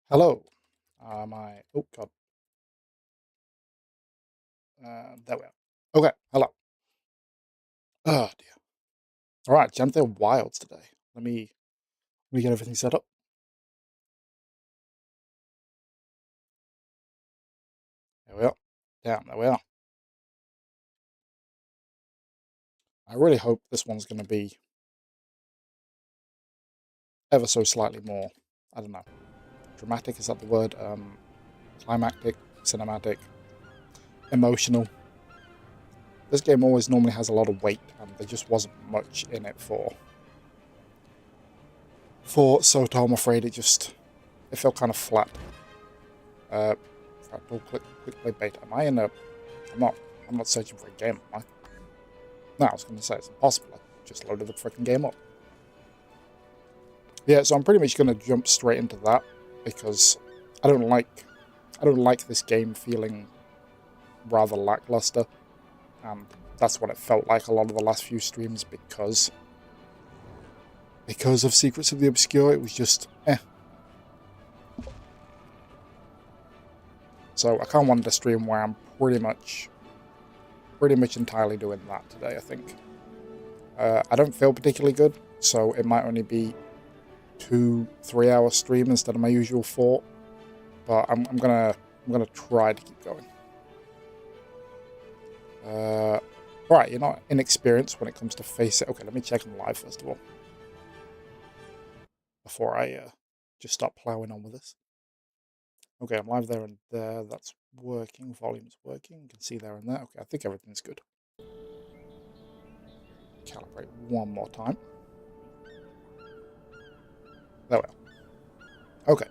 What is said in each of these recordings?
Hello. Oh god. There we are. Okay. Hello. Oh dear. All right. Janthir Wilds today. Let me get everything set up. There we are. Damn. There we are. I really hope this one's going to be ever so slightly more. I don't know. Dramatic, is that the word? Climactic, cinematic, emotional. This game always normally has a lot of weight, and there just wasn't much in it for Soto. I'm afraid it felt kind of flat. Uh, Fractal, quick play beta. Am I in a? I'm not. I'm not searching for a game, am I? No, I was going to say it's impossible. I just loaded the freaking game up. Yeah, so I'm pretty much going to jump straight into that because I don't like this game feeling rather lackluster, and that's what it felt like a lot of the last few streams because of Secrets of the Obscure. It was just eh. So I kind of wanted a stream where I'm pretty much entirely doing that today. I think I don't feel particularly good, so it might only be 2-3 hour stream instead of my usual 4. But I'm gonna try to keep going. Alright, you're not inexperienced when it comes to face it. Okay, let me check on live first of all. Before I just start ploughing on with this. Okay, I'm live there and there. That's working. Volume's working. You can see there and there. Okay, I think everything's good. Calibrate one more time. There we are. Okay.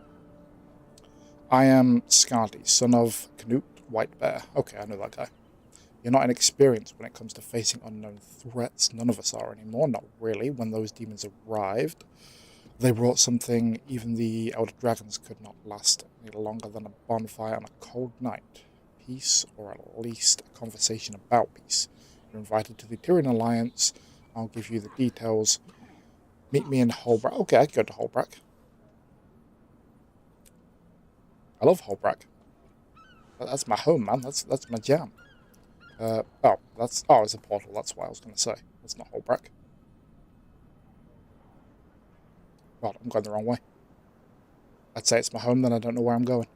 I am Scardy, son of Canute White Bear. Okay, I know that guy. You're not inexperienced when it comes to facing unknown threats. None of us are anymore. Not really. When those demons arrived, they brought something even the Elder Dragons could not last any longer than a bonfire on a cold night. Peace, or at least a conversation about peace. You're invited to the Tyrian Alliance. I'll give you the details. Meet me in Holbrack. Okay, I can go to Holbrack. I love Holbrack. That's my home, man. That's my jam. It's a portal. That's what I was going to say. That's not Holbrack. God, I'm going the wrong way. I'd say it's my home, then I don't know where I'm going.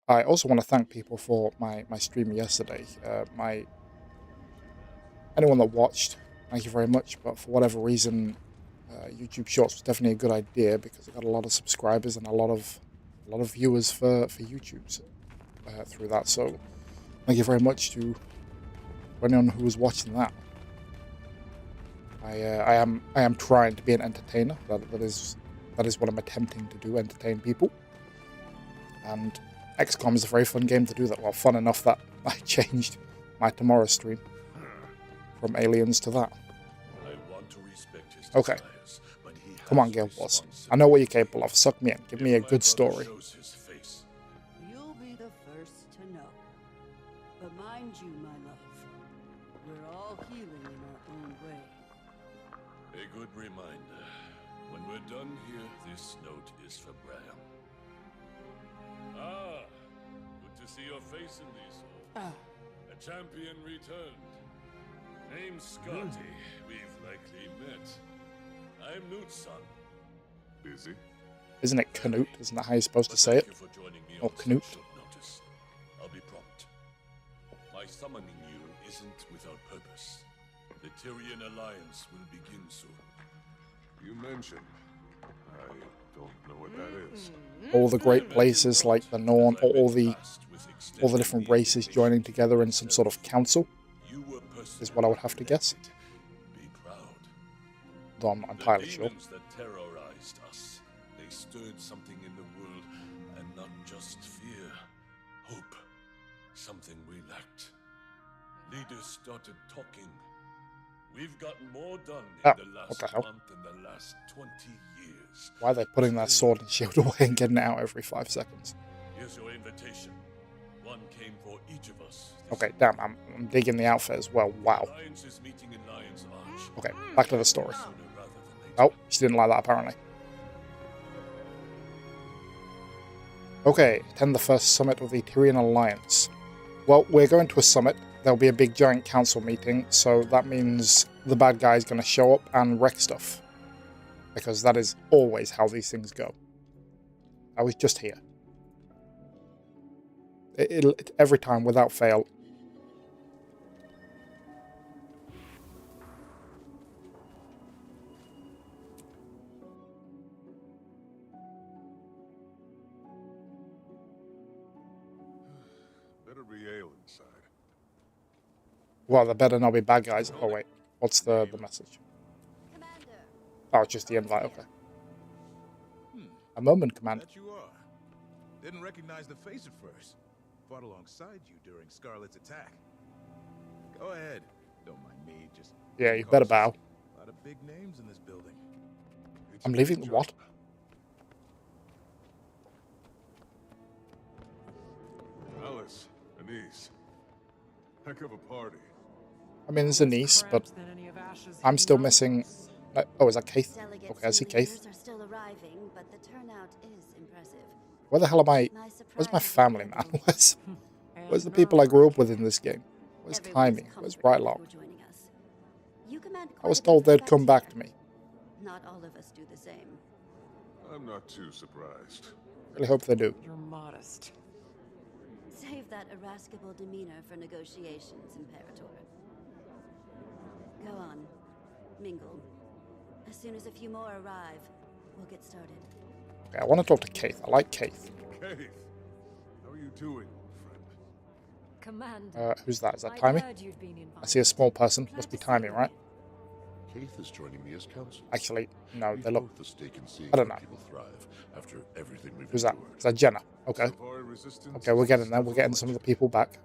I also want to thank people for my stream yesterday. Anyone that watched, thank you very much. But for whatever reason, YouTube Shorts was definitely a good idea because it got a lot of subscribers and a lot of viewers for YouTube's through that. So thank you very much to anyone who was watching that. I am trying to be an entertainer. That is what I'm attempting to do, entertain people. And XCOM is a very fun game to do that. Well, fun enough that I changed my tomorrow stream from Aliens to that. Okay. Come on, Guild Wars. I know what you're capable of. Suck me in. Give me a good story. You'll be the first to know. But mind you, my love, we're all healing in our own way. A good reminder. When we're done here, this note is for Bram. Ah, good to see your face in these halls. A champion returned. Name's Scotty. We've likely met. I'm Newt's son. Busy? Isn't it Canute? Isn't that how you're supposed to say it? Or Canute? I'll be prompt. My summoning you isn't without purpose. The Tyrian Alliance will begin soon. You mentioned. I don't know what that is. All the great places like the Norn, all the different races joining together in some sort of council is what I would have to guess. Be proud. Though I'm not entirely The sure. demons that terrorized us, they stirred something in the world, and not just fear, hope, something we lacked. Leaders started talking. We've gotten more done in the last month than the last 20 years. Why are they putting their sword and shield away and getting it out every 5 seconds? Here's your invitation. One came for each of us. Okay, damn, I'm digging the outfit as well. Wow. Alliance is meeting in Lion's Arch. Okay, back to the story. Sooner rather than later. Oh, she didn't like that apparently. Okay, attend the first summit of the Tyrian Alliance. Well, we're going to a summit. There'll be a big giant council meeting, so that means the bad guy is going to show up and wreck stuff. Because that is always how these things go. I was just here. Every time, without fail. Better be ale inside. Well, there better not be bad guys. Oh, wait. What's the message? Commander. Oh, it's just the invite. Okay. A moment, Commander. That you are. Didn't recognize the face at first. Fought alongside you during Scarlet's attack. Go ahead. Don't mind me, just... Yeah, you better bow. A lot of big names in this building. I'm leaving the what? Alice, Anise. Heck of a party. I mean, there's a niece, but I'm still missing... Oh, is that Keith? Okay, I see Keith. Are still arriving, but the turnout is impressive. Where the hell am I? Where's my family, man? Where's the people I grew up with in this game? Where's Timey? Where's Brightlock? I was told they'd come back to me. Not all of us do the same. I'm not too surprised. Really hope they do. You're modest. Save that irascible demeanor for negotiations, Imperator. Go on. Mingle. As soon as a few more arrive, we'll get started. Okay, I want to talk to Keith. I like Keith. Keith, how are you doing, friend? Commander. Who's that? Is that Timey? I see a small person. Must be Timey, right? Keith is joining me as counsel. Actually, no, We've they look... both a stake in seeing I don't know. how people thrive after everything we've Who's that? endured. Is that Jenna? Okay. Safari resistance Okay, we're is getting there. We're getting some of the people back.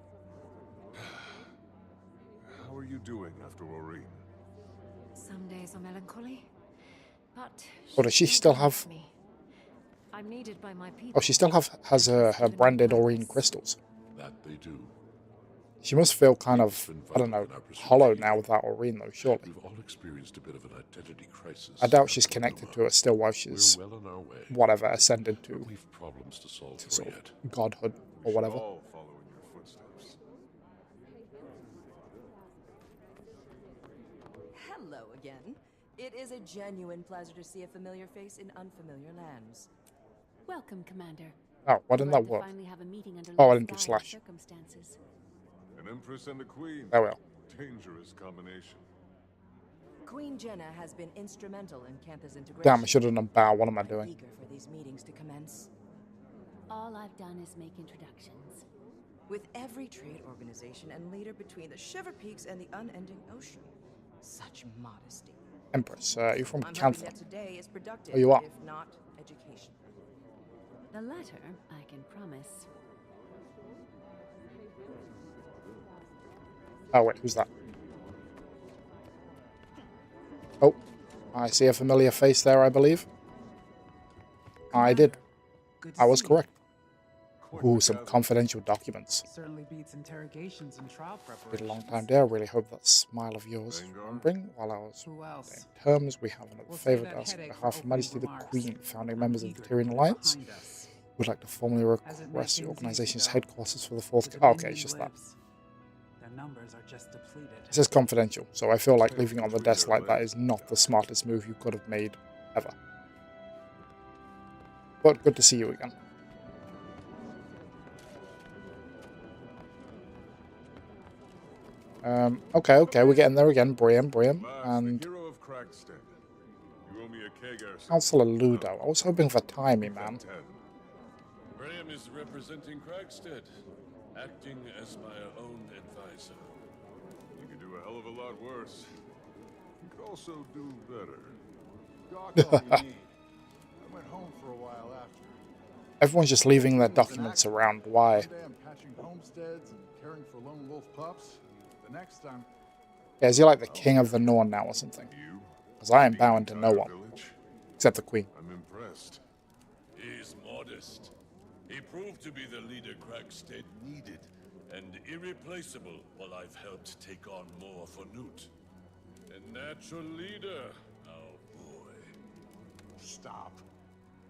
How are you doing after Aurene? Some days are melancholy, but Oh, does she still have... me. I'm needed by my people. Oh, she still has her branded Aurene crystals. That they do. She must feel kind of, I don't know, hollow now without Aurene, though, surely. We've all experienced a bit of an identity crisis. I doubt she's connected to it still while she's, We're well on our way. whatever, ascended to We've problems to solve for sort yet. of godhood or whatever. All following your footsteps. Hello again. It is a genuine pleasure to see a familiar face in unfamiliar lands. Welcome, Commander. Oh, why didn't that Glad to work? finally have a meeting under Oh, I less didn't do dire slash. circumstances. An empress and a queen. There we are. Dangerous combination. Queen Jenna has been instrumental in Cantha's integration. Damn, I should have done bow. What am I I'm doing? eager for these meetings to commence. All I've done is make introductions. With every trade organization and leader between the Shiver Peaks and the unending ocean. Such modesty. Empress, you're from I'm hoping Janthir. that today is productive, Oh, you are? if not educational. The latter, I can promise. Oh, wait, who's that? Oh, I see a familiar face there, I believe. I did. Good to I was see you. correct. Quite Ooh, the some gathering. confidential documents. Certainly beats interrogations and trial Been preparations. a long time there. I really hope that smile of yours Vanguard? remembering while I was Who else? in terms. We have another We'll favour save to that ask on headache behalf for of Majesty the opening remarks. Queen, founding I'm members of eager the to Tyrian get Alliance. behind us. Would like to formally Hasn't made request the things organization's easy, though. headquarters for the The fourth... Oh, okay, Dominion it's just that. lives. Their numbers are just depleted. It says confidential, so I feel like leaving it on the desk like that is not the smartest move you could have made, ever. But good to see you again. Okay, we're getting there again. Brian, Last, and the hero of Cragstead. You owe me a keg or something. Councillor Ludo. I was hoping for Timey, man. 10. Graham is representing Cragstead, acting as my own advisor. You could do a hell of a lot worse. You could also do better. Doc all you need. I went home for a while after. Everyone's just leaving their documents around. Why? One day I'm patching homesteads and caring for lone wolf pups. The next time, Yeah, is he like the king of the Norn now or something? You? Because I am The bowing to no entire one, village? except the Queen. I'm impressed. He is modest. He proved to be the leader Cragstead needed, and irreplaceable while I've helped take on more for Newt. A natural leader. Oh boy. stop.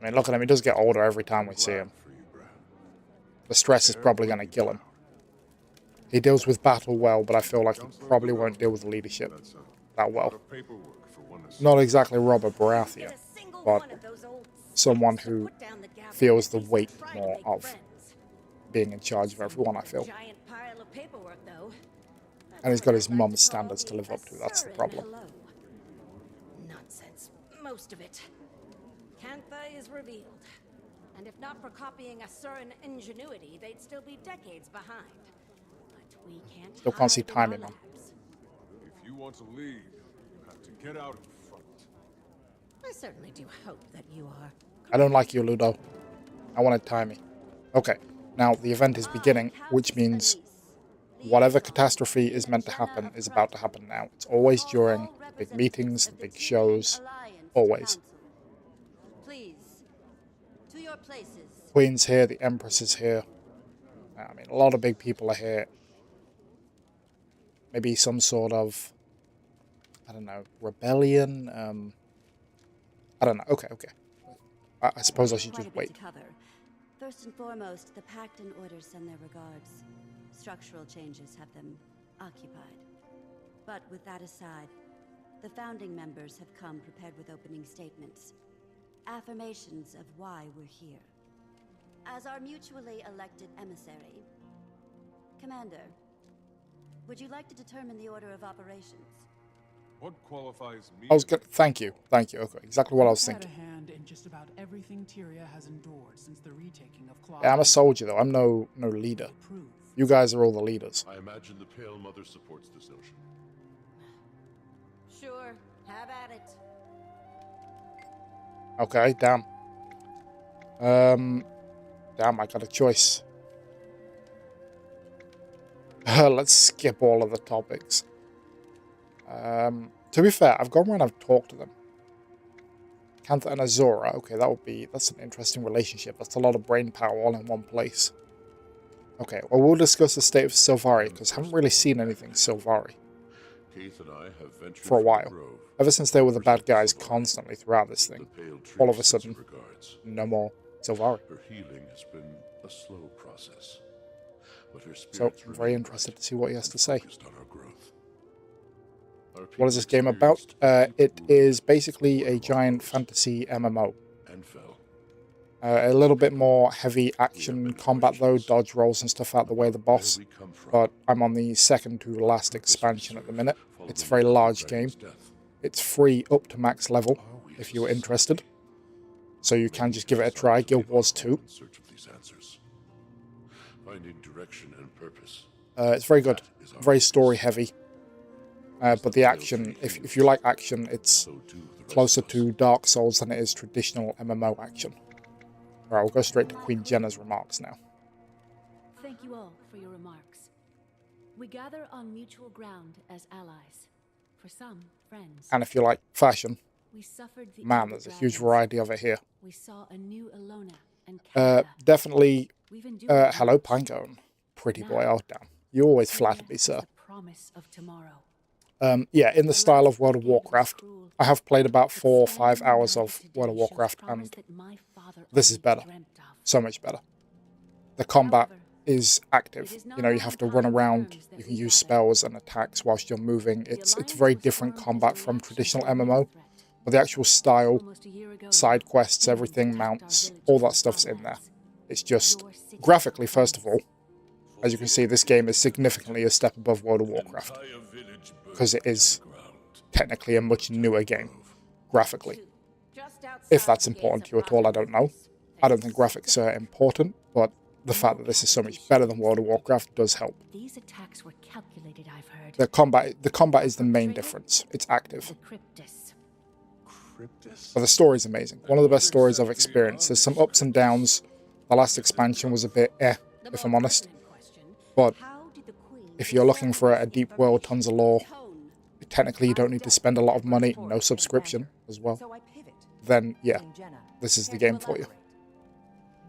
I mean, look at him. He does get older every time we see Glad him. for you, Bran. The stress is probably going to kill him. He deals with battle well, but I feel like he probably won't deal with leadership that well. Not exactly Robert Baratheon, but someone who feels the weight more of being in charge of everyone, I feel. And he's got his mum's standards to live up to, that's the problem. Nonsense. Most of it. Cantha is revealed. And if not for copying a certain ingenuity, they'd still be decades behind. But we can't. Still can't see timing on. If you want to leave, you have to get out in front. I certainly do hope that you are. I don't like you, Ludo. I wanted timing. Okay, now the event is beginning, which means whatever catastrophe is meant to happen is about to happen now. It's always during the big meetings, the big shows, always. Please, to your places. Queen's here, the Empress is here. I mean, a lot of big people are here. Maybe some sort of, I don't know, rebellion? I don't know. Okay. I suppose I should just wait. First and foremost, the Pact and Order send their regards. Structural changes have them occupied. But with that aside, the founding members have come prepared with opening statements. Affirmations of why we're here. As our mutually elected emissary, Commander, would you like to determine the order of operations? What qualifies me? I was good. Thank you. Okay, exactly what I was thinking. Had a hand in just about everything Tyria has endured since the retaking of Claw. Yeah, I'm a soldier though. I'm no leader. You guys are all the leaders. I imagine the Pale Mother supports this notion. Sure, have at it. Okay, damn. Damn, I got a choice. Let's skip all of the topics. To be fair, I've gone around and I've talked to them. Cantha and Azora, okay, that's an interesting relationship. That's a lot of brain power all in one place. Okay, well, we'll discuss the state of Silvari, because I haven't really seen anything Silvari Keith and I have ventured for a while. Grove. Ever since they were the bad guys constantly throughout this thing. All of a sudden, no more Silvari. Her healing has been a slow process. But her So, spirits I'm very interested to see what he has to say. on our growth. What is this game about? It is basically a giant fantasy MMO. And fell. A little bit more heavy action combat though, dodge rolls and stuff out the way of the boss. But I'm on the second to last expansion at the minute. It's a very large game. It's free up to max level, if you're interested. So you can just give it a try. Guild Wars 2. Finding direction and purpose. It's very good. Very story heavy. But the action, if you like action, it's closer to Dark Souls than it is traditional MMO action. Alright, we'll go straight to Queen Jenna's remarks now. Thank you all for your remarks. We gather on mutual ground as allies. For some, friends. And if you like fashion, We suffered the man, there's a huge variety of it here. We saw a new Alona and Definitely, We've endured hello Pinecone. Pretty boy, oh damn. You always flatter me, sir. promise of tomorrow. Yeah, in the style of World of Warcraft. I have played about 4 or 5 hours of World of Warcraft, and this is better. So much better. The combat is active. You know, you have to run around, you can use spells and attacks whilst you're moving. It's very different combat from traditional MMO. But the actual style, side quests, everything, mounts, all that stuff's in there. It's just, graphically first of all, as you can see, this game is significantly a step above World of Warcraft. Because it is technically a much newer game, graphically. If that's important to you at all, I don't know. I don't think graphics are important, but the fact that this is so much better than World of Warcraft does help. These attacks were calculated, I've heard. The combat is the main difference. It's active. But the story is amazing. One of the best stories I've experienced. There's some ups and downs. The last expansion was a bit if I'm honest. But if you're looking for a deep world, tons of lore, technically you don't need to spend a lot of money, no subscription as well, then yeah, this is the game for you.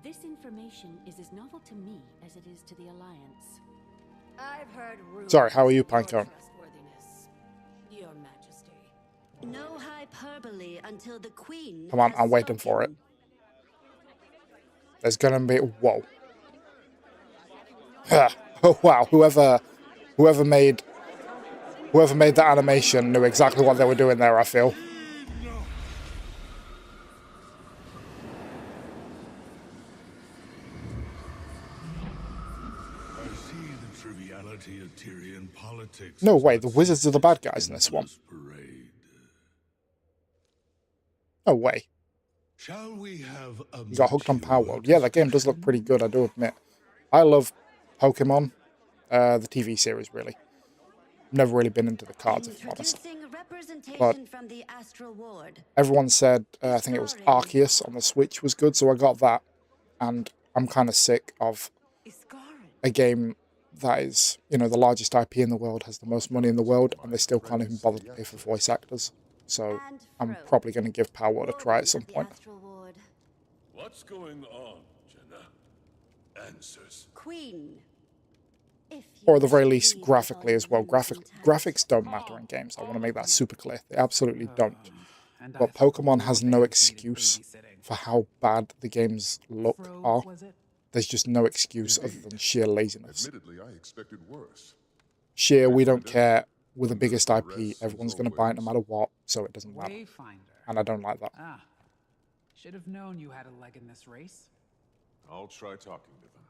This information is as novel to me as it is to the Alliance. I've heard rumors. Sorry, how are you, Pinecone? Your Majesty. No hyperbole until the Queen. Come on, I'm waiting for it. There's gonna be... Whoa. Oh wow, whoever made that animation knew exactly what they were doing there, I feel. I see the triviality of Tyrian politics. No way, the wizards are the bad guys in this one. No way. Shall we have a You got hooked on Power World. Yeah, that game does look pretty good, I do admit. I love Pokemon, the TV series, really. Never really been into the cards, if I'm honest. But everyone said, I think it was Arceus on the Switch was good, so I got that. And I'm kind of sick of a game that is, you know, the largest IP in the world, has the most money in the world, and they still can't even bother to pay for voice actors. So I'm probably going to give Power World a try at some point. What's going on, Jenna? Answers. Queen. Or at the very least, graphically as well. Graphics don't matter in games. I want to make that super clear. They absolutely don't. But Pokemon has no excuse for how bad the games look are. There's just no excuse other than sheer laziness. Sheer, we don't care. We're the biggest IP. Everyone's going to buy it no matter what, so it doesn't matter. And I don't like that. Ah, should have known you had a leg in this race. I'll try talking to them.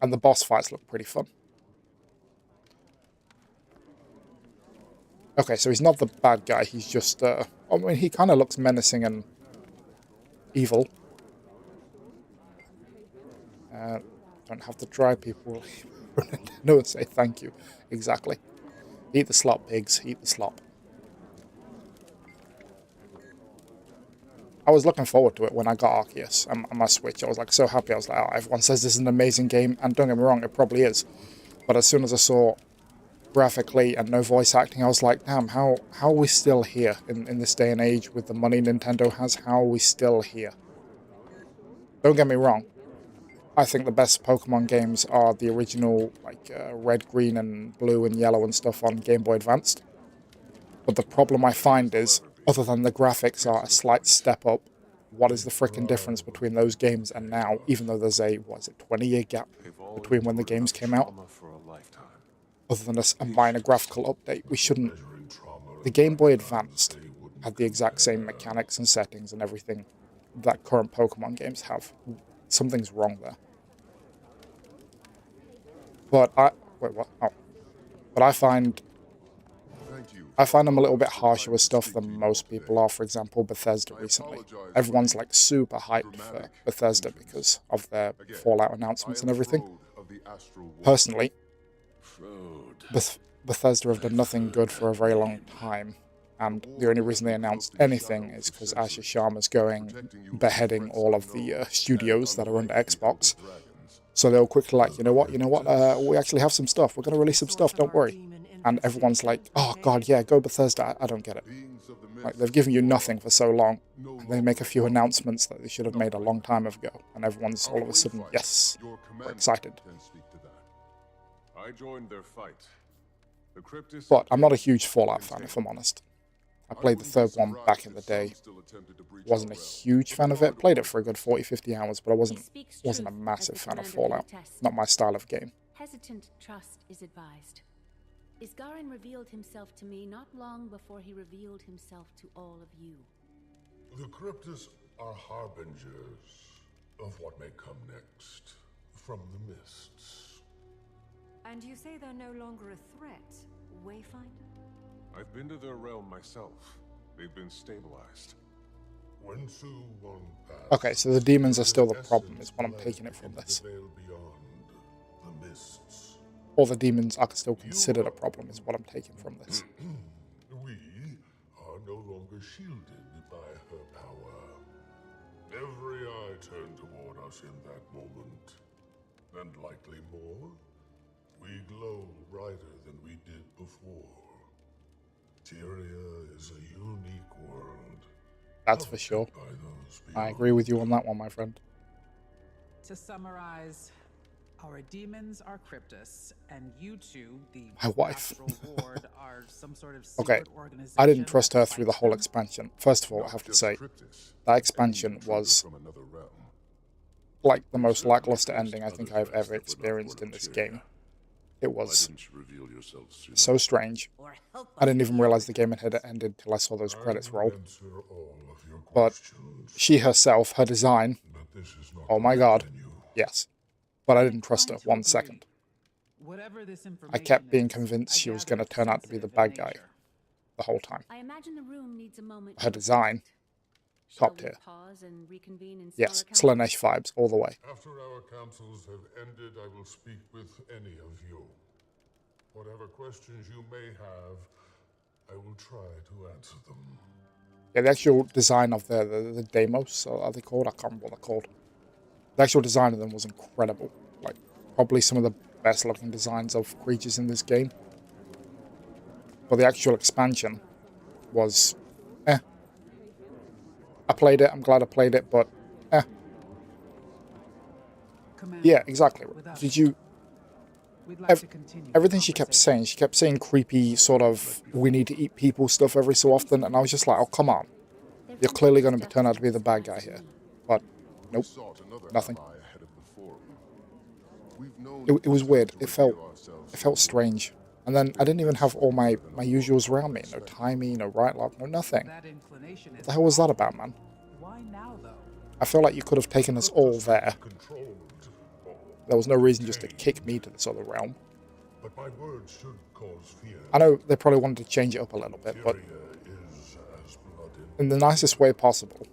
And the boss fights look pretty fun. Okay, so he's not the bad guy. He's just, I mean, he kind of looks menacing and evil. Don't have to try, people. No, say thank you. Exactly. Eat the slop, pigs. Eat the slop. I was looking forward to it when I got Arceus on my Switch. I was like so happy. I was like, oh, everyone says this is an amazing game, and don't get me wrong, it probably is. But as soon as I saw graphically and no voice acting, I was like, damn, how are we still here in this day and age with the money Nintendo has? How are we still here? Don't get me wrong. I think the best Pokemon games are the original, like red, green, and blue, and yellow and stuff on Game Boy Advanced. But the problem I find is, other than the graphics are a slight step up, what is the frickin' difference between those games and now, even though there's a, 20-year gap between when the games came out? Other than a minor graphical update, we shouldn't... The Game Boy Advanced had the exact same mechanics and settings and everything that current Pokemon games have. Something's wrong there. But Wait, what? Oh. But I find I'm a little bit harsher with stuff than most people are. For example, Bethesda recently. Everyone's like super hyped for Bethesda because of their Fallout announcements and everything. Personally, Bethesda have done nothing good for a very long time. And the only reason they announced anything is because Asher Sharma's beheading all of the studios that are under Xbox. So they were quickly like, you know what, we actually have some stuff. We're going to release some stuff, don't worry. And everyone's like, oh god, yeah, go Bethesda. I don't get it. Like, they've given you nothing for so long. And they make a few announcements that they should have made a long time ago. And everyone's all of a sudden, yes, we're excited. I joined their fight. But I'm not a huge Fallout fan, if I'm honest. I played the third one back in the day. Wasn't a huge fan of it. Played it for a good 40-50 hours, but I wasn't a massive fan of Fallout. Not my style of game. Hesitant trust is advised. Isgarin revealed himself to me not long before he revealed himself to all of you. The Cryptus are harbingers of what may come next from the mists. And you say they're no longer a threat, Wayfinder? I've been to their realm myself. They've been stabilized. Okay, so the demons are still the problem, is what I'm taking it from this. Or the demons are still considered a problem, is what I'm taking from this. We are no longer shielded by her power. Every eye turned toward us in that moment. And likely more, we glow brighter than we did before. Tyria is a unique world. That's for sure. I agree with you on that one, my friend. To summarize, our demons are Cryptus, and you two, the my wife, Ward, are some sort of okay, I didn't trust her through the whole expansion. First of all, I have to say, that expansion was like the most lackluster ending I think I've ever experienced in this game. It was so strange. I didn't even realize the game had ended till I saw those credits roll. But she herself, her design, oh my god, yes. But I didn't trust her 1 second. I kept being convinced she was going to turn out to be the bad guy the whole time. I imagine the room needs a moment. Her design, top tier. Pause and reconvene in Yes, Slanesh vibes all the way. After our councils have ended, I will speak with any of you. Whatever questions you may have, I will try to answer them. Yeah, the actual design of the demos, are they called? I can't remember what they're called. The actual design of them was incredible. Like, probably some of the best looking designs of creatures in this game. But the actual expansion was, eh. I played it, I'm glad I played it, but, eh. Yeah, exactly. Did you... Everything she kept saying creepy sort of, we need to eat people stuff every so often, and I was just like, oh, come on. You're clearly going to turn out to be the bad guy here. But, nope, nothing. It was weird. It felt strange. And then I didn't even have all my usuals around me. No timey, no right lock, no nothing. What the hell was that about, man? I feel like you could have taken us all there. There was no reason just to kick me to this other realm. But my words should cause fear. I know they probably wanted to change it up a little bit, but in the nicest way possible.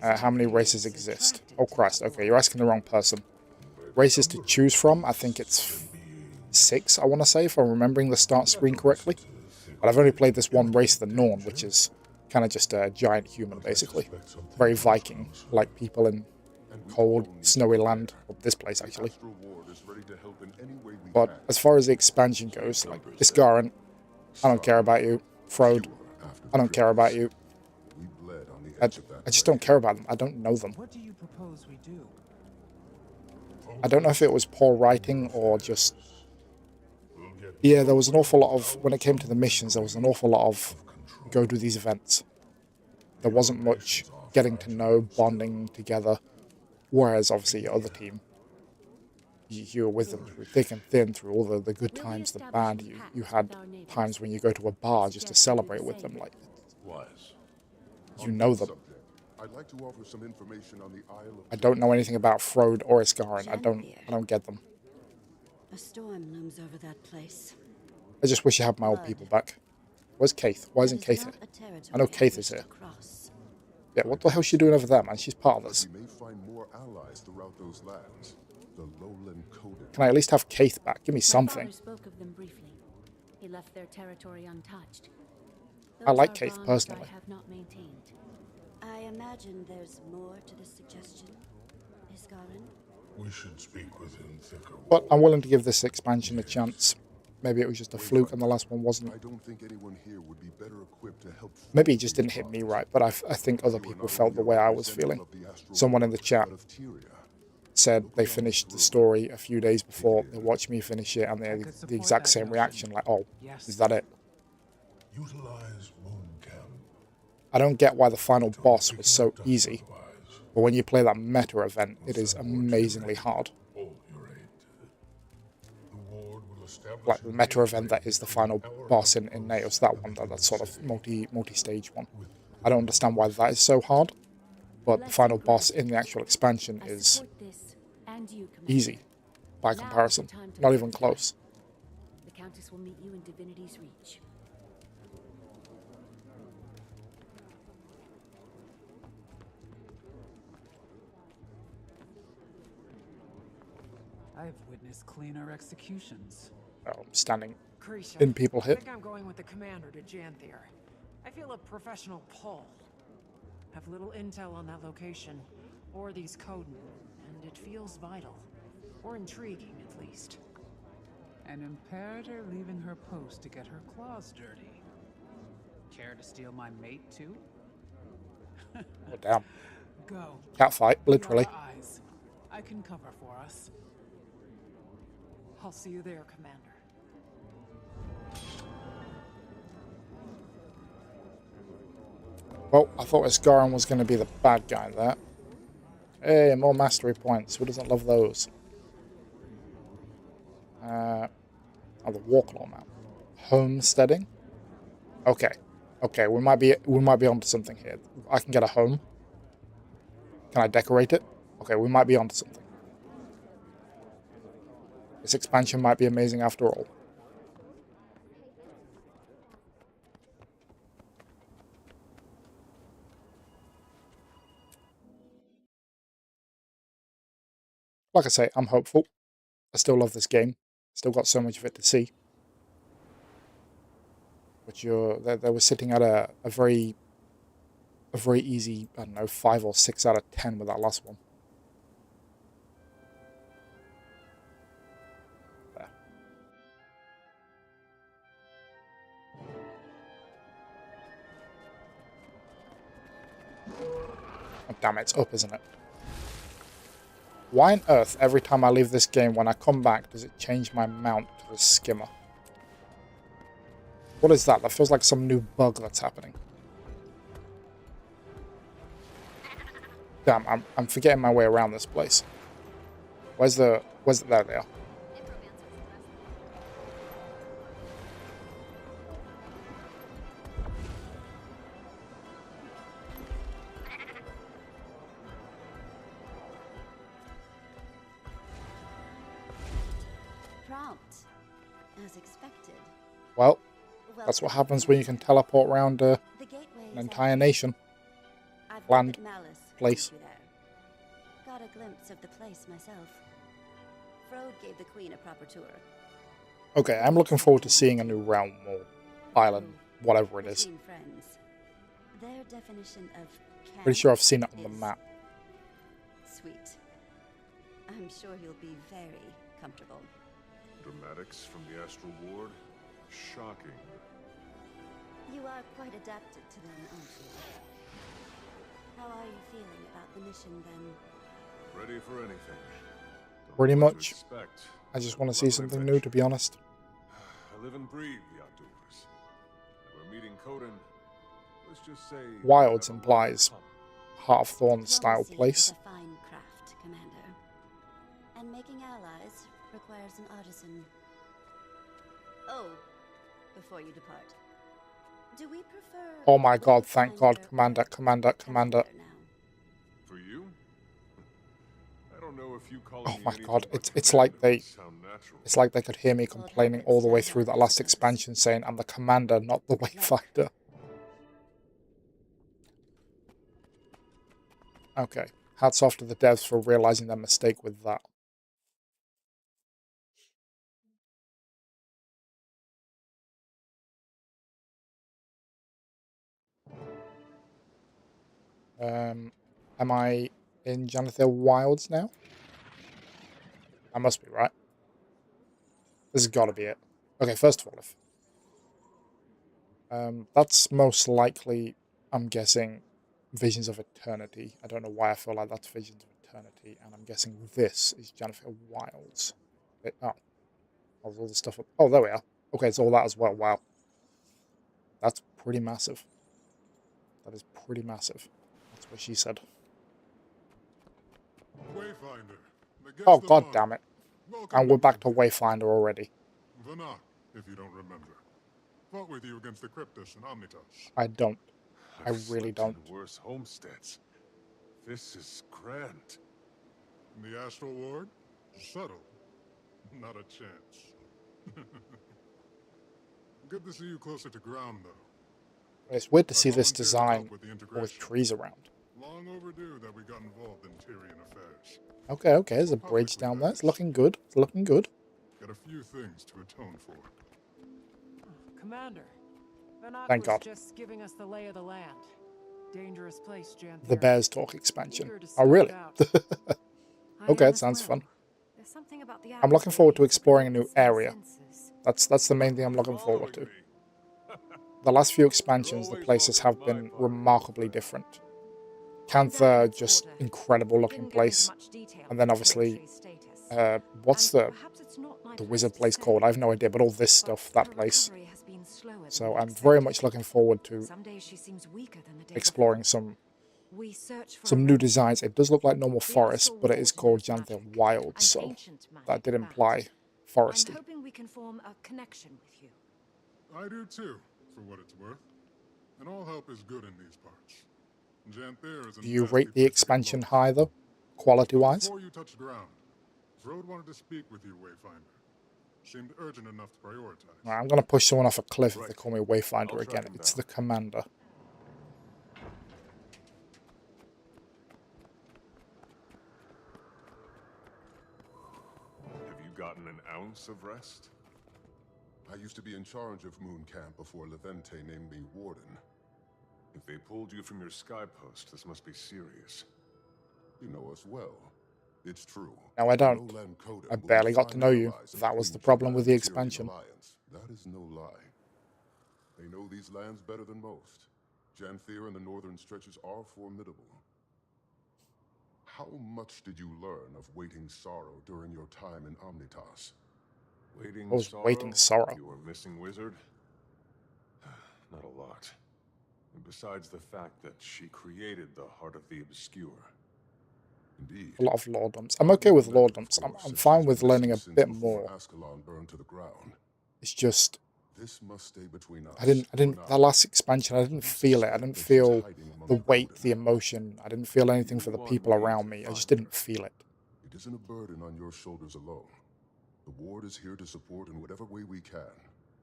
How many races exist? Oh Christ, okay, you're asking the wrong person. Races to choose from, I think it's 6, I want to say, if I'm remembering the start screen correctly. But I've only played this one race, the Norn, which is kind of just a giant human, basically. Very Viking, like people in cold, snowy land, or this place, actually. But as far as the expansion goes, like, Isgarin, I don't care about you. Frode, I don't care about you. I just don't care about them. I don't know them. What do you propose we do? I don't know if it was poor writing or just... Yeah, there was an awful lot of... When it came to the missions, there was an awful lot of go to these events. There wasn't much getting to know, bonding together. Whereas, obviously, your other team, you were with them through thick and thin, through all the good times, the bad. You had times when you go to a bar just to celebrate with them. Like, you know them. I don't know anything about Frode or Isgarin. I don't get them. A storm looms over that place. I just wish I had my old people back. Where's Kaith? Why isn't Kaith here? I know Kaith is here. Yeah, what the hell is she doing over there, man? She's part of this. Can I at least have Kaith back? Give me something. Spoke of them briefly. He left their territory untouched. I like Kaith personally. I have not maintained. I imagine there's more to this suggestion, Isgarin. We should speak with him thicker. But I'm willing to give this expansion a chance. Maybe it was just a fluke and the last one wasn't. I don't think anyone here would be better equipped to help. Maybe it just didn't hit me right, but I think other people felt the way I was feeling. Someone in the chat said they finished the story a few days before they watched me finish it, and they had the exact same reaction, like, oh, is that it? I don't get why the final boss was so easy, but when you play that meta event, it is amazingly hard. Like the meta event that is the final boss in Naos, that one, that sort of multi-stage one. I don't understand why that is so hard, but the final boss in the actual expansion is easy by comparison. Not even close. The Countess will meet you in Divinity's Reach. I've witnessed cleaner executions. Oh, standing in people hit. I think I'm going with the commander to Janthir. I feel a professional pull. Have little intel on that location, or these Coden, and it feels vital. Or intriguing, at least. An imperator leaving her post to get her claws dirty. Care to steal my mate, too? Oh, damn. Go. Catfight, literally. Eyes. I can cover for us. I'll see you there, Commander. Well, I thought Isgarin was going to be the bad guy there. Hey, more mastery points. Who doesn't love those? Oh, the Warclaw map. Homesteading. Okay, okay. We might be onto something here. I can get a home. Can I decorate it? Okay, we might be onto something. This expansion might be amazing after all. Like I say, I'm hopeful. I still love this game. Still got so much of it to see. But they were sitting at a very easy, I don't know, 5 or 6 out of 10 with that last one. There. Oh, damn it, it's up, isn't it? Why on earth, every time I leave this game, when I come back, does it change my mount to the skimmer? What is that? That feels like some new bug that's happening. Damn, I'm forgetting my way around this place. Where's there they are. Prompt, as expected. Well, that's what happens when you can teleport around an entire nation. Land, place. Got a glimpse of the place myself. Frode gave the queen a proper tour. Okay, I'm looking forward to seeing a new realm or island, whatever it is. Their definition of Pretty sure I've seen it on the map. Sweet. I'm sure you'll be very comfortable. Dramatics from the Astral Ward? Shocking. You are quite adapted to them, aren't you? How are you feeling about the mission, then? Ready for anything. Pretty much. I just want to see something new, to be honest. I live and breathe the outdoors. We're meeting Coden. Let's just say Wilds implies Heart of Thorn style place. A fine craft, Commander. And making allies requires an artisan. Oh, before you depart, do we prefer... Oh my god, thank god, Commander. For you? I don't know if you call Oh my god, it's like they could hear me complaining all the way through that last expansion saying I'm the commander, not the wayfinder. Okay, hats off to the devs for realizing their mistake with that. Am I in Janthir Wilds now? I must be, right? This has got to be it. Okay, first of all, that's most likely, I'm guessing, Visions of Eternity. I don't know why I feel like that's Visions of Eternity, and I'm guessing this is Janthir Wilds. Oh, all the stuff up. Oh, there we are. Okay, it's all that as well. Wow, that's pretty massive. That is pretty massive. That's what she said. Wayfinder. Oh, god damn it. And we're back to Wayfinder already. Vana, if you don't remember. Fought with you against the Cryptus and Omnitas. I don't. I really don't. Worse homesteads. This is grand. In the Astral Ward? Subtle. Not a chance. Good to see you closer to ground, though. It's weird to see this design with trees around. Long overdue that we got involved in Tyrian affairs. Okay, okay, there's a bridge down there. It's looking good. It's looking good. Got a few things to atone for. Commander, thank God. Just giving us the lay of the land. Dangerous place, Janthir. The Bears Talk expansion. Oh, really? Okay, that sounds fun. I'm looking forward to exploring a new area. That's the main thing I'm looking forward to. The last few expansions, the places have been remarkably different. Janthir, just incredible looking place. And then obviously, what's the wizard place called? I have no idea, but all this stuff, that place. So I'm very much looking forward to exploring some We search for Some a new designs. It does look like normal forest, but it is called Water Janthir Wilds, so ancient magic that did about imply it. foresty. I'm hoping we can form a connection with you. I do too, for what it's worth. And all help is good in these parts. Janthir is Do you rate the expansion high, though, quality-wise? Before you touched ground, Frode wanted to speak with you, Wayfinder. Seemed urgent enough to prioritize. Right, I'm going to push someone off a cliff if they call me Wayfinder again. It's the commander. Have you gotten an ounce of rest? I used to be in charge of Moon Camp before Levente named me Warden. If they pulled you from your sky post, this must be serious. You know us well. It's true. No, I don't. I barely got to know you. That was the problem with the expansion. That is no lie. They know these lands better than most. Janthir and the northern stretches are formidable. How much did you learn of waiting sorrow during your time in Omnitas? Waiting sorrow. You were missing wizard? Not a lot. And besides the fact that she created the Heart of the Obscure. Indeed. A lot of lordoms. I'm okay with lordoms. I'm fine with learning a bit more. It's just this must stay between us. I didn't that last expansion I didn't feel it. I didn't feel the weight, the emotion. I didn't feel anything for the people around me. I just didn't feel it. It isn't a burden on your shoulders alone. The ward is here to support in whatever way we can.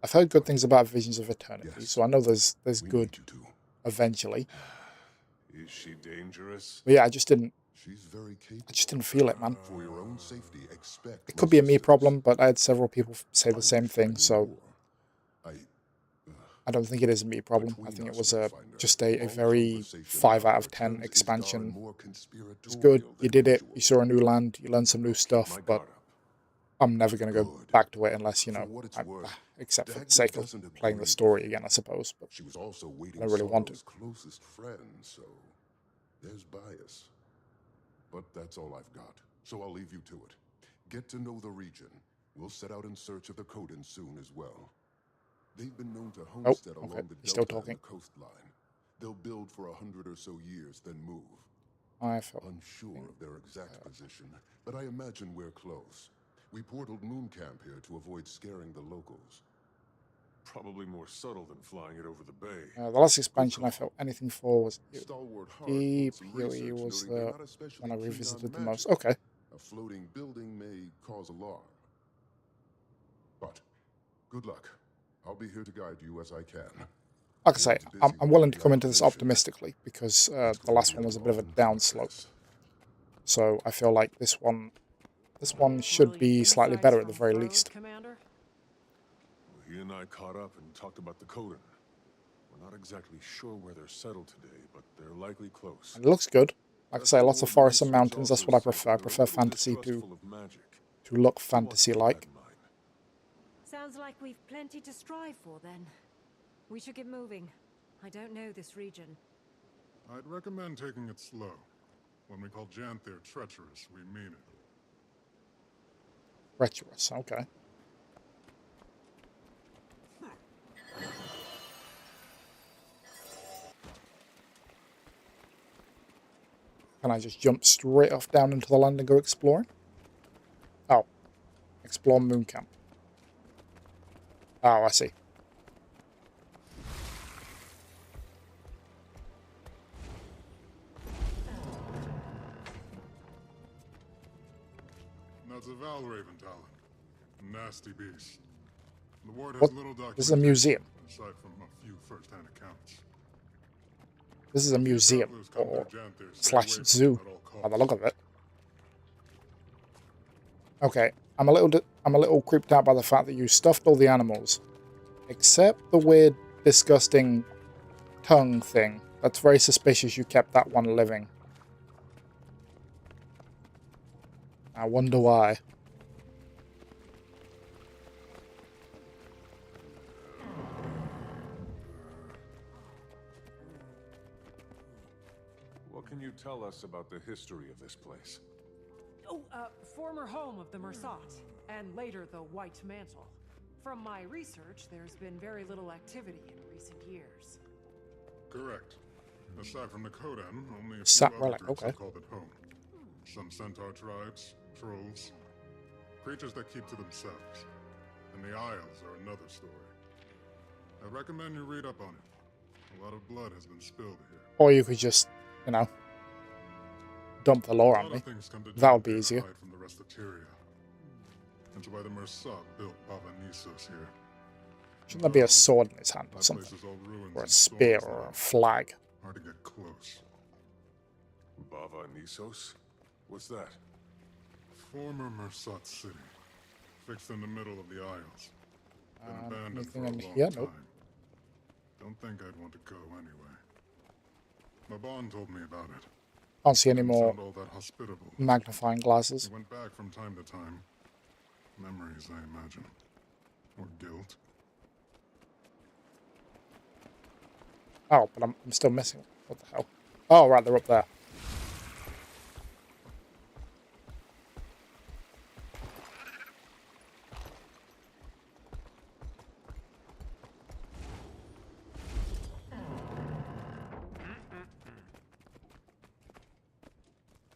I've heard good things about Visions of Eternity, so I know there's good eventually. Is she dangerous? But yeah, I just didn't feel it, man. For your own safety, expect it could be a me problem, but I had several people say the same thing, so I don't think it is a me problem. I think it was just a very 5 out of 10 expansion. It's good, you did it, you saw a new land, you learned some new stuff, but I'm never going to go back to it unless, you know, except for the sake of playing the story again, I suppose. But she was also waiting I don't really want to. Closest friend, so there's bias. But that's all I've got, so I'll leave you to it. Get to know the region. We'll set out in search of the Coden soon as well. They've been known to homestead along the delta and the coastline. They'll build for 100 or so years, then move. I felt unsure of their exact position, but I imagine we're close. We portaled Moon Camp here to avoid scaring the locals. Probably more subtle than flying it over the bay. The last expansion I felt anything for was the PoE was the one I revisited the most. Okay. A floating building may cause alarm. But good luck. I'll be here to guide you as I can. Like I say, I'm willing to come into this optimistically because the last one was a bit of a downslope. So I feel like this one should be slightly better at the very least. He and I caught up and talked about the Coden. We're not exactly sure where they're settled today, but they're likely close. And it looks good. Like I say, lots of forests and mountains. That's what I prefer. I prefer fantasy to look fantasy-like. Sounds like we've plenty to strive for, then. We should get moving. I don't know this region. I'd recommend taking it slow. When we call Janthir treacherous, we mean it. Treacherous, okay. Can I just jump straight off down into the land and go exploring? Oh. Explore Moon Camp. Oh, I see. That's a Valraven talent. Nasty beast. The ward has little documentation. This is a museum. Aside from a few first-hand accounts. This is a museum or / zoo by the look of it. Okay, I'm a little creeped out by the fact that you stuffed all the animals, except the weird, disgusting tongue thing. That's very suspicious. You kept that one living. I wonder why. What can you tell us about the history of this place? Oh, former home of the Mersat, and later the White Mantle. From my research, there's been very little activity in recent years. Correct. Aside from the Kodan, only a few Sat other relic, groups okay. have called it home. Some centaur tribes, trolls, creatures that keep to themselves. And the Isles are another story. I recommend you read up on it. A lot of blood has been spilled here. Or you could just, you know, dump the lore on me. That would be easier. From the rest of Tyria. That's why the Mersat built Bava Nisos here. Shouldn't there be a sword in his hand or something? Or a spear or a flag? Hard to get close. Bava Nisos? What's that? Former Mersat city. Fixed in the middle of the Isles. Been abandoned for a Anything in long here? time. Nope. Don't think I'd want to go anyway. Maban told me about it. Can't see any more Sound all that hospitable. magnifying glasses. He went back from time to time. Memories, I imagine. Or guilt. Oh, but I'm still missing. What the hell? Oh, right, they're up there.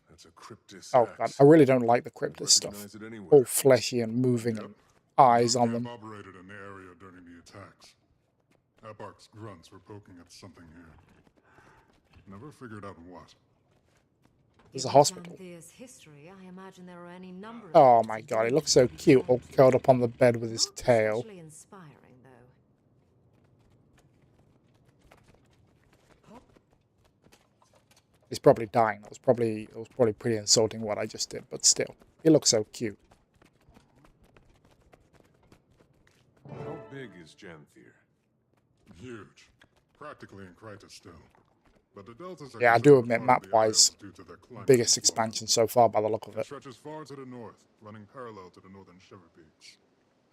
That's a cryptis. Oh god, I really don't like the cryptid stuff. Recognize it anywhere. All fleshy and moving and eyes on them. Operated in the area during the attacks. Abark's grunts were poking at something here. Never figured out what. There's a hospital. Janthir's history, I imagine there are any number of Oh my god, he looks so cute, all curled up on the bed with his tail. especially inspiring though. He's probably dying. It was probably pretty insulting what I just did, but still, he looks so cute. How big is Janthir? Huge. Practically in Kryta still. But the deltas are Yeah, I do considered admit, part of the map-wise, Isles due to their climate biggest and flora. expansion so far by the look of It it. stretches far to the north, running parallel to the northern Shiver Peaks,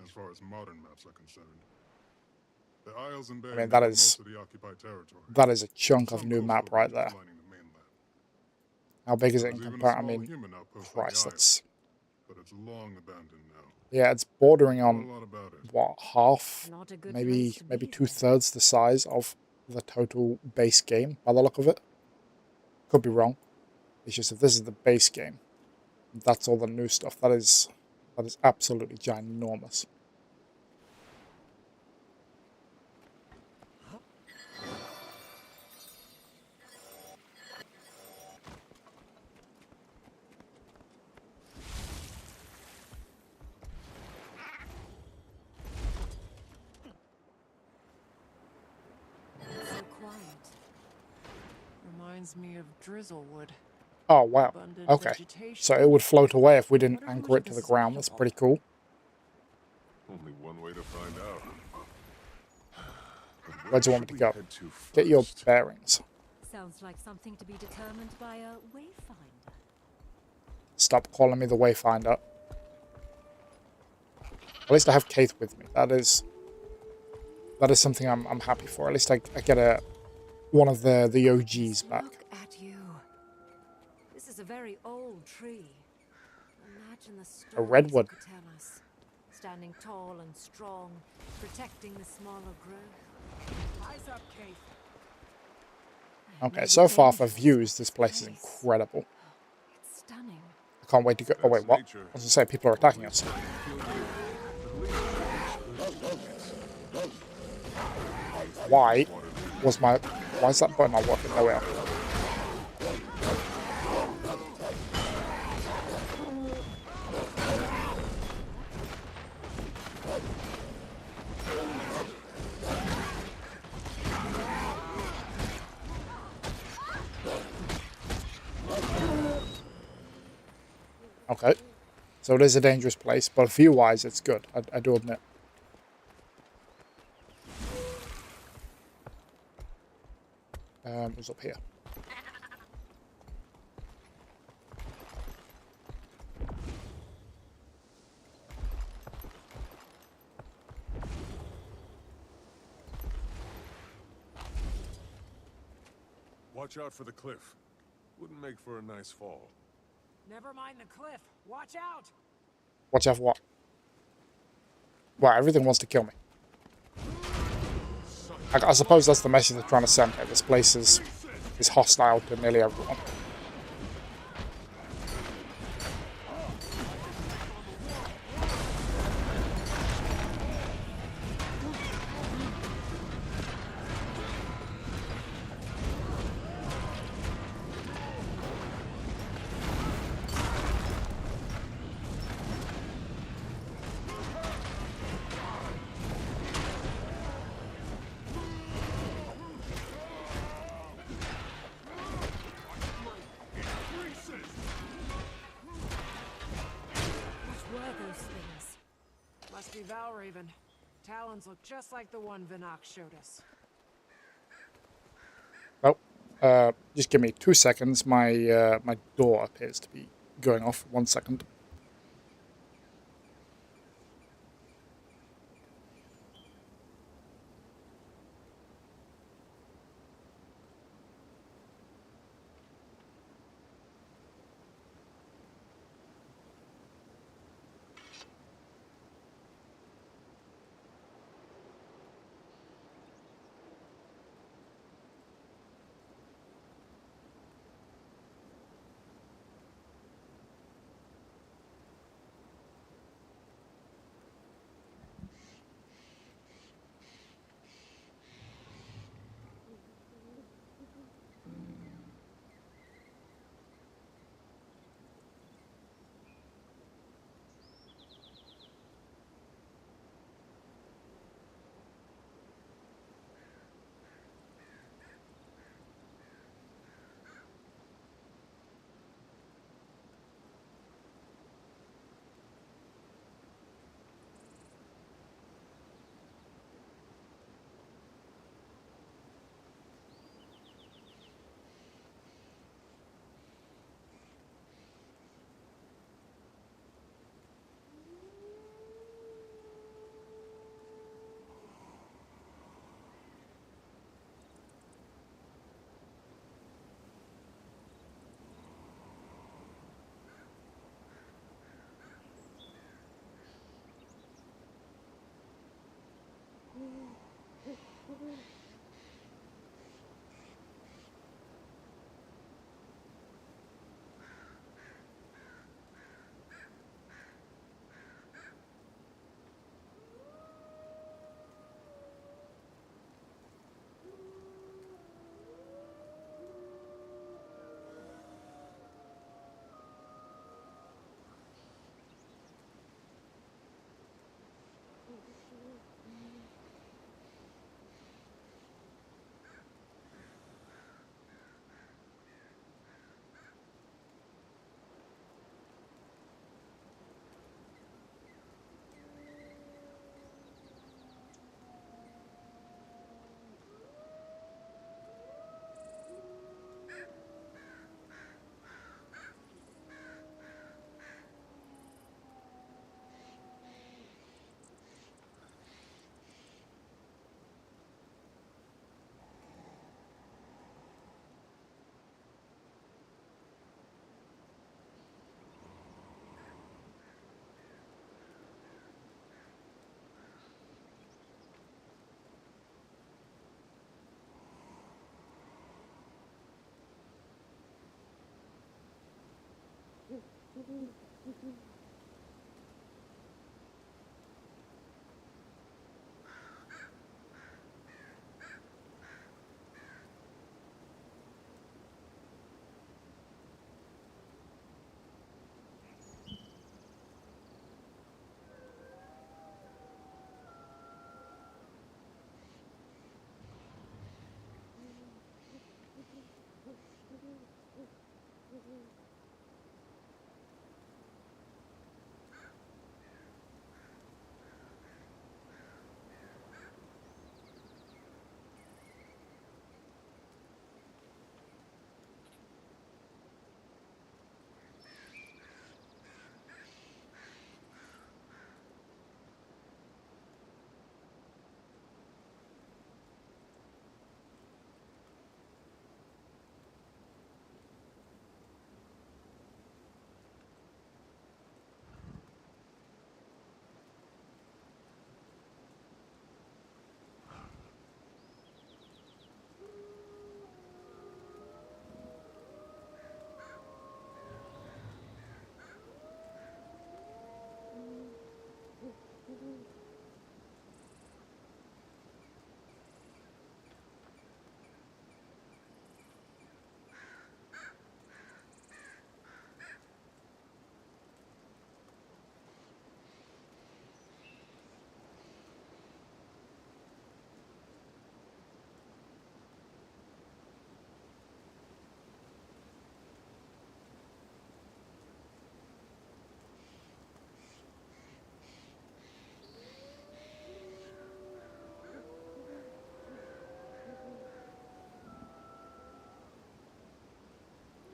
as far as modern maps are concerned. The Isles and Bay I mean, that make up is most of the occupied territory. that is a chunk of Some new coastal map right regions there. lining the mainland. How big is it in There's even a comparison? I small mean, human outpost on the Christ, isle, that's... but it's long abandoned now. Yeah, it's bordering Know a on, lot about it. what, half, Not a good maybe place to maybe be, 2/3 the size of the total base game, by the look of it. Could be wrong. It's just if this is the base game, that's all the new stuff. That is absolutely ginormous. It's so quiet. Reminds me of Drizzlewood. Oh, wow. Abundant Okay. vegetation. So it would float away if we didn't Wonder how anchor much it to of the this is ground. That's edible. pretty cool. Only one way to find out. But Where do you want me to should go? we head to Get your first? bearings. Sounds like something to be determined by a wayfinder. Stop calling me the Wayfinder. At least I have Kate with me. That is something I'm happy for. At least I get one of the OGs back. Look at you. This is a very old tree. Imagine the stories A redwood. it could tell us. Standing tall and strong, protecting the smaller growth. Eyes up, Kate. Okay, so far for views, this place is incredible. It's stunning. I can't wait to go. Oh wait, what? I was gonna say people are attacking us. Why is that button not working? There we are. Okay, so it is a dangerous place, but view-wise, it's good. I do admit. What's up here? Watch out for the cliff. Wouldn't make for a nice fall. Never mind the cliff. Watch out! Watch out for what? Wow, everything wants to kill me. I suppose that's the message they're trying to send here. This place is is hostile to nearly everyone. Must be Valraven. Talons look just like the one Vinok showed us. Oh, just give me 2 seconds. My door appears to be going off. 1 second.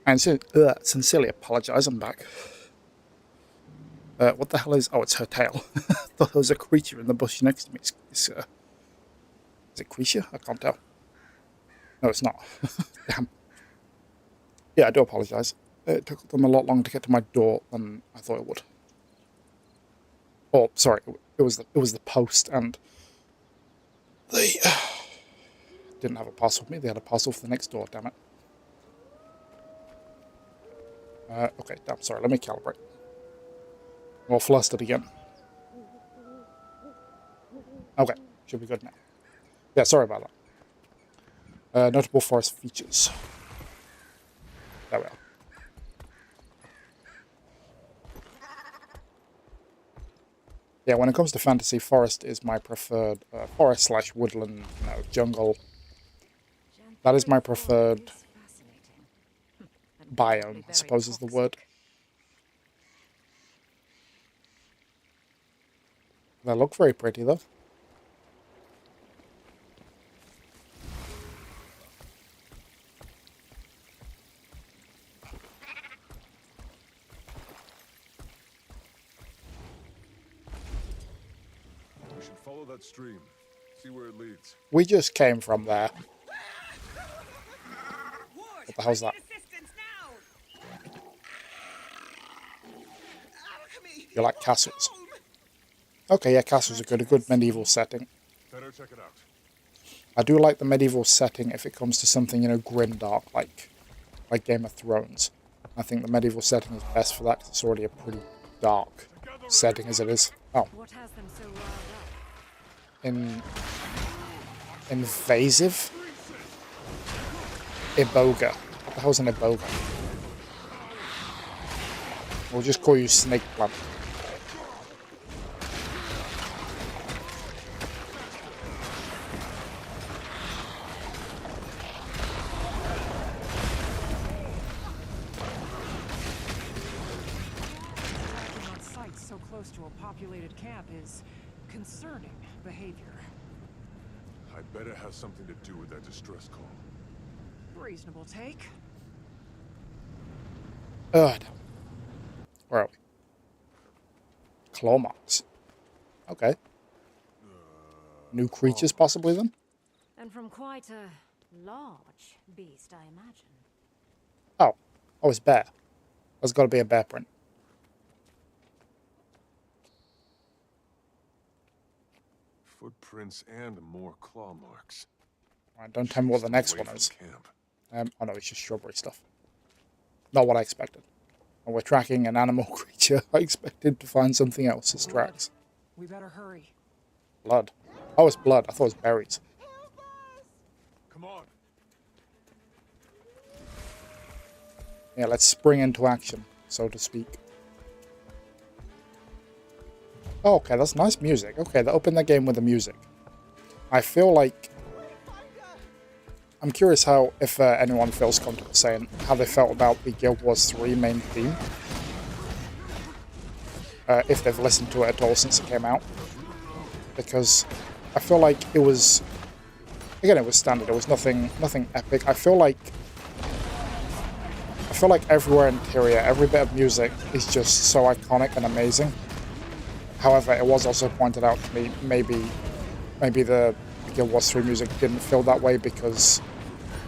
And sincerely apologise, I'm back. What the hell is... Oh, it's her tail. I thought there was a creature in the bush next to me. Is it creature? I can't tell. No, it's not. Damn. Yeah, I do apologise. It took them a lot longer to get to my door than I thought it would. Oh, sorry, it was the post, and they didn't have a parcel for me. They had a parcel for the next door. Damn it. Okay, damn. Sorry. Let me calibrate. I'm all flustered again. Okay, should be good now. Yeah, sorry about that. Notable forest features. There we are. Yeah, when it comes to fantasy, forest is my preferred forest / woodland, jungle. That is my preferred biome, I suppose is the word. They look very pretty though. We should follow that stream. See where it leads. We just came from there. What the hell's that? You like castles? Okay, yeah, castles are good. A good medieval setting. Better check it out. I do like the medieval setting if it comes to something, grim dark, like Game of Thrones. I think the medieval setting is best for that because it's already a pretty dark setting as it is. Oh. What has them so riled up? Invasive? Iboga. What the hell's an Iboga? We'll just call you Snake Plant. So close to a populated camp is concerning behavior. I bet it has something to do with that distress call. Reasonable take. Where are we? Claw marks. Okay. New creatures possibly then? And from quite a large beast, I imagine. Oh, it's bear. There's got to be a bear print. Footprints and more claw marks. Right, don't tell me what the next one is. Oh no, it's just strawberry stuff. Not what I expected. When we're tracking an animal creature, I expected to find something else as tracks. We better hurry. Blood. Oh, it's blood. I thought it was berries. Come on. Yeah, let's spring into action, so to speak. Oh, okay, that's nice music. Okay, they opened the game with the music. I feel like... I'm curious how, if anyone feels comfortable saying how they felt about the Guild Wars 3 main theme. If they've listened to it at all since it came out. Because I feel like it was... Again, it was standard. It was nothing epic. I feel like everywhere in Tyria, every bit of music is just so iconic and amazing. However, it was also pointed out to me maybe the Guild Wars 3 music didn't feel that way because,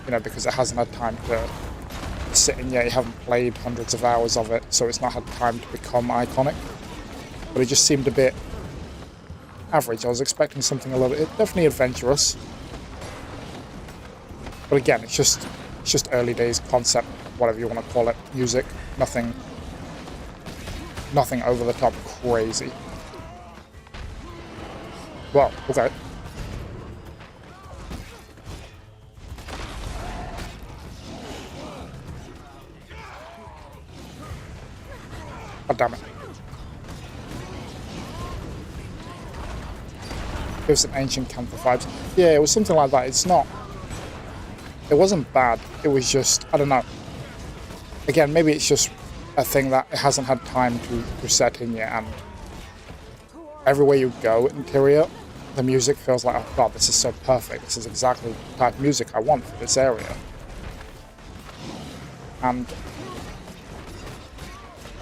because it hasn't had time to sit in yet. You haven't played hundreds of hours of it, so it's not had time to become iconic. But it just seemed a bit average. I was expecting something a little bit, definitely adventurous. But again, it's just early days concept, whatever you want to call it, music. Nothing over the top crazy. Well, okay. Oh, damn it. It was some ancient Janthir vibes. Yeah, it was something like that. It wasn't bad. It was just, I don't know. Again, maybe it's just a thing that it hasn't had time to set in yet, and everywhere you go in Tyria, the music feels like, oh god, this is so perfect. This is exactly the type of music I want for this area. And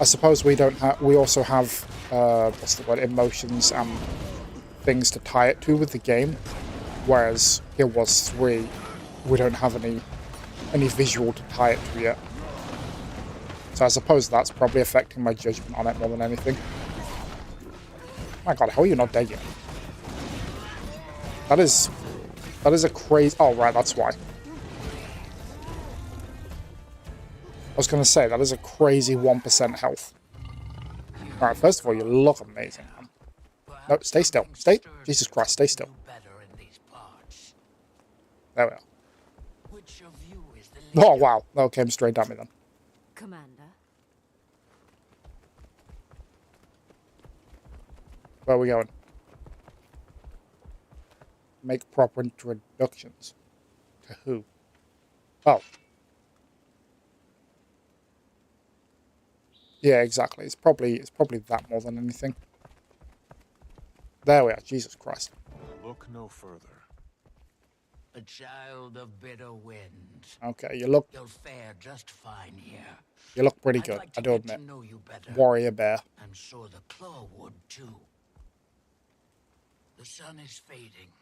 I suppose we don't have. We also have what's the word? Emotions and things to tie it to with the game. Whereas Guild Wars 3, we don't have any visual to tie it to yet. So I suppose that's probably affecting my judgment on it more than anything. My God, how are you not dead yet? That is a crazy. Oh right, that's why. I was going to say, that is a crazy 1% health. Alright, first of all, you look amazing, man. No, stay still. Stay. Jesus Christ, stay still. There we are. Oh, wow. That came straight at me then. Commander. Where are we going? Make proper introductions. To who? Oh. Yeah, exactly. It's probably that more than anything. There we are. Jesus Christ. Look no further. A child of bitter wind. Okay, you look. You'll fare just fine here. You look pretty good. I do admit. Warrior bear. I'm sure the claw would too. The sun is fading.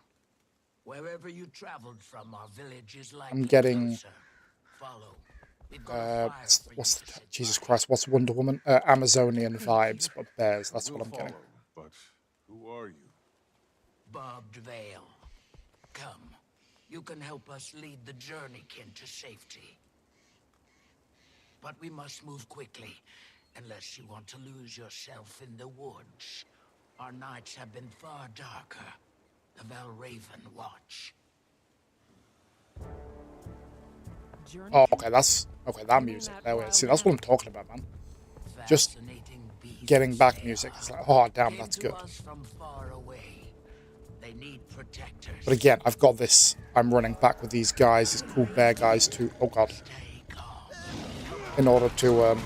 Wherever you traveled from, our village is like. I'm getting. Closer. Follow. What's the, Jesus Christ? What's Wonder Woman? Amazonian vibes, but bears. That's what I'm getting. But who are you? Barbed Veil. Come. You can help us lead the journeykin to safety. But we must move quickly, unless you want to lose yourself in the woods. Our nights have been far darker. The Valraven watch. Oh, okay, that's... Okay, that music. There we are. See, that's what I'm talking about, man. Just getting back music. It's like, oh, damn, that's good. But again, I've got this. I'm running back with these guys, these cool bear guys, to... Oh, God. In order to,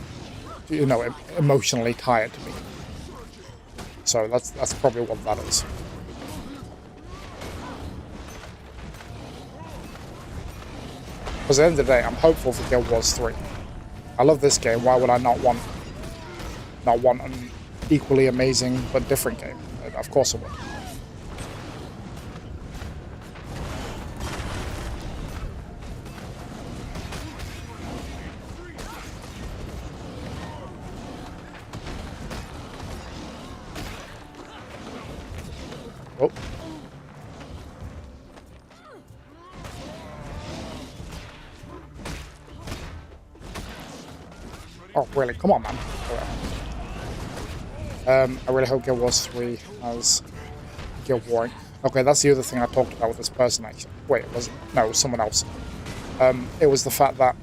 you know, emotionally tie it to me. So that's probably what that is. Because at the end of the day, I'm hopeful for Guild Wars 3. I love this game. Why would I not want an equally amazing but different game? Of course I would. Oh. Oh, really? Come on, man. I really hope Guild Wars 3 has Guild Warring. Okay, that's the other thing I talked about with this person, actually. Wait, it wasn't. No, it was someone else. It was the fact that,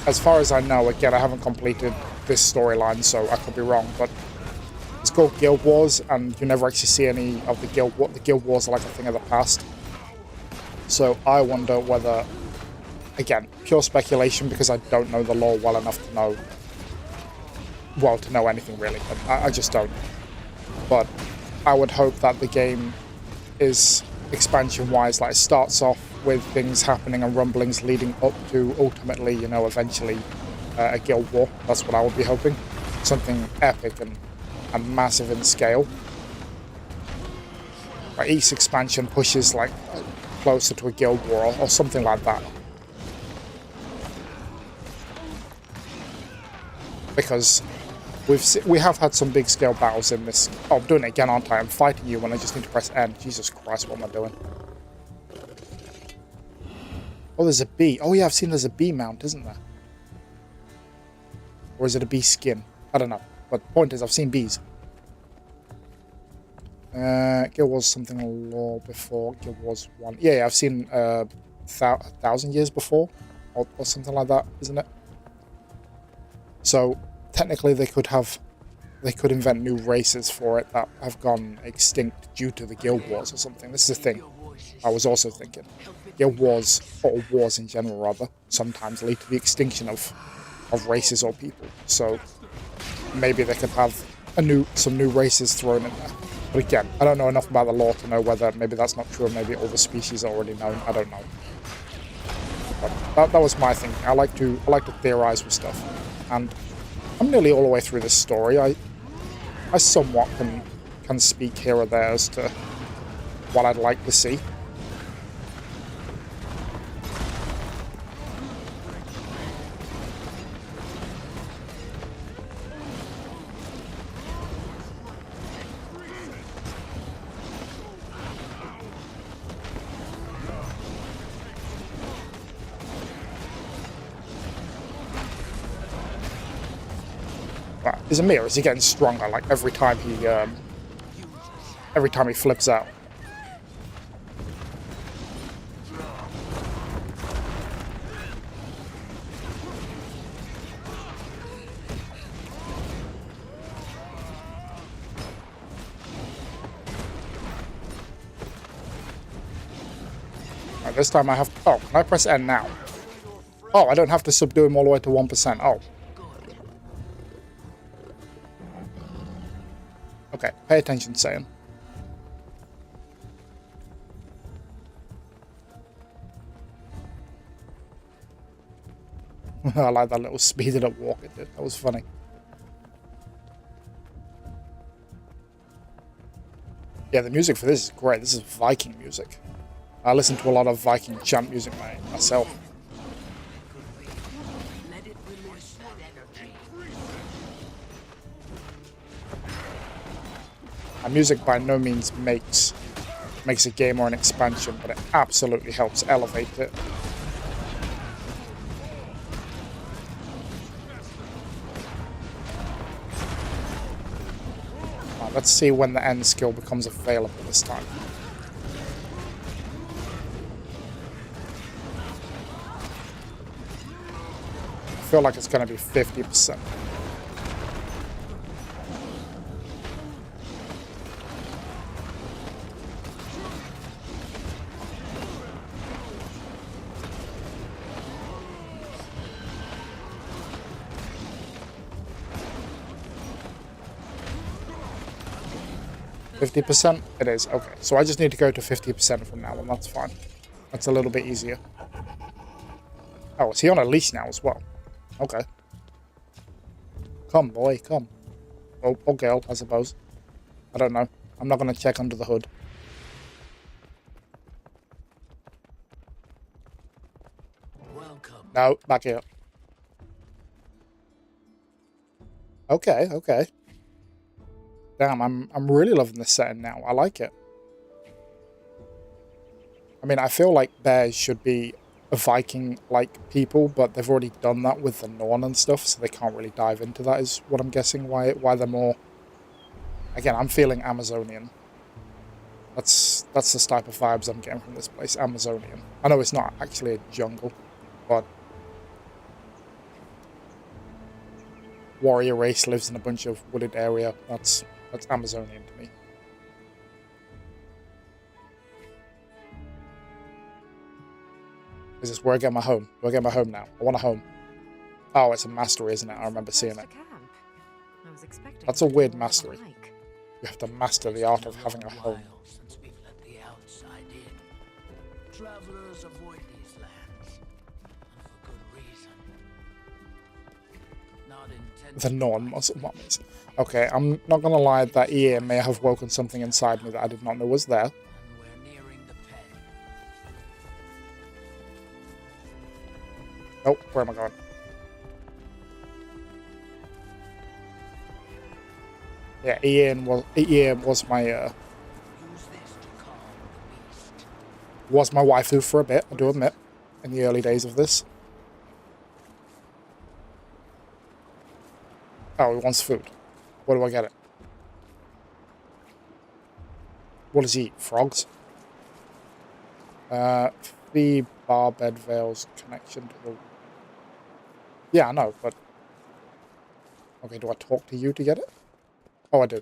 as far as I know, again, I haven't completed this storyline, so I could be wrong, but it's called Guild Wars, and you never actually see any of the Guild Wars. The Guild Wars are like a thing of the past. So I wonder whether, again, pure speculation, because I don't know the lore well enough to know, well, to know anything really, but I just don't. But I would hope that the game is expansion-wise, like it starts off with things happening and rumblings leading up to ultimately, you know, eventually a guild war. That's what I would be hoping. Something epic and massive in scale. Like each expansion pushes like closer to a guild war or something like that. Because we have had some big scale battles in this. Oh, I'm doing it again, aren't I? I'm fighting you when I just need to press N. Jesus Christ, what am I doing? Oh, there's a bee. Oh yeah, I've seen there's a bee mount, isn't there? Or is it a bee skin? I don't know. But the point is, I've seen bees. Guild Wars something a lot before Guild Wars 1. Yeah, I've seen 1,000 years before, or something like that, isn't it? So technically, they could invent new races for it that have gone extinct due to the Guild Wars or something. This is a thing I was also thinking. Guild Wars, or wars in general rather, sometimes lead to the extinction of races or people. So maybe they could have some new races thrown in there. But again, I don't know enough about the lore to know whether maybe that's not true or maybe all the species are already known. I don't know. But that was my thinking. I like to theorize with stuff, and I'm nearly all the way through this story. I somewhat can speak here or there as to what I'd like to see. Is Amir, is he getting stronger, like, every time he flips out? Right, this time I have... Oh, can I press N now? Oh, I don't have to subdue him all the way to 1%. Oh. Okay, pay attention, Saiyan. I like that little speeded up walk it did. That was funny. Yeah, the music for this is great. This is Viking music. I listen to a lot of Viking chant music myself. And music by no means makes a game or an expansion, but it absolutely helps elevate it. Right, let's see when the end skill becomes available this time. I feel like it's going to be 50%. 50%? It is. Okay, so I just need to go to 50% from now on. That's fine. That's a little bit easier. Oh, is he on a leash now as well? Okay. Come, boy, come. Oh, or girl, I suppose. I don't know. I'm not going to check under the hood. Welcome. No, back here. Okay, okay. Damn, I'm really loving this setting now. I like it. I mean, I feel like bears should be a Viking-like people, but they've already done that with the Norn and stuff, so they can't really dive into that, is what I'm guessing, why they're more... Again, I'm feeling Amazonian. That's the type of vibes I'm getting from this place, Amazonian. I know it's not actually a jungle, but... warrior race lives in a bunch of wooded area. That's Amazonian to me. Is this where I get my home? Do I get my home now? I want a home. Oh, it's a mastery, isn't it? I remember seeing it. That's a weird mastery. You have to master the art of having a home. Since we've let the outside in. Travelers avoid these lands, and for good reason. Not intended. The non-muscle mummies. Okay, I'm not gonna lie, that ear may have woken something inside me that I did not know was there. And we're nearing the pen. Nope, where am I going? Yeah, Ian was my was my waifu for a bit, I do admit, in the early days of this. Oh, he wants food. Where do I get it? What does he eat? Frogs? The Barbed Vale's connection to the... Yeah, I know, but... Okay, do I talk to you to get it? Oh, I do.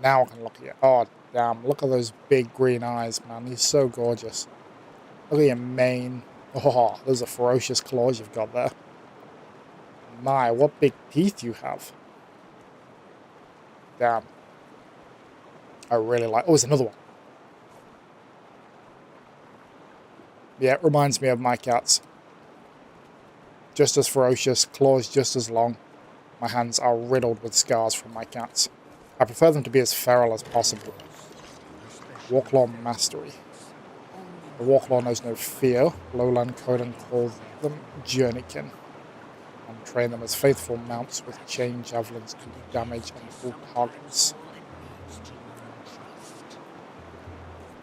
Now I can look at you. Oh, damn. Look at those big green eyes, man. He's so gorgeous. Look at your mane. Oh, those are ferocious claws you've got there. My, what big teeth you have. Damn. I really like... Oh, there's another one. Yeah, it reminds me of my cats. Just as ferocious, claws just as long. My hands are riddled with scars from my cats. I prefer them to be as feral as possible. Warclaw Mastery. The Warclaw knows no fear. Lowland Coden call them Journeykin, and train them as faithful mounts with chain javelins to do damage on all targets.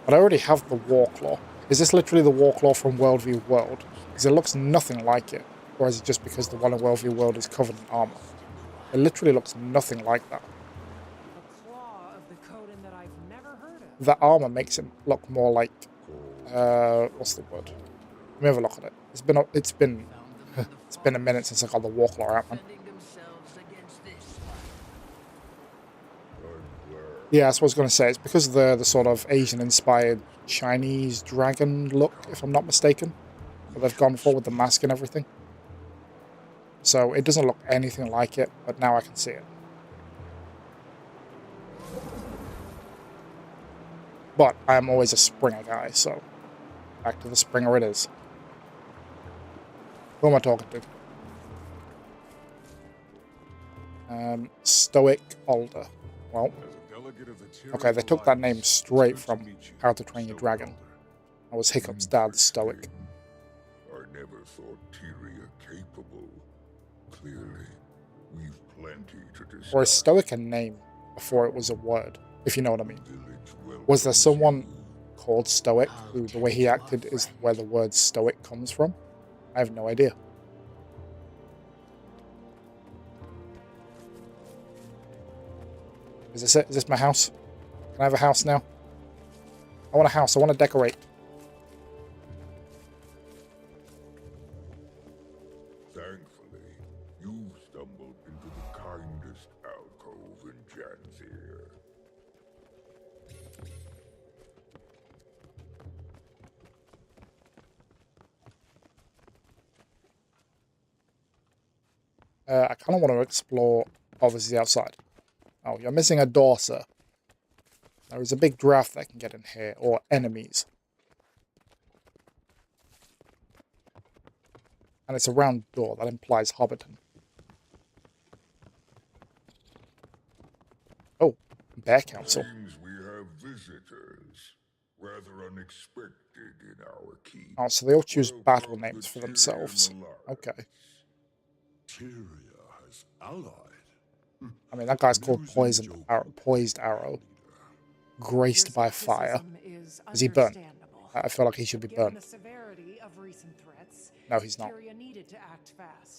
But I already have the Warclaw. Is this literally the Warclaw from World v. World? Because it looks nothing like it. Or is it just because the one in World v. World is covered in armor? It literally looks nothing like that. A claw of the Coden that I've never heard of. That armor makes it look more like... what's the word? Let me have a look at it. It's been a minute since I got the Warclaw out, man. Yeah, that's what I was going to say. It's because of the sort of Asian-inspired Chinese dragon look, if I'm not mistaken, that they've gone for with the mask and everything. So it doesn't look anything like it, but now I can see it. But I am always a Springer guy, so back to the Springer it is. Who am I talking to? Stoic Alder. Well, okay, they took that name straight from How to Train Your Dragon. That was Hiccup's dad, Stoic. I never thought Tyria capable. Clearly, we've plenty to discuss. Or is Stoic a name before it was a word, if you know what I mean? Was there someone called Stoic who the way he acted is where the word Stoic comes from? I have no idea. Is this it? Is this my house? Can I have a house now? I want a house. I want to decorate. Thankfully, you've stumbled into the kindest alcove in Janthir. I kind of want to explore, obviously, the outside. Oh, you're missing a door, sir. There is a big draft that can get in here, or enemies. And it's a round door, that implies Hobbiton. Oh, Bear Council. Seems we have visitors, rather unexpected in our keep. Oh, so they all choose battle names for themselves. Okay. Tyria has allied. I mean, that guy's called Poised Arrow. Graced by Fire. Is he burnt? I feel like he should be burnt. No, he's not.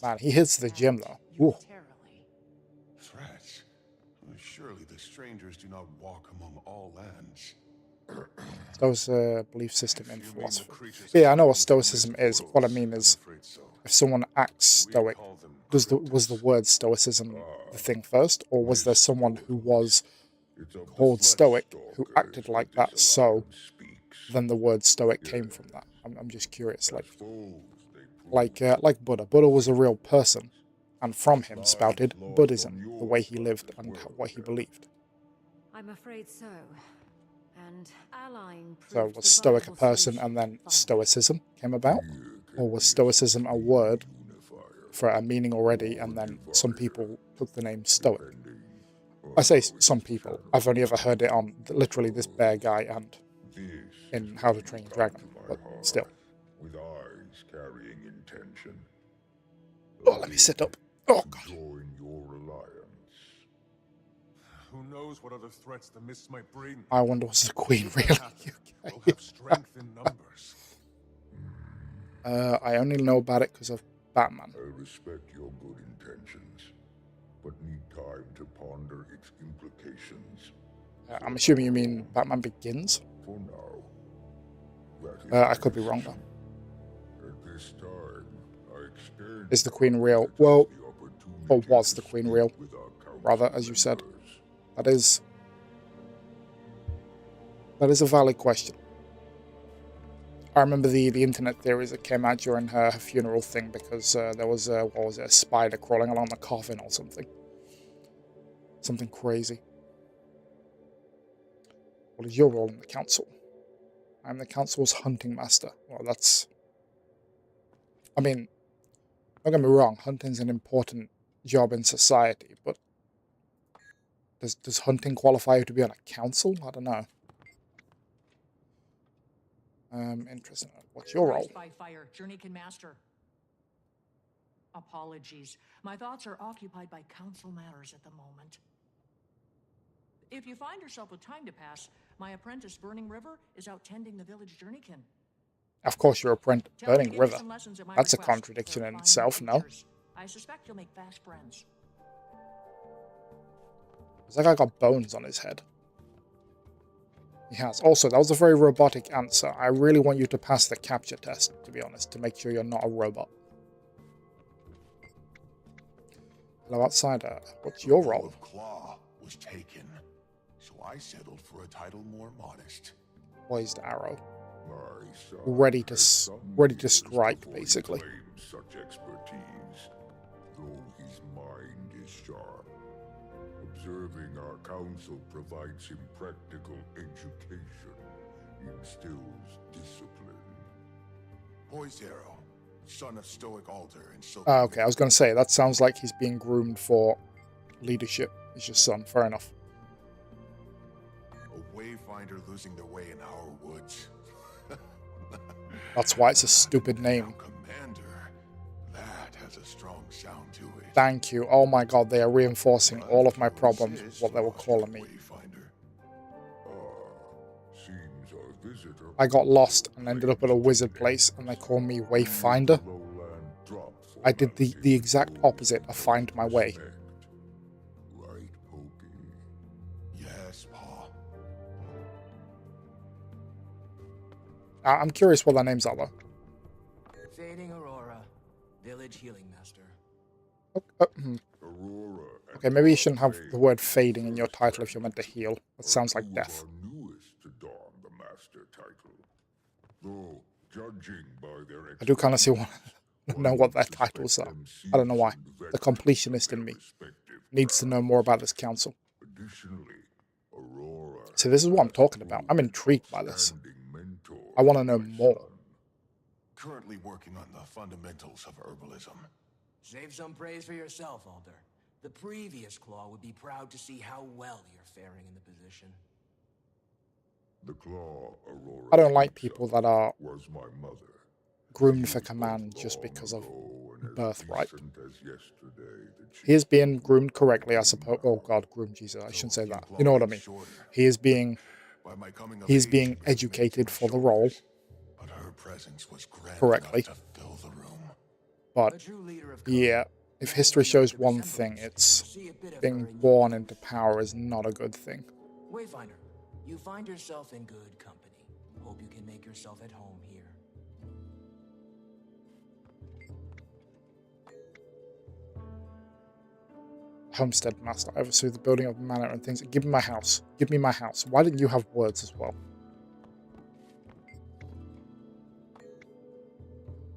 Man, he hits the gym, though. Ooh. Threats? Surely the strangers do not walk among all lands. Stoic belief system in philosophy. Yeah, I know what Stoicism is. What I mean is, if someone acts stoic, was the word Stoicism the thing first, or was there someone who was called Stoic who acted like that? So then the word Stoic came from that. I'm just curious, like Buddha. Buddha was a real person, and from him spouted Buddhism, the way he lived and what he believed. I'm afraid so. And allying So was Stoic a person and then Stoicism came about? Or was Stoicism a word for a meaning already and then some people took the name Stoic? I say some people. I've only ever heard it on literally this bear guy and in How to Train Your Dragon, but still. With eyes carrying intention. Oh, let me sit up. Oh, God. Join your alliance. Who knows what other threats the mists might bring? I wonder what's the Queen really? We'll have strength in numbers. I only know about it because of Batman. I respect your good intentions, but need time to ponder its implications. I'm assuming you mean Batman Begins? For now. I could be wrong though. At this time, I extend Is the Queen real? Well, or was the Queen real? Rather, as you said. That is a valid question. I remember the internet theories that came out during her funeral thing because there was what was it, a spider crawling along the coffin or something. Something crazy. What is your role in the council? I'm the council's hunting master. Well, that's... I mean, don't get me wrong, hunting's an important job in society, but does hunting qualify you to be on a council? I don't know. Interesting. What's your role? By fire, Journeykin Master. Apologies. My thoughts are occupied by council matters at the moment. If you find yourself with time to pass, my apprentice Burning River is out tending the village Journeykin. Of course, you're a Burning River. That's a contradiction in itself, no? I suspect you'll make fast friends. Looks like I got bones on his head. He has. Also, that was a very robotic answer. I really want you to pass the capture test, to be honest, to make sure you're not a robot. Hello, outsider. What's your role? Of Claw was taken, so I settled for a title more modest. Poised arrow. Ready to strike, basically. Such expertise, though his mind is sharp. Observing our council provides him practical education, instills discipline. Poised arrow, son of Stoic Altar and so. Okay, I was going to say, that sounds like he's being groomed for leadership. He's your son, fair enough. A wayfinder losing their way in our woods. That's why it's a stupid name. Commander, that has a strong sound to it. Thank you. Oh my god, they are reinforcing all of my problems with what they were calling me. I got lost and ended up at a wizard place and they call me Wayfinder. I did the exact opposite of find my way. Yes, Pa. I'm curious what their names are, though. Fading Aurora, village healing master. Okay, maybe you shouldn't have the word fading in your title if you're meant to heal. That sounds like death. I do kind of know what their titles are. I don't know why. The completionist in me needs to know more about this council. See, this is what I'm talking about. I'm intrigued by this. I want to know more. Currently working on the fundamentals of herbalism. Save some praise for yourself, Alder. The previous Claw would be proud to see how well you're faring in the position. The Claw, Aurora, I don't like people that are was my mother. Groomed for command just because of birthright. He is being groomed correctly, I suppose. Oh god, groomed, Jesus, I shouldn't say that. You know what I mean. He is being educated for the role correctly. But yeah, if history shows one thing, it's being born into power is not a good thing. Wayfinder, you find yourself in good company. Hope you can make yourself at home here. Homestead master, I oversee the building of the manor and things. Give me my house. Give me my house. Why didn't you have words as well?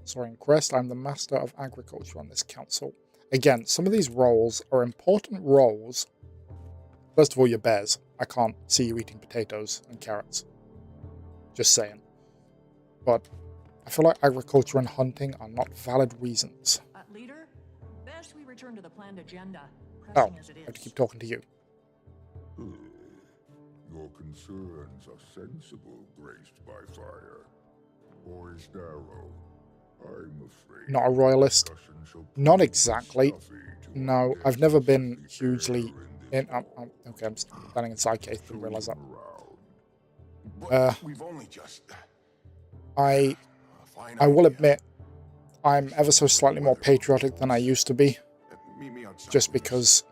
Soaring Crest, I'm the master of agriculture on this council. Again, some of these roles are important roles. First of all, you're bears. I can't see you eating potatoes and carrots. Just saying. But I feel like agriculture and hunting are not valid reasons. Leader, best we return to the planned agenda. Oh, I have to keep talking to you. Your concerns are sensible, graced by fire. Poised arrow, I'm afraid. Not a royalist? Not exactly. No, I've never been hugely in... okay, I'm standing inside case, didn't realise that. We've only just... I will admit, I'm ever so slightly more patriotic than I used to be. Just because,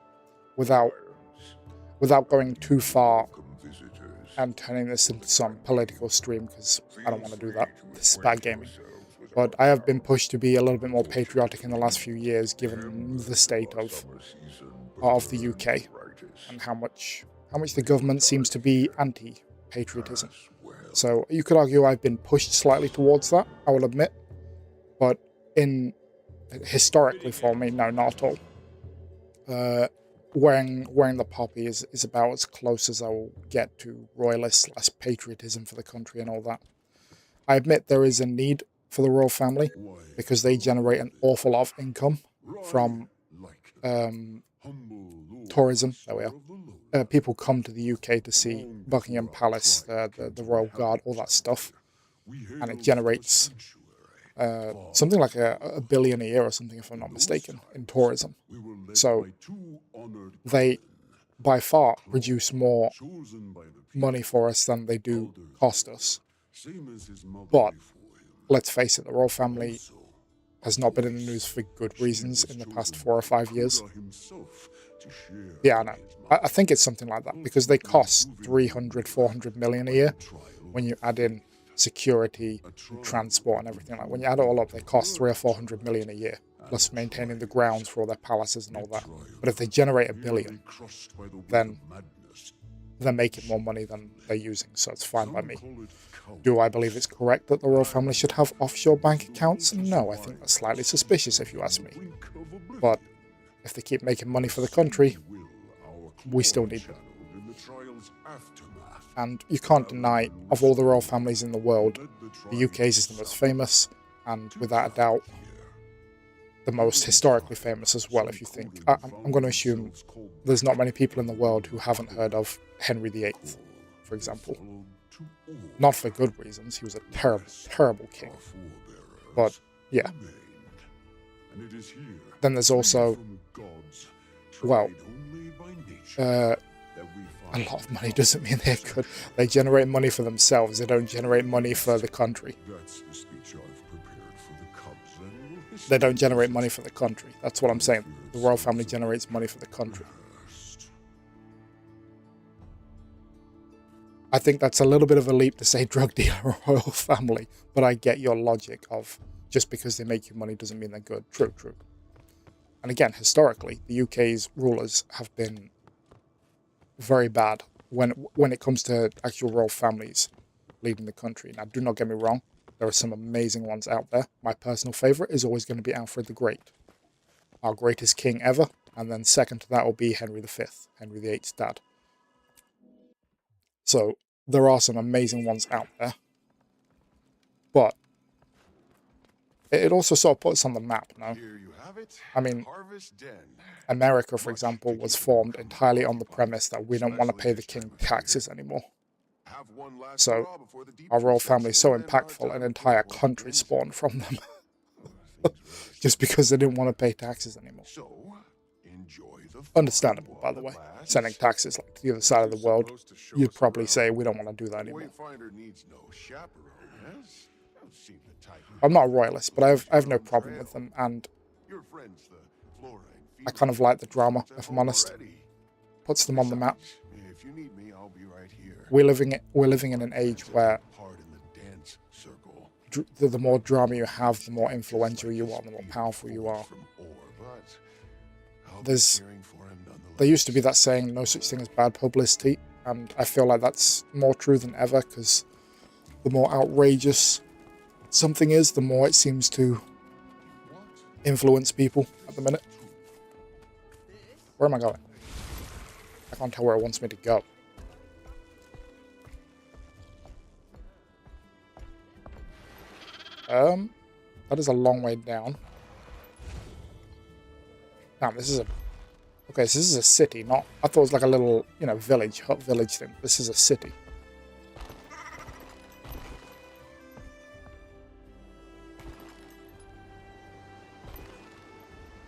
without going too far and turning this into some political stream, because I don't want to do that. This is bad gaming. But I have been pushed to be a little bit more patriotic in the last few years, given the state of the UK and how much the government seems to be anti-patriotism. So you could argue I've been pushed slightly towards that, I will admit. But historically for me, no, not at all. Wearing the poppy is about as close as I will get to royalist / patriotism for the country and all that. I admit there is a need for the royal family because they generate an awful lot of income from tourism. There we are. People come to the UK to see Buckingham Palace, the Royal Guard, all that stuff, and it generates something like a billion a year or something, if I'm not mistaken, in tourism. So they, by far, produce more money for us than they do cost us. But let's face it, the royal family has not been in the news for good reasons in the past 4 or 5 years. Yeah, I know. I think it's something like that, because they cost 300, 400 million a year when you add in security, and transport and everything. Like, when you add it all up, they cost 300 or 400 million a year, plus maintaining the grounds for all their palaces and all that. But if they generate $1 billion, then they're making more money than they're using, so it's fine by me. Do I believe it's correct that the royal family should have offshore bank accounts? No, I think that's slightly suspicious if you ask me. But if they keep making money for the country, we still need them. And you can't deny, of all the royal families in the world, the UK's is the most famous, and without a doubt, the most historically famous as well, if you think. I'm going to assume there's not many people in the world who haven't heard of Henry VIII, for example. Not for good reasons, he was a terrible, terrible king. But, yeah. Then there's also, well, a lot of money doesn't mean they're good. They generate money for themselves, they don't generate money for the country. They don't generate money for the country. That's what I'm saying. The royal family generates money for the country. I think that's a little bit of a leap to say drug dealer royal family, but I get your logic of just because they make you money doesn't mean they're good. True, true. And again, historically, the UK's rulers have been very bad when it comes to actual royal families leading the country. Now, do not get me wrong. There are some amazing ones out there. My personal favourite is always going to be Alfred the Great, our greatest king ever. And then second to that will be Henry V, Henry VIII's dad. So there are some amazing ones out there. But it also sort of puts on the map, no? I mean, America, for example, was formed entirely on the premise that we don't want to pay the king taxes anymore. So our royal family is so impactful, an entire country spawned from them. Just because they didn't want to pay taxes anymore. Understandable, by the way. Sending taxes like to the other side of the world, you'd probably say we don't want to do that anymore. I'm not a royalist, but I have no problem with them, and I kind of like the drama, if I'm honest. Puts them on the map. We're living in an age where the more drama you have, the more influential you are, the more powerful you are. There used to be that saying, no such thing as bad publicity, and I feel like that's more true than ever, because the more outrageous something is, the more it seems to influence people at the minute. Where am I going? I can't tell where it wants me to go. That is a long way down. Now, this is a... Okay, so this is a city, not... I thought it was like a little, village, hut village thing. This is a city.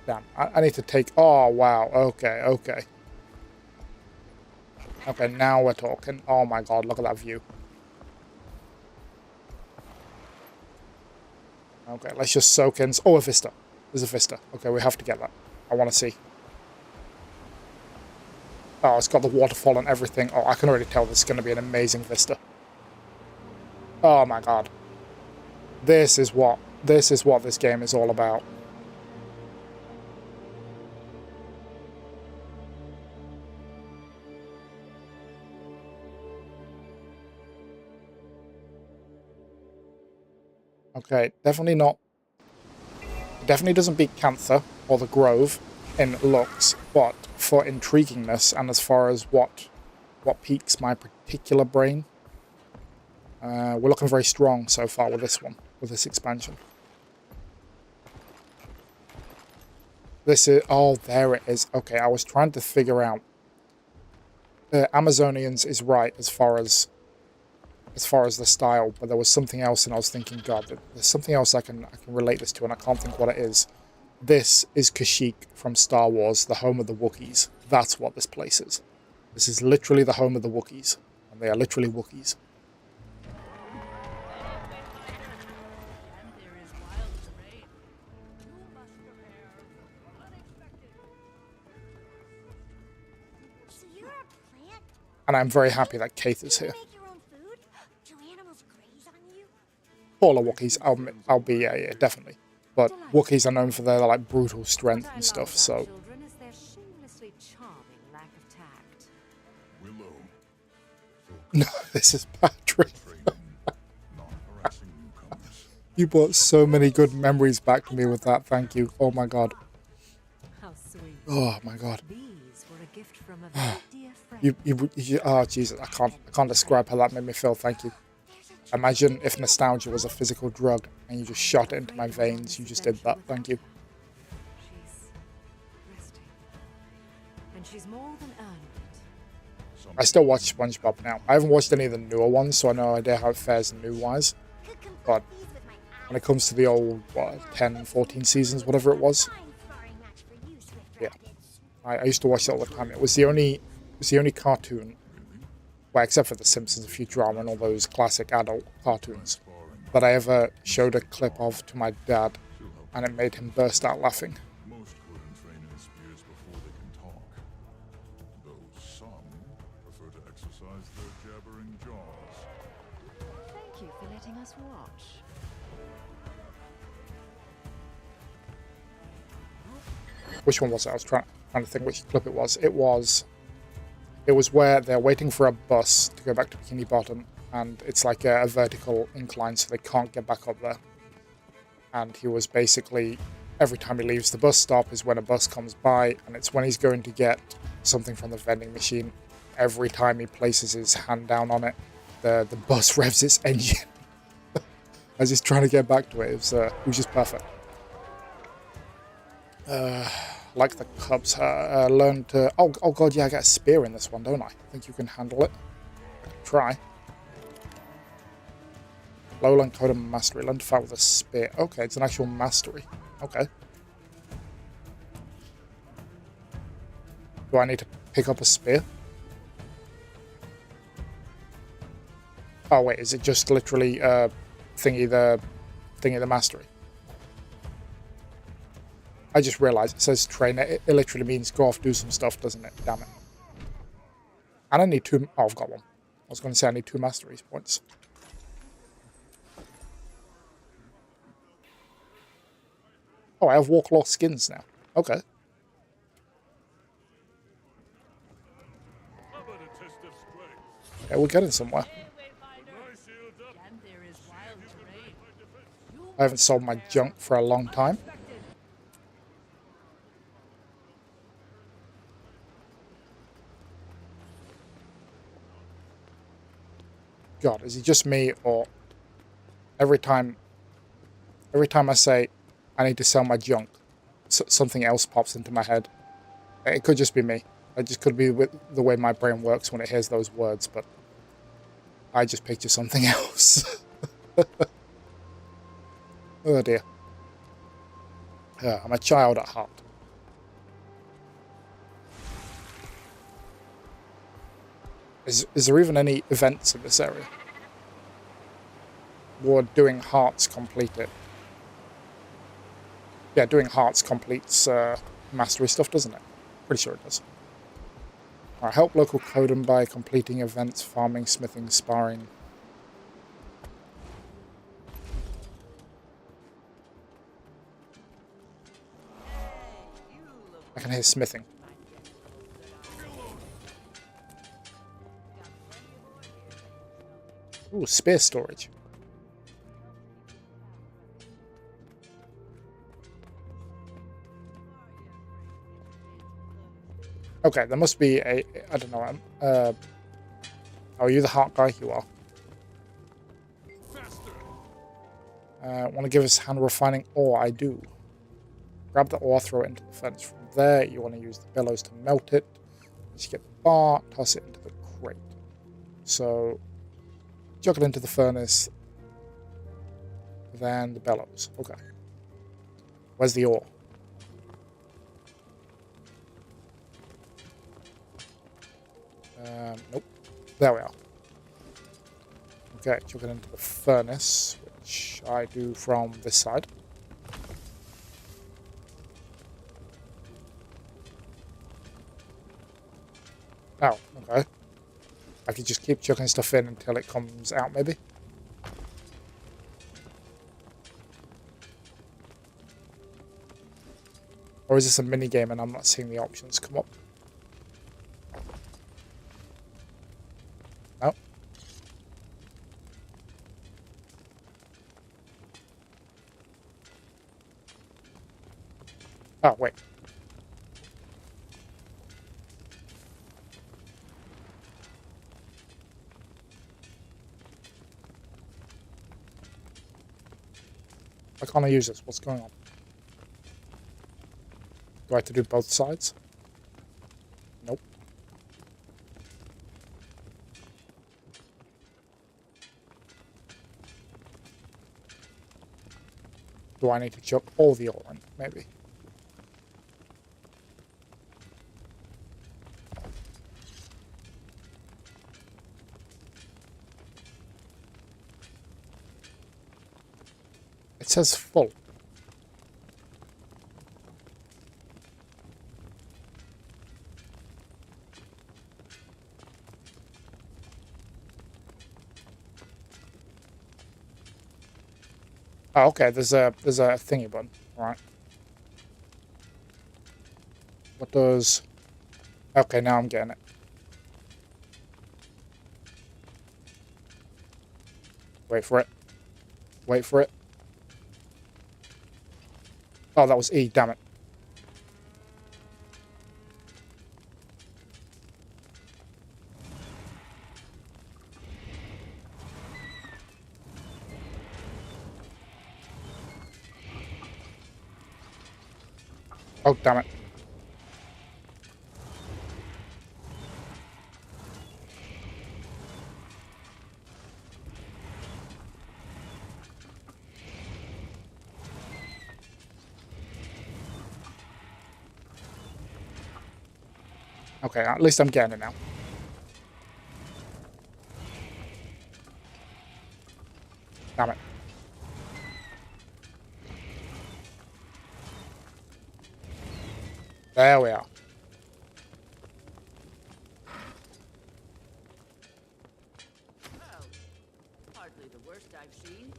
Damn, I need to take... Oh, wow, okay. Okay, now we're talking. Oh my god, look at that view. Okay, let's just soak in... Oh, a vista. There's a vista. Okay, we have to get that. I want to see. Oh, it's got the waterfall and everything. Oh, I can already tell this is going to be an amazing vista. Oh my god. This is what this game is all about. Okay, definitely not. Definitely doesn't beat Janthir or the Grove in looks, but for intriguingness and as far as what piques my particular brain, We're looking very strong so far with this one, with this expansion. This is... Oh, there it is. Okay, I was trying to figure out... Amazonians is right as far as the style, but there was something else, and I was thinking, God, there's something else I can relate this to, and I can't think what it is. This is Kashyyyk from Star Wars, the home of the Wookiees. That's what this place is. This is literally the home of the Wookiees, and they are literally Wookiees. And I'm very happy that Kaith is here. All are Wookiees, I'll be, yeah, definitely. But Wookiees are known for their like brutal strength and stuff, so... No, this is Patrick. You brought so many good memories back to me with that, thank you. Oh my god. Oh my god. Oh Jesus, I can't describe how that made me feel, thank you. Imagine if nostalgia was a physical drug and you just shot it into my veins. You just did that. Thank you. I still watch SpongeBob now. I haven't watched any of the newer ones, so I have no idea how it fares new-wise. But when it comes to the old, what, 10, 14 seasons, whatever it was. Yeah. I used to watch it all the time. It was the only cartoon, well, except for The Simpsons, Futurama, and all those classic adult cartoons, that I ever showed a clip of to my dad, and it made him burst out laughing. Most couldn't train in spears before they can talk, though some prefer to exercise their jabbering jaws. Thank you for letting us watch. Which one was it? I was trying to think which clip it was. It was where they're waiting for a bus to go back to Bikini Bottom, and it's like a vertical incline, so they can't get back up there. And he was basically, every time he leaves the bus stop is when a bus comes by, and it's when he's going to get something from the vending machine. Every time he places his hand down on it, the bus revs its engine. As he's trying to get back to it. It was just perfect. Like the Cubs, learn to... Oh god, yeah, I get a spear in this one, don't I? Think you can handle it? I can try. Lowland Totem Mastery. Learn to fight with a spear. Okay, it's an actual mastery. Okay. Do I need to pick up a spear? Oh wait, is it just literally thingy the mastery? I just realised it says train. It literally means go off, do some stuff, doesn't it? Damn it. And I need 2... Oh, I've got one. I was going to say I need 2 mastery points. Oh, I have Warclaw skins now. Okay. Okay, we're getting somewhere. I haven't sold my junk for a long time. God, is it just me, or every time I say I need to sell my junk, something else pops into my head? It could just be me. It just could be with the way my brain works when it hears those words, but I just picture something else. Oh dear. I'm a child at heart. Is there even any events in this area? Or doing hearts complete it? Yeah, doing hearts completes mastery stuff, doesn't it? Pretty sure it does. Alright, help local Coden by completing events, farming, smithing, sparring. I can hear smithing. Ooh, spear storage. Okay, there must be a... I don't know. Oh, are you the heart guy? You are. Want to give us hand refining ore? I do. Grab the ore, throw it into the furnace from there. You want to use the bellows to melt it. Once you get the bar, toss it into the crate. So, chuck it into the furnace, then the bellows. Okay. Where's the ore? Nope. There we are. Okay, chuck it into the furnace, which I do from this side. Oh, okay. I could just keep chucking stuff in until it comes out, maybe? Or is this a mini game and I'm not seeing the options come up? No. Oh, wait. Why can't I use this? What's going on? Do I have to do both sides? Nope. Do I need to chuck all the ore in? Maybe. It says full. Oh, okay. There's a thingy button. All right. What does? Okay, now I'm getting it. Wait for it. Wait for it. Oh, that was E. Damn it. Oh, damn it. Okay, at least I'm getting it now. Damn it. There we are. Hardly the worst I've seen.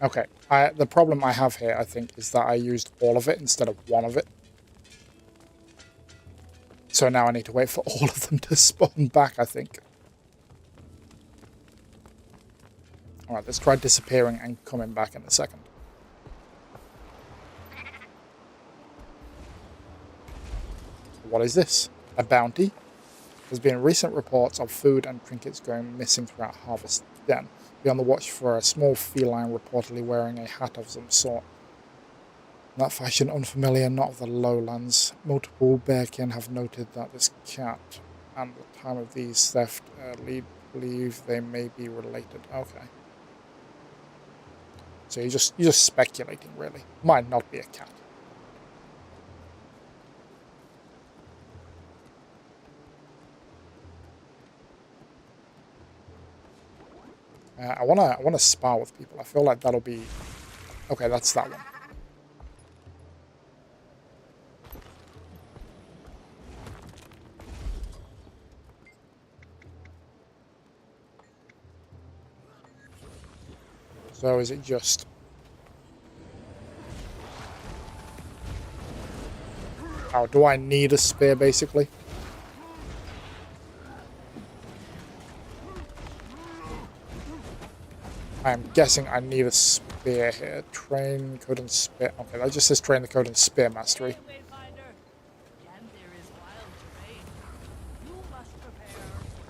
Okay, the problem I have here, I think, is that I used all of it instead of one of it. So now I need to wait for all of them to spawn back, I think. Alright, let's try disappearing and coming back in a second. What is this? A bounty? There's been recent reports of food and trinkets going missing throughout Harvest Den. Be on the watch for a small feline reportedly wearing a hat of some sort. That fashion unfamiliar, not of the lowlands. Multiple bearkin have noted that this cat and the time of these theft lead believe they may be related. Okay. So you're just speculating, really. Might not be a cat. I wanna spar with people. I feel like that'll be okay. That's that one. So is it just? Oh, do I need a spear basically? I'm guessing I need a spear here. Train, code, and spear. Okay, that just says train the code and spear mastery.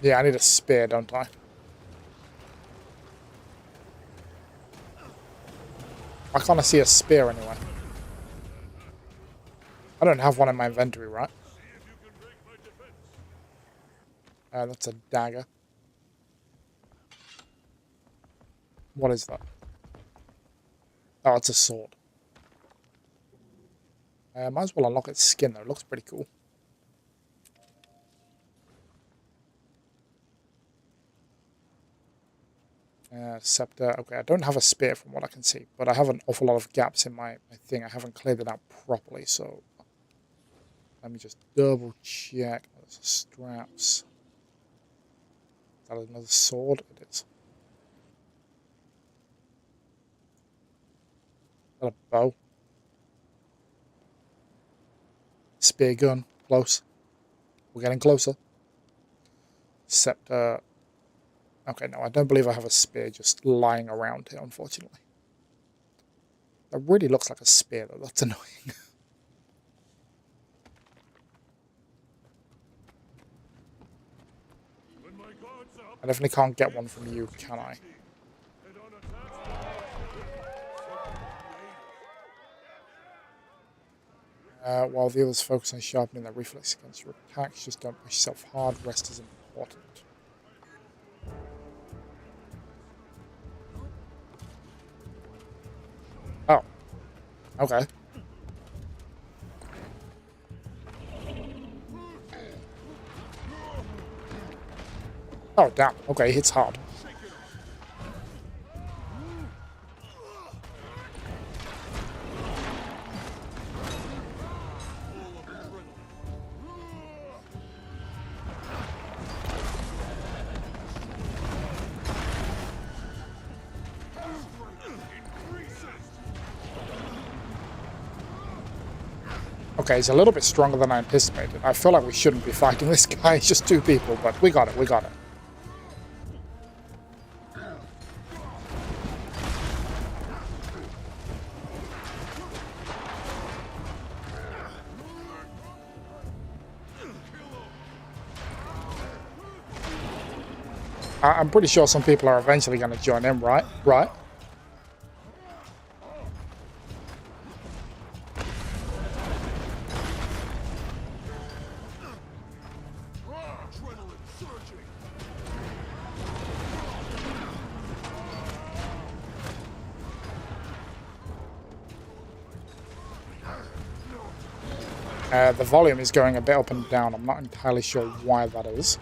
Yeah, I need a spear, don't I? Why can't I see a spear anyway? I don't have one in my inventory, right? That's a dagger. What is that? Oh, it's a sword. Might as well unlock its skin though. It looks pretty cool. Scepter. Okay, I don't have a spear from what I can see, but I have an awful lot of gaps in my thing. I haven't cleared it out properly, so let me just double check. There's straps. Is that another sword? It is. Is that a bow? Spear gun. Close. We're getting closer. Scepter. Okay, no, I don't believe I have a spear just lying around here, unfortunately. That really looks like a spear, though. That's annoying. I definitely can't get one from you, can I? While the others focus on sharpening their reflex against your attacks, just don't push yourself hard. Rest is important. Oh. Okay. Oh, damn. Okay, hits hard. Okay, he's a little bit stronger than I anticipated. I feel like we shouldn't be fighting this guy. It's just two people, but we got it. We got it. I'm pretty sure some people are eventually going to join in, right? Right? The volume is going a bit up and down. I'm not entirely sure why that is.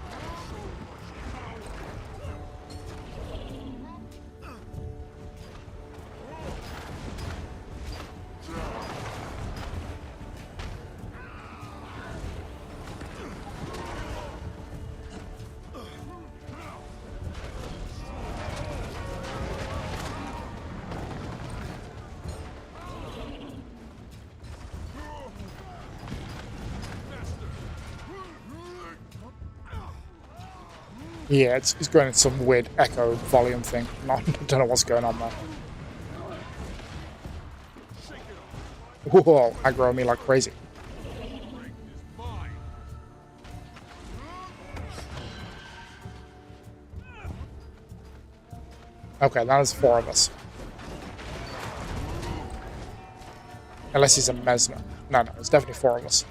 Yeah, it's going in some weird echo volume thing. I don't know what's going on there. Whoa, aggro me like crazy. Okay, that is 4 of us. Unless he's a mesmer. No, it's definitely 4 of us.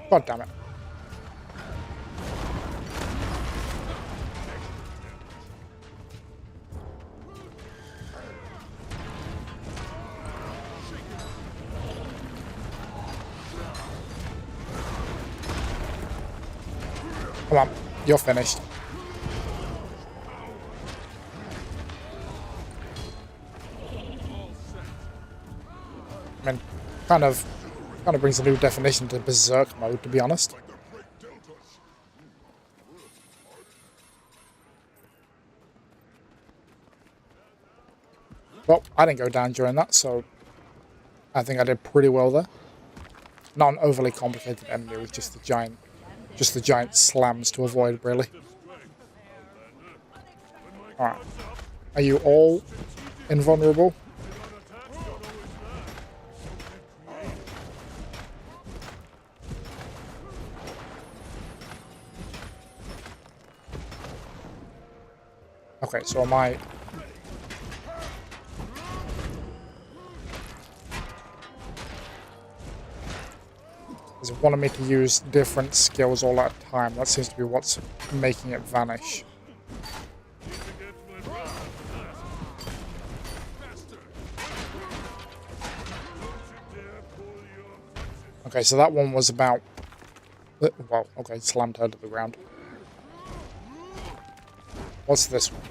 God damn it. Come on, you're finished. I mean, kind of brings a new definition to berserk mode, to be honest. I didn't go down during that, so I think I did pretty well there. Not an overly complicated enemy, it was just the giant slams to avoid, really. Alright. Are you all invulnerable? Okay, so am I... Is it wanting me to use different skills all at a time? That seems to be what's making it vanish. Okay, so that one was about... Well, okay, slammed her to the ground. What's this one?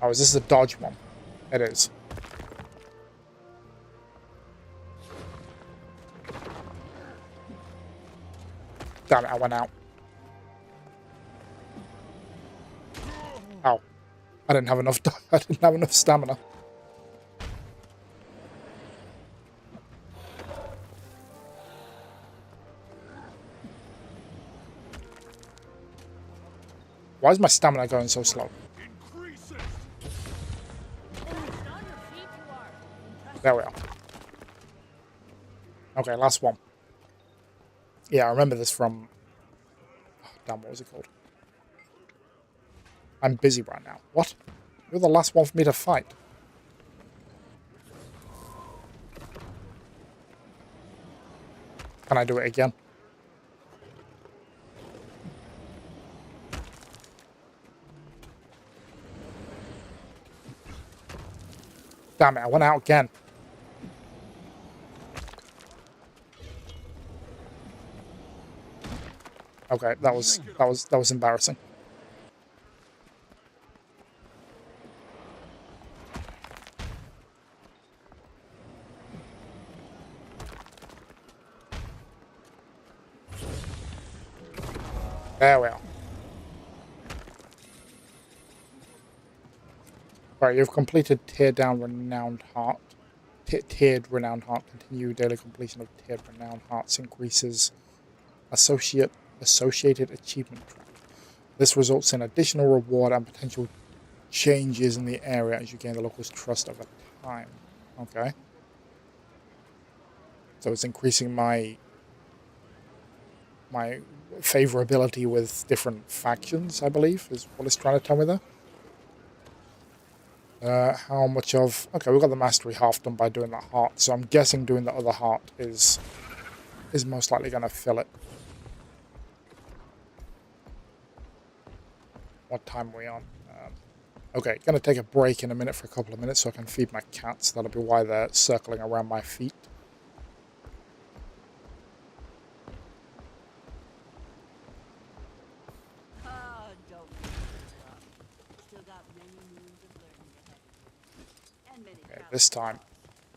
Oh, is this a dodge one? It is. Damn it, I went out. Oh. I didn't have enough stamina. Why is my stamina going so slow? There we are. Okay, last one. Yeah, I remember this from... Oh, damn, what was it called? I'm busy right now. What? You're the last one for me to fight. Can I do it again? Damn it, I went out again. Okay, that was embarrassing. There we are. Right, you've completed Tiered Renowned Heart. Tiered Renowned Heart. Continue daily completion of Tiered Renowned Hearts increases associated achievement track. This results in additional reward and potential changes in the area as you gain the locals' trust over time. Okay. So it's increasing my favorability with different factions, I believe, is what it's trying to tell me there. How much of... Okay, we've got the mastery half done by doing that heart, so I'm guessing doing the other heart is most likely going to fill it. What time are we on? Okay, going to take a break in a minute for a couple of minutes so I can feed my cats. That'll be why they're circling around my feet. Okay, this time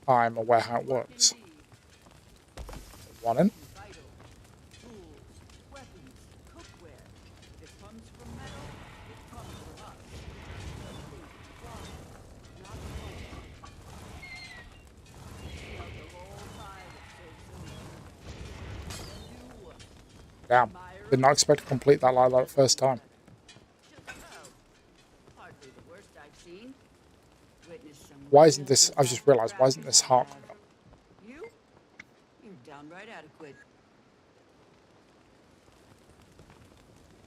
I'm aware how it works. One in. Damn. Did not expect to complete that like that first time. Why isn't this... I've just realised, why isn't this heart coming up? You're downright adequate.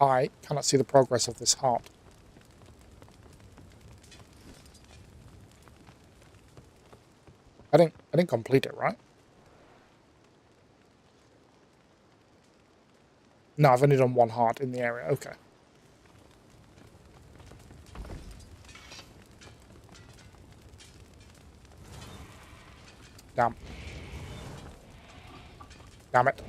I cannot see the progress of this heart. I didn't complete it, right? No, I've only done one heart in the area. Okay. Damn. Damn it.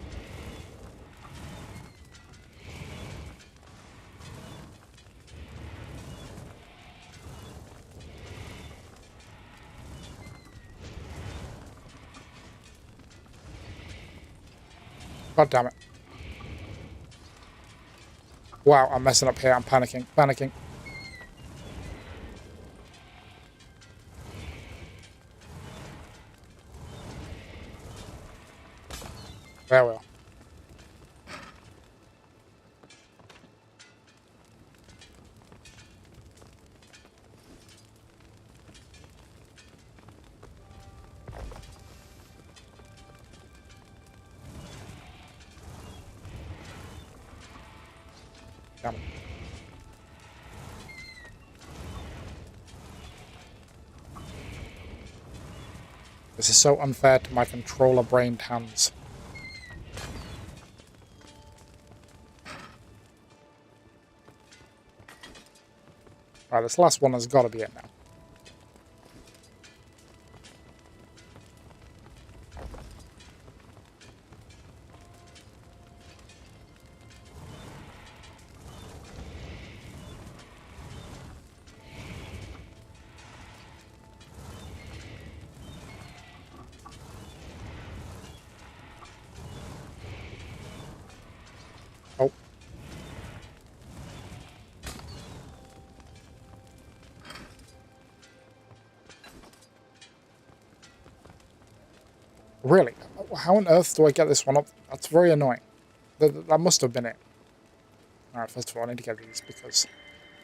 God damn it. Wow, I'm messing up here. I'm panicking. Panicking. There we are. Damn it. This is so unfair to my controller-brained hands. Right, this last one has got to be it now. Oh. Really? How on earth do I get this one up? That's very annoying. That must have been it. Alright, first of all, I need to get these because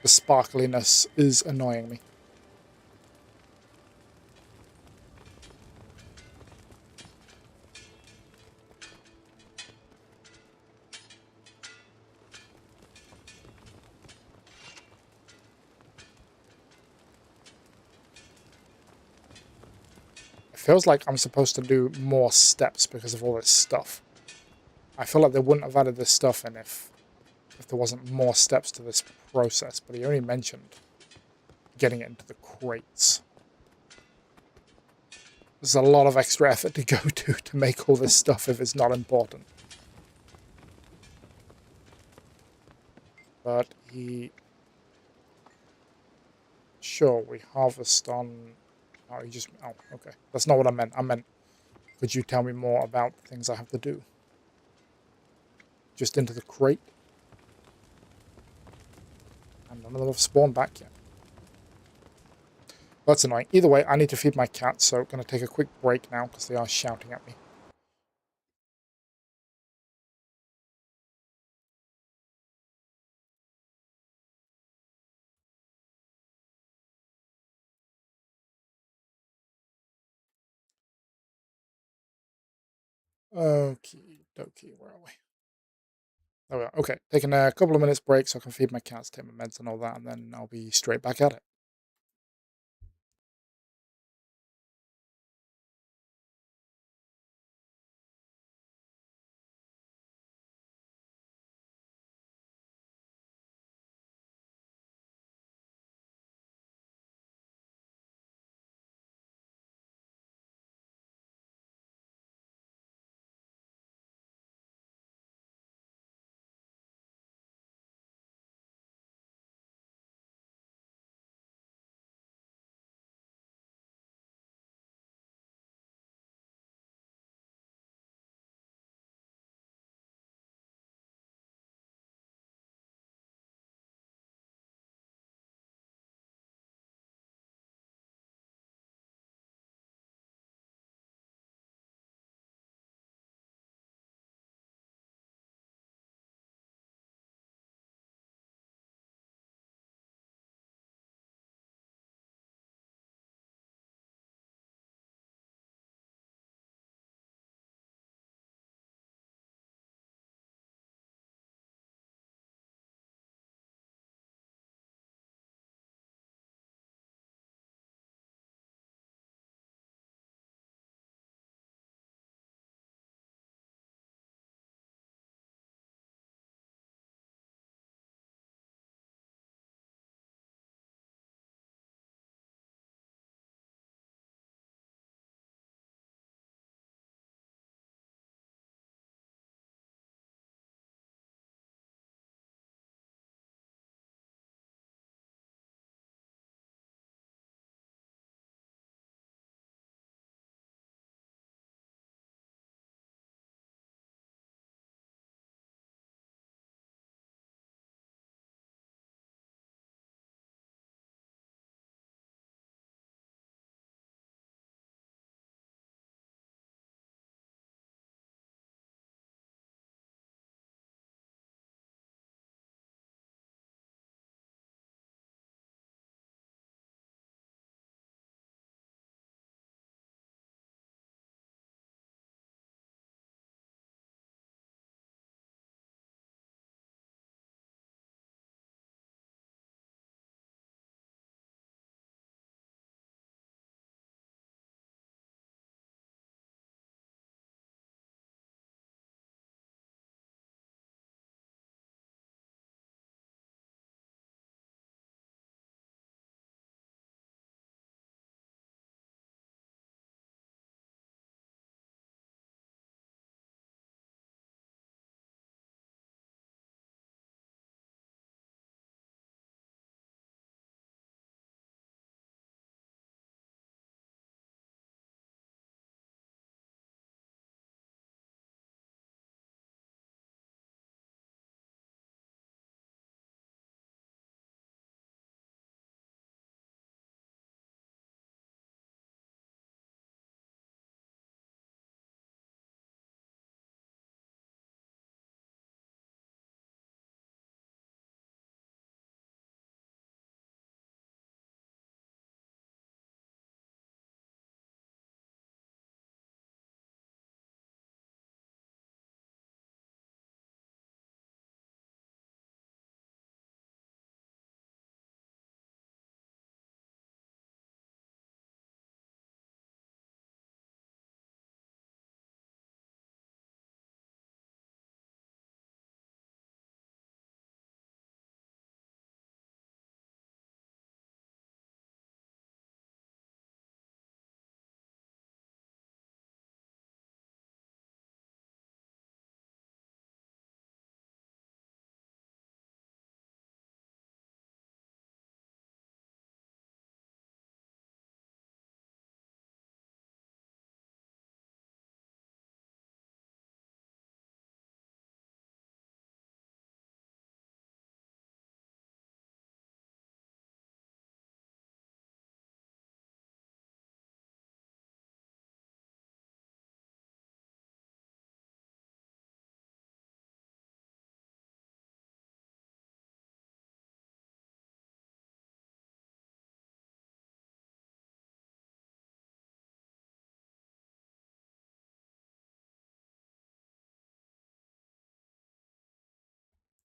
the sparkliness is annoying me. It feels like I'm supposed to do more steps because of all this stuff. I feel like they wouldn't have added this stuff in if there wasn't more steps to this process, but he only mentioned getting it into the crates. There's a lot of extra effort to go to make all this stuff if it's not important. But he... Sure, we harvest on... Oh, he just... Oh, okay. That's not what I meant. I meant, could you tell me more about the things I have to do? Just into the crate? And none of them have spawned back yet. That's annoying. Either way, I need to feed my cats, so I'm going to take a quick break now because they are shouting at me. Okie dokie, where are we? There we are. Okay, taking a couple of minutes break so I can feed my cats, take my meds and all that, and then I'll be straight back at it.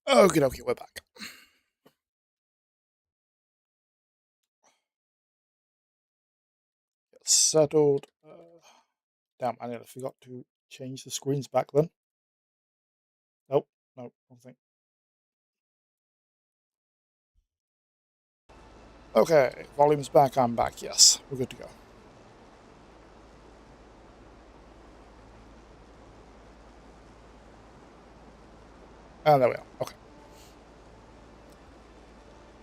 Okie dokie, we're back. Settled. Damn, I nearly forgot to change the screens back then. Nope, nope, wrong thing. Okay, volume's back, I'm back, yes. We're good to go. And there we are, okay.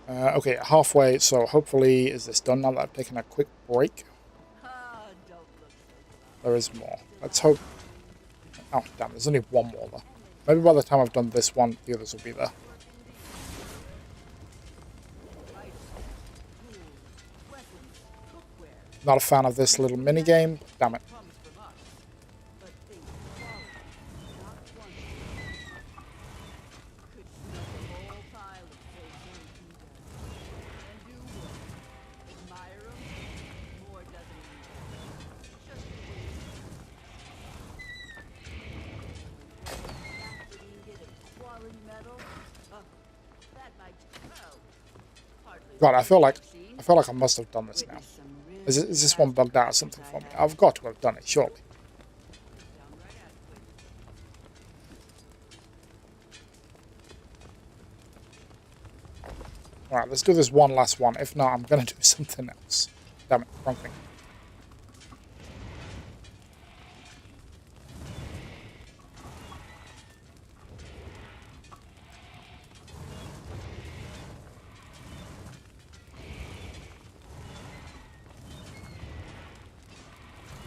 Okay, halfway, so hopefully is this done now that I've taken a quick break? There is more. Let's hope... Oh, damn, there's only one more though. Maybe by the time I've done this one, the others will be there. Not a fan of this little mini game. Damn it. God, I feel like I must have done this now. Is this one bugged out or something for me? I've got to have done it, surely. Alright, let's do this one last one. If not, I'm going to do something else. Damn it, wrong thing.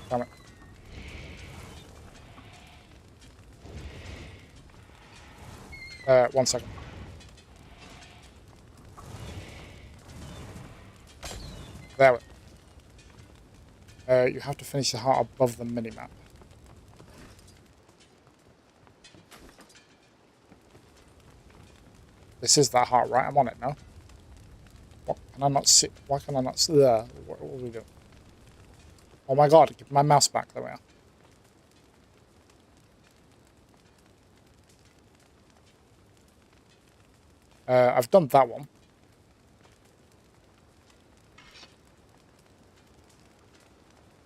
Damn it. 1 second. There we go. You have to finish the heart above the minimap. This is that heart, right? I'm on it now. What can I not see? Why can I not see there? What are we doing? Oh my god, give my mouse back. There we are. I've done that one.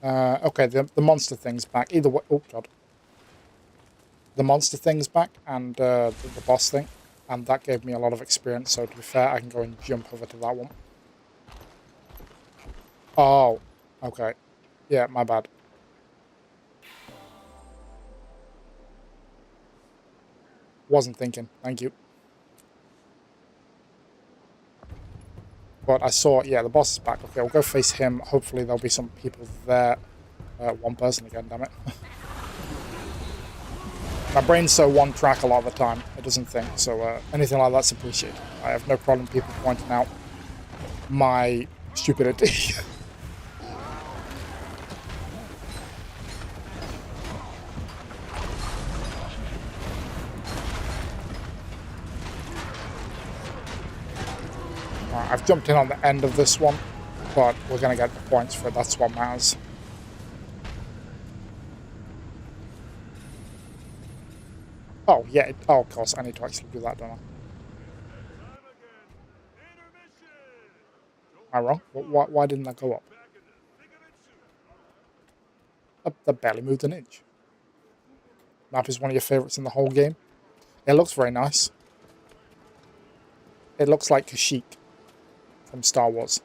Okay, the monster thing's back. Either way, oh god. The monster thing's back and the boss thing. And that gave me a lot of experience, so to be fair, I can go and jump over to that one. Oh, okay. Yeah, my bad. Wasn't thinking. Thank you. But I saw, yeah, the boss is back. Okay, we'll go face him. Hopefully there'll be some people there. One person again, damn it. My brain's so one track a lot of the time, it doesn't think. So anything like that's appreciated. I have no problem people pointing out my stupidity. I've jumped in on the end of this one, but we're going to get the points for it. That's what matters. Oh, yeah. Oh, of course. I need to actually do that, don't I? Am I wrong? Why didn't that go up? That barely moved an inch. Map is one of your favorites in the whole game. It looks very nice. It looks like Kashyyyk from Star Wars.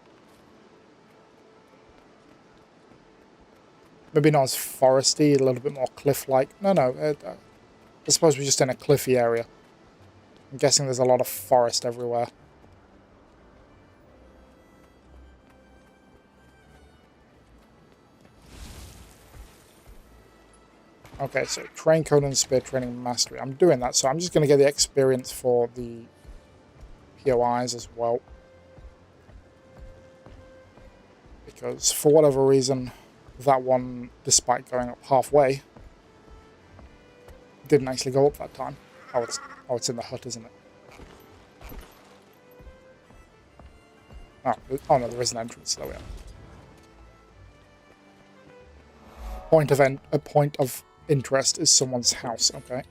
Maybe not as foresty, a little bit more cliff-like. No, I suppose we're just in a cliffy area. I'm guessing there's a lot of forest everywhere. Okay, so train code and spear training mastery. I'm doing that, so I'm just going to get the experience for the POIs as well. Because for whatever reason, that one, despite going up halfway, didn't actually go up that time. Oh, it's in the hut, isn't it? Oh no, there is an entrance. There we are. A point of interest is someone's house. Okay.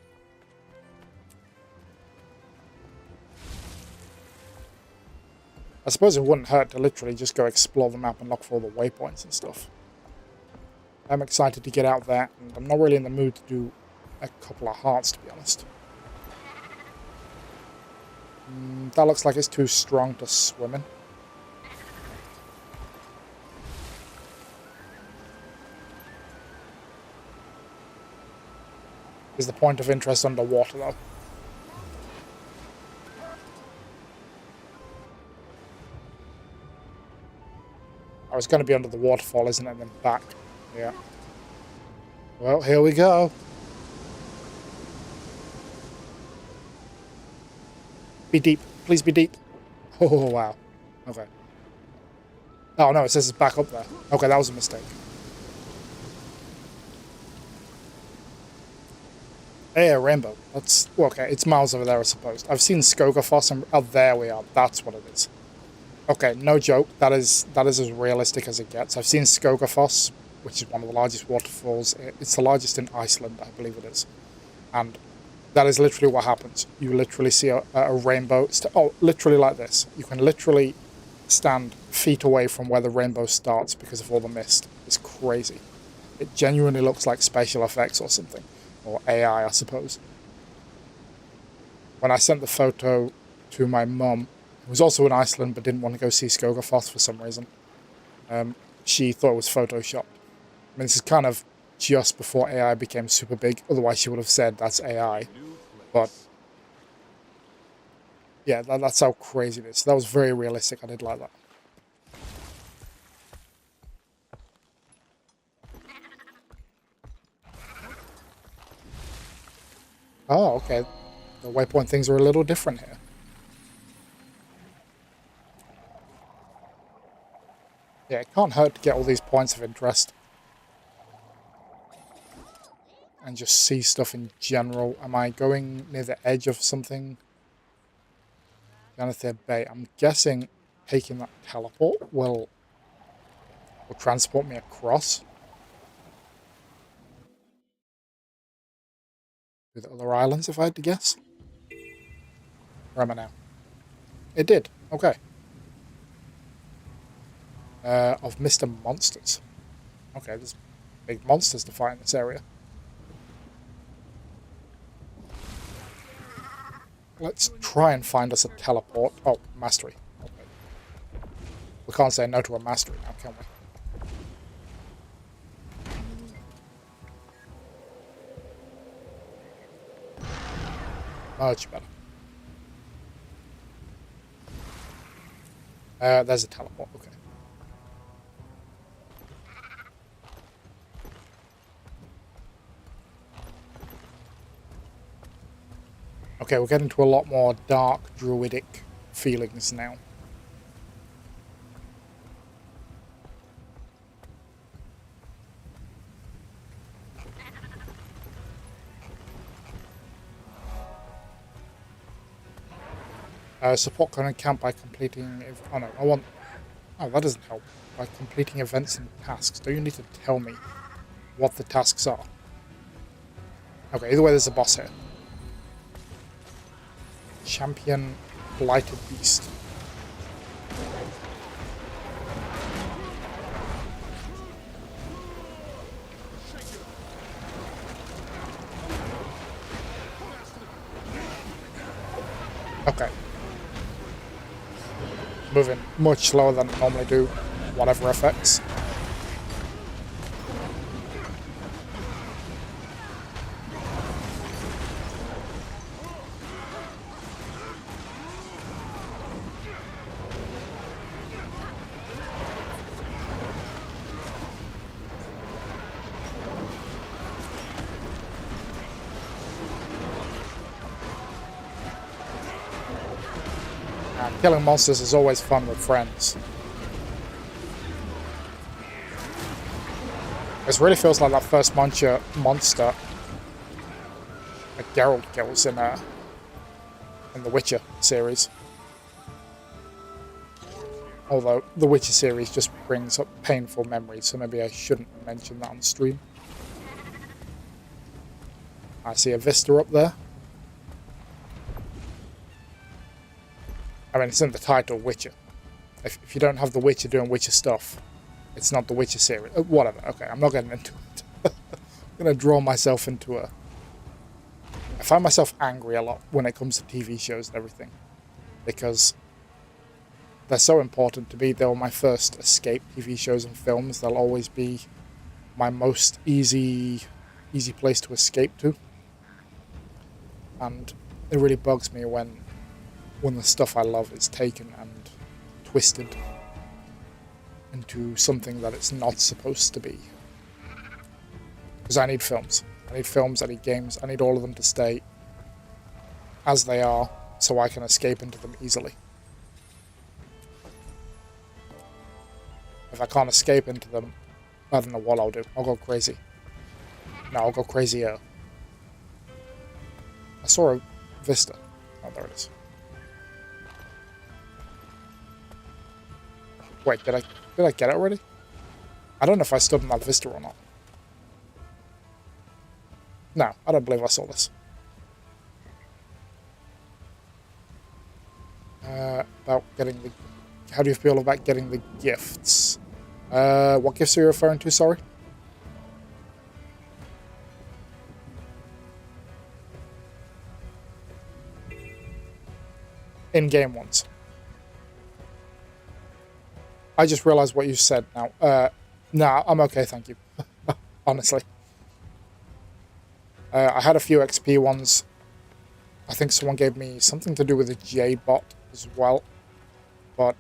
I suppose it wouldn't hurt to literally just go explore the map and look for all the waypoints and stuff. I'm excited to get out there, and I'm not really in the mood to do a couple of hearts, to be honest. That looks like it's too strong to swim in. Is the point of interest underwater, though? I was going to be under the waterfall, isn't it? And then back. Yeah. Well, here we go. Be deep. Please be deep. Oh, wow. Okay. Oh, no, it says it's back up there. Okay, that was a mistake. Hey, a rainbow. That's... Well, okay, it's miles over there, I suppose. I've seen Skogafoss and... Oh, there we are. That's what it is. Okay, no joke. That is as realistic as it gets. I've seen Skogafoss, which is one of the largest waterfalls. It's the largest in Iceland, I believe it is. And that is literally what happens. You literally see a rainbow. Oh, literally like this. You can literally stand feet away from where the rainbow starts because of all the mist. It's crazy. It genuinely looks like special effects or something. Or AI, I suppose. When I sent the photo to my mum, who was also in Iceland but didn't want to go see Skogafoss for some reason, she thought it was photoshopped. I mean, this is kind of just before AI became super big. Otherwise, she would have said that's AI. But yeah, that's how crazy it is. That was very realistic. I did like that. Oh, okay. The waypoint things are a little different here. Yeah, it can't hurt to get all these points of interest. And just see stuff in general. Am I going near the edge of something? Janthir Bay. I'm guessing taking that teleport will transport me across to the other islands, if I had to guess. Where am I now? It did. Okay. Of Mr. Monsters. Okay, there's big monsters to fight in this area. Let's try and find us a teleport. Oh, mastery. Okay. We can't say no to a mastery now, can we? Much better. There's a teleport, okay. Okay, we're getting to a lot more dark, druidic feelings now. Support current camp by completing... Oh no, I want... Oh, that doesn't help. By completing events and tasks. Do you need to tell me what the tasks are? Okay, either way there's a boss here. Champion Blighted Beast. Okay. Moving much slower than I normally do, whatever effects. Killing monsters is always fun with friends. This really feels like that first monster that Geralt kills in the Witcher series. Although the Witcher series just brings up painful memories, so maybe I shouldn't mention that on stream. I see a vista up there. I mean, it's in the title, Witcher. If you don't have The Witcher doing Witcher stuff, it's not the Witcher series. Whatever. Okay, I'm not getting into it. I'm going to draw myself into a... I find myself angry a lot when it comes to TV shows and everything. Because they're so important to me. They were my first escape TV shows and films. They'll always be my most easy place to escape to. And it really bugs me when the stuff I love is taken and twisted into something that it's not supposed to be. Because I need films. I need games. I need all of them to stay as they are so I can escape into them easily. If I can't escape into them, I don't know what I'll do. I'll go crazy. No, I'll go crazier. I saw a vista. Oh, there it is. Wait, did I get it already? I don't know if I stood in that vista or not. No, I don't believe I saw this. About getting the... How do you feel about getting the gifts? What gifts are you referring to, sorry? In-game ones. I just realized what you said now. Nah, I'm okay, thank you. Honestly. I had a few XP ones. I think someone gave me something to do with a Jade bot as well. But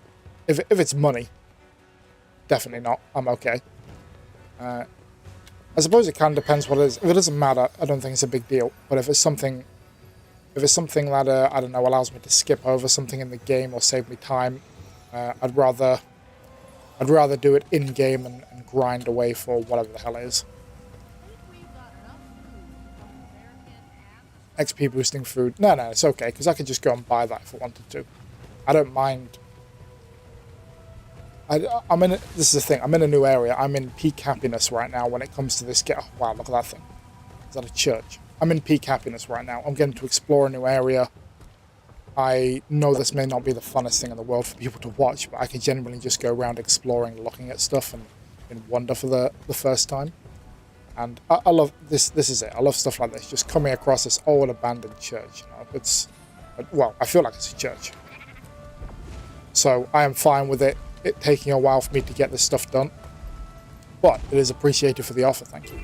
if it's money, definitely not. I'm okay. I suppose it kind of depends what it is. If it doesn't matter, I don't think it's a big deal. But if it's something that I don't know, allows me to skip over something in the game or save me time, I'd rather do it in game and grind away for whatever the hell it is. XP boosting food. No, it's okay, because I could just go and buy that if I wanted to. I don't mind. This is the thing, I'm in a new area. I'm in peak happiness right now when it comes to this game. Oh, wow, look at that thing. Is that a church? I'm in peak happiness right now. I'm getting to explore a new area. I know this may not be the funnest thing in the world for people to watch, but I can genuinely just go around exploring, looking at stuff, and in wonder for the first time. And I love this. This is it. I love stuff like this. Just coming across this old abandoned church. You know, it's, well, I feel like it's a church. So I am fine with it taking a while for me to get this stuff done. But it is appreciated for the offer. Thank you.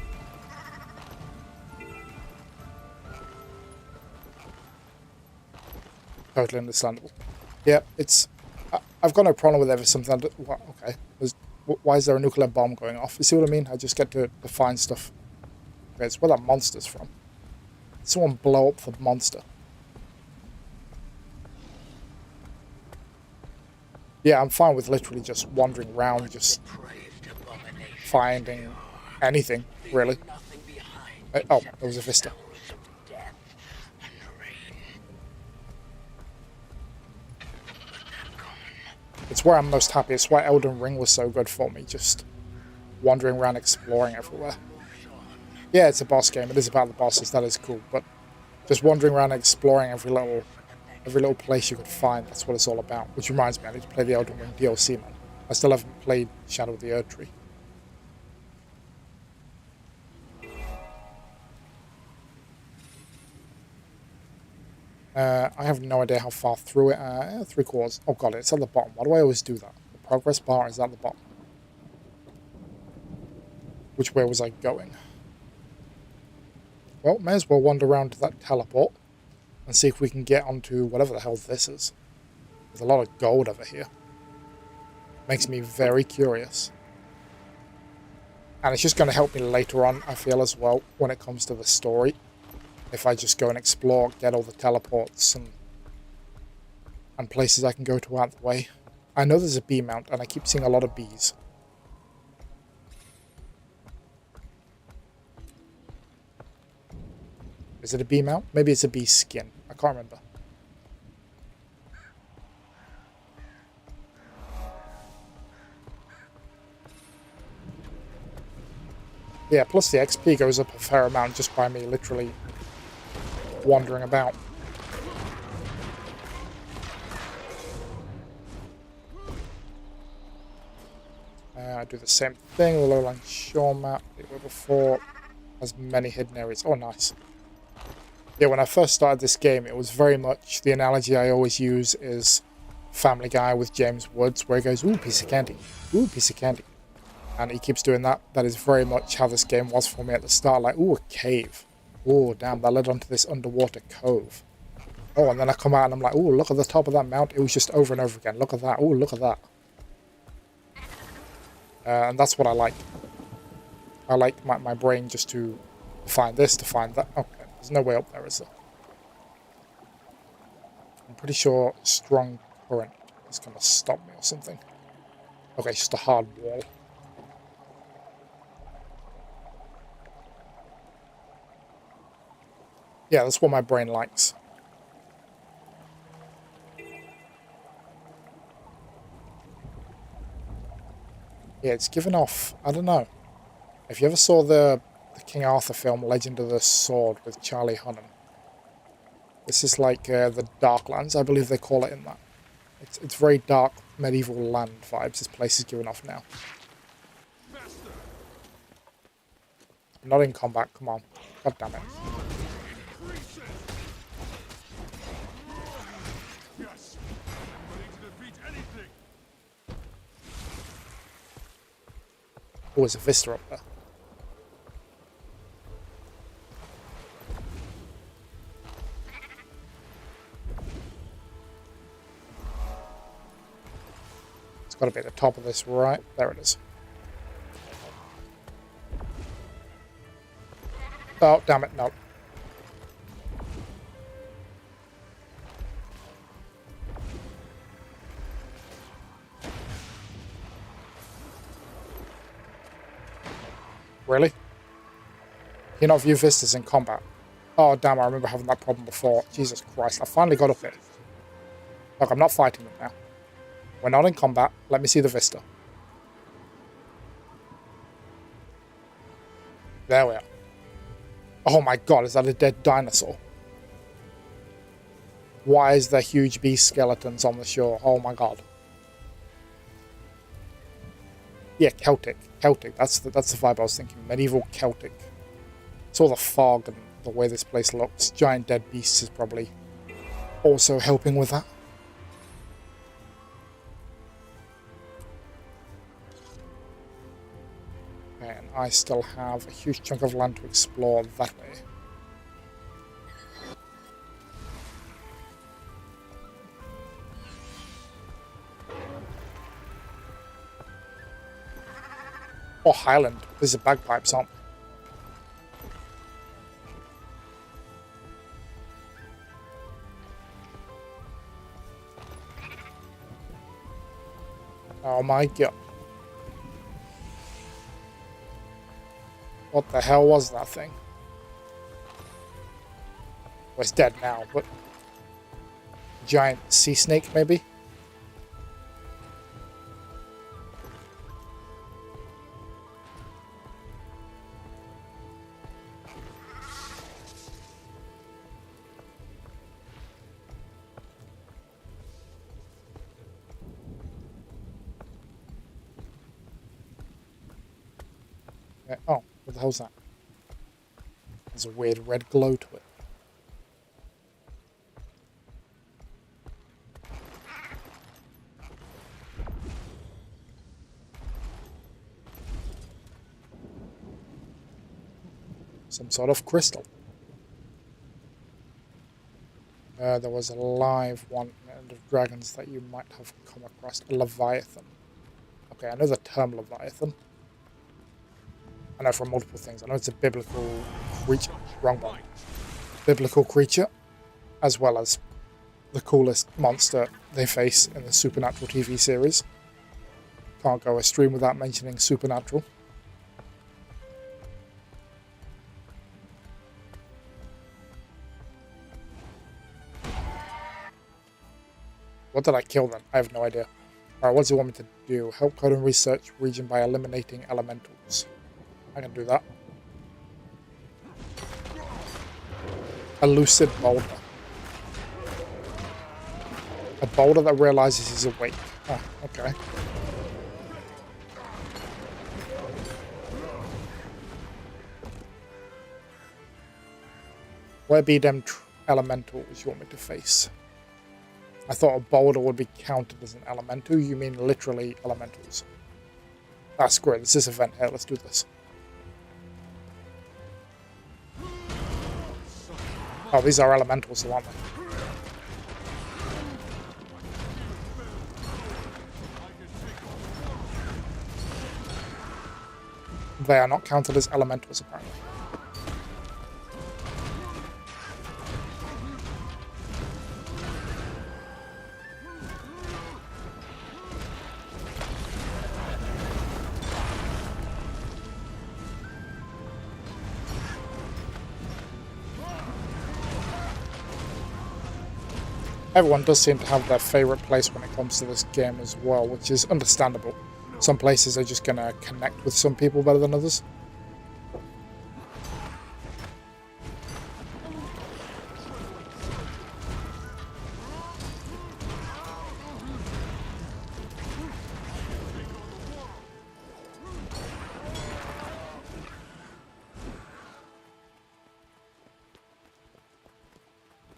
Totally understandable. Yeah, it's... I've got no problem with it if it's something... Well, okay. Why is there a nuclear bomb going off? You see what I mean? I just get to find stuff. Okay, it's where that monster's from. Someone blow up the monster. Yeah, I'm fine with literally just wandering around, just finding anything, really. Oh, there was a vista. It's where I'm most happy. It's why Elden Ring was so good for me, just wandering around exploring everywhere. Yeah, it's a boss game. It is about the bosses. That is cool. But just wandering around exploring every little place you could find, that's what it's all about. Which reminds me, I need to play the Elden Ring DLC, man. I still haven't played Shadow of the Erdtree. I have no idea how far through it. 3/4. Oh god, it's at the bottom. Why do I always do that? The progress bar is at the bottom. Which way was I going? Well, may as well wander around to that teleport and see if we can get onto whatever the hell this is. There's a lot of gold over here. Makes me very curious. And it's just going to help me later on, I feel, as well, when it comes to the story. If I just go and explore, get all the teleports and places I can go to out the way. I know there's a bee mount, and I keep seeing a lot of bees. Is it a bee mount? Maybe it's a bee skin. I can't remember. Yeah, plus the XP goes up a fair amount just by me literally wandering about. Do the same thing. The lowland shore map. It was before has many hidden areas. Oh, nice. Yeah, when I first started this game, it was very much the analogy I always use is Family Guy with James Woods, where he goes, "Ooh, piece of candy. Ooh, piece of candy." And he keeps doing that. That is very much how this game was for me at the start. Like, ooh, a cave. Oh, damn, that led onto this underwater cove. Oh, and then I come out and I'm like, ooh, look at the top of that mount. It was just over and over again. Look at that. Ooh, look at that. And that's what I like. I like my brain just to find this, to find that. Okay, there's no way up there, is there? I'm pretty sure strong current is going to stop me or something. Okay, it's just a hard wall. Yeah, that's what my brain likes. Yeah, it's given off, I don't know. If you ever saw the King Arthur film, Legend of the Sword, with Charlie Hunnam, this is like the Darklands, I believe they call it in that. It's very dark, medieval land vibes this place is giving off now. I'm not in combat, come on. God damn it. Oh, there's a vista up there. It's got to be at the top of this, right? There it is. Oh, damn it, no. Really? Can you not view vistas in combat? Oh, damn, I remember having that problem before. Jesus Christ, I finally got up it. Look, I'm not fighting them now. We're not in combat. Let me see the vista. There we are. Oh my god, is that a dead dinosaur? Why is there huge beast skeletons on the shore? Oh my god. Yeah, Celtic. Celtic. That's the vibe I was thinking. Medieval Celtic. It's all the fog and the way this place looks. Giant dead beasts is probably also helping with that. And I still have a huge chunk of land to explore that way. Oh, Highland. These are bagpipes, aren't they? Oh my god. What the hell was that thing? Well, it's dead now, but... Giant sea snake, maybe? Oh, what the hell's that? There's a weird red glow to it. Some sort of crystal. There was a live one of dragons that you might have come across. A Leviathan. Okay, I know the term Leviathan. I know from multiple things. I know it's a biblical creature. Wrong one. Biblical creature, as well as the coolest monster they face in the Supernatural TV series. Can't go a stream without mentioning Supernatural. What did I kill then? I have no idea. Alright, what does it want me to do? Help code and research region by eliminating elementals. I can do that. A lucid boulder. A boulder that realizes he's awake. Oh, okay. Where be them elementals you want me to face? I thought a boulder would be counted as an elemental. You mean literally elementals? That's great. This is event here. Let's do this. Oh, these are elementals, aren't they? They are not counted as elementals, apparently. Everyone does seem to have their favourite place when it comes to this game as well, which is understandable. Some places are just going to connect with some people better than others.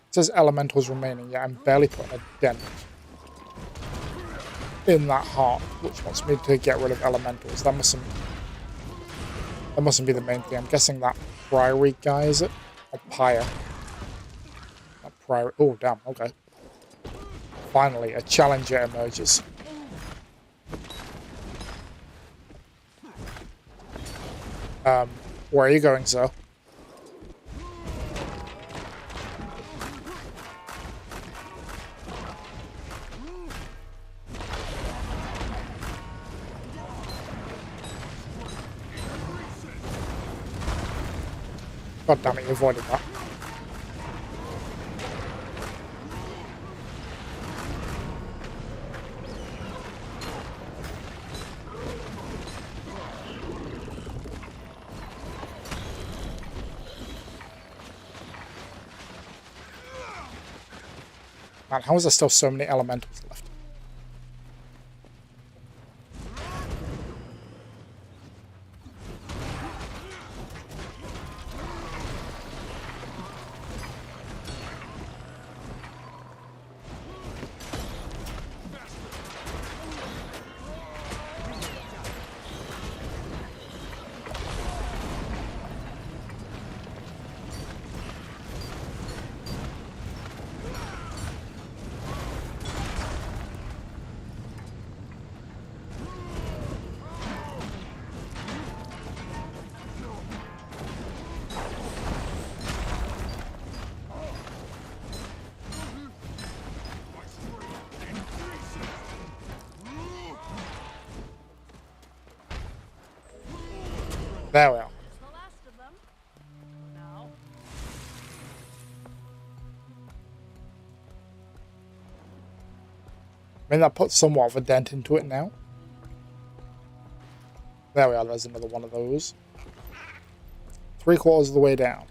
It says elementals remaining. Yeah, I'm barely putting a dent in that heart, which wants me to get rid of elementals. That mustn't be the main thing. I'm guessing that priory guy, is it? Or pyre. That priory. Oh, damn. Okay. Finally, a challenger emerges. Where are you going, sir? God damn it, you avoided that. Man, how is there still so many elementals left? There we are. I mean, that puts somewhat of a dent into it now. There we are, there's another one of those. 3/4 of the way down.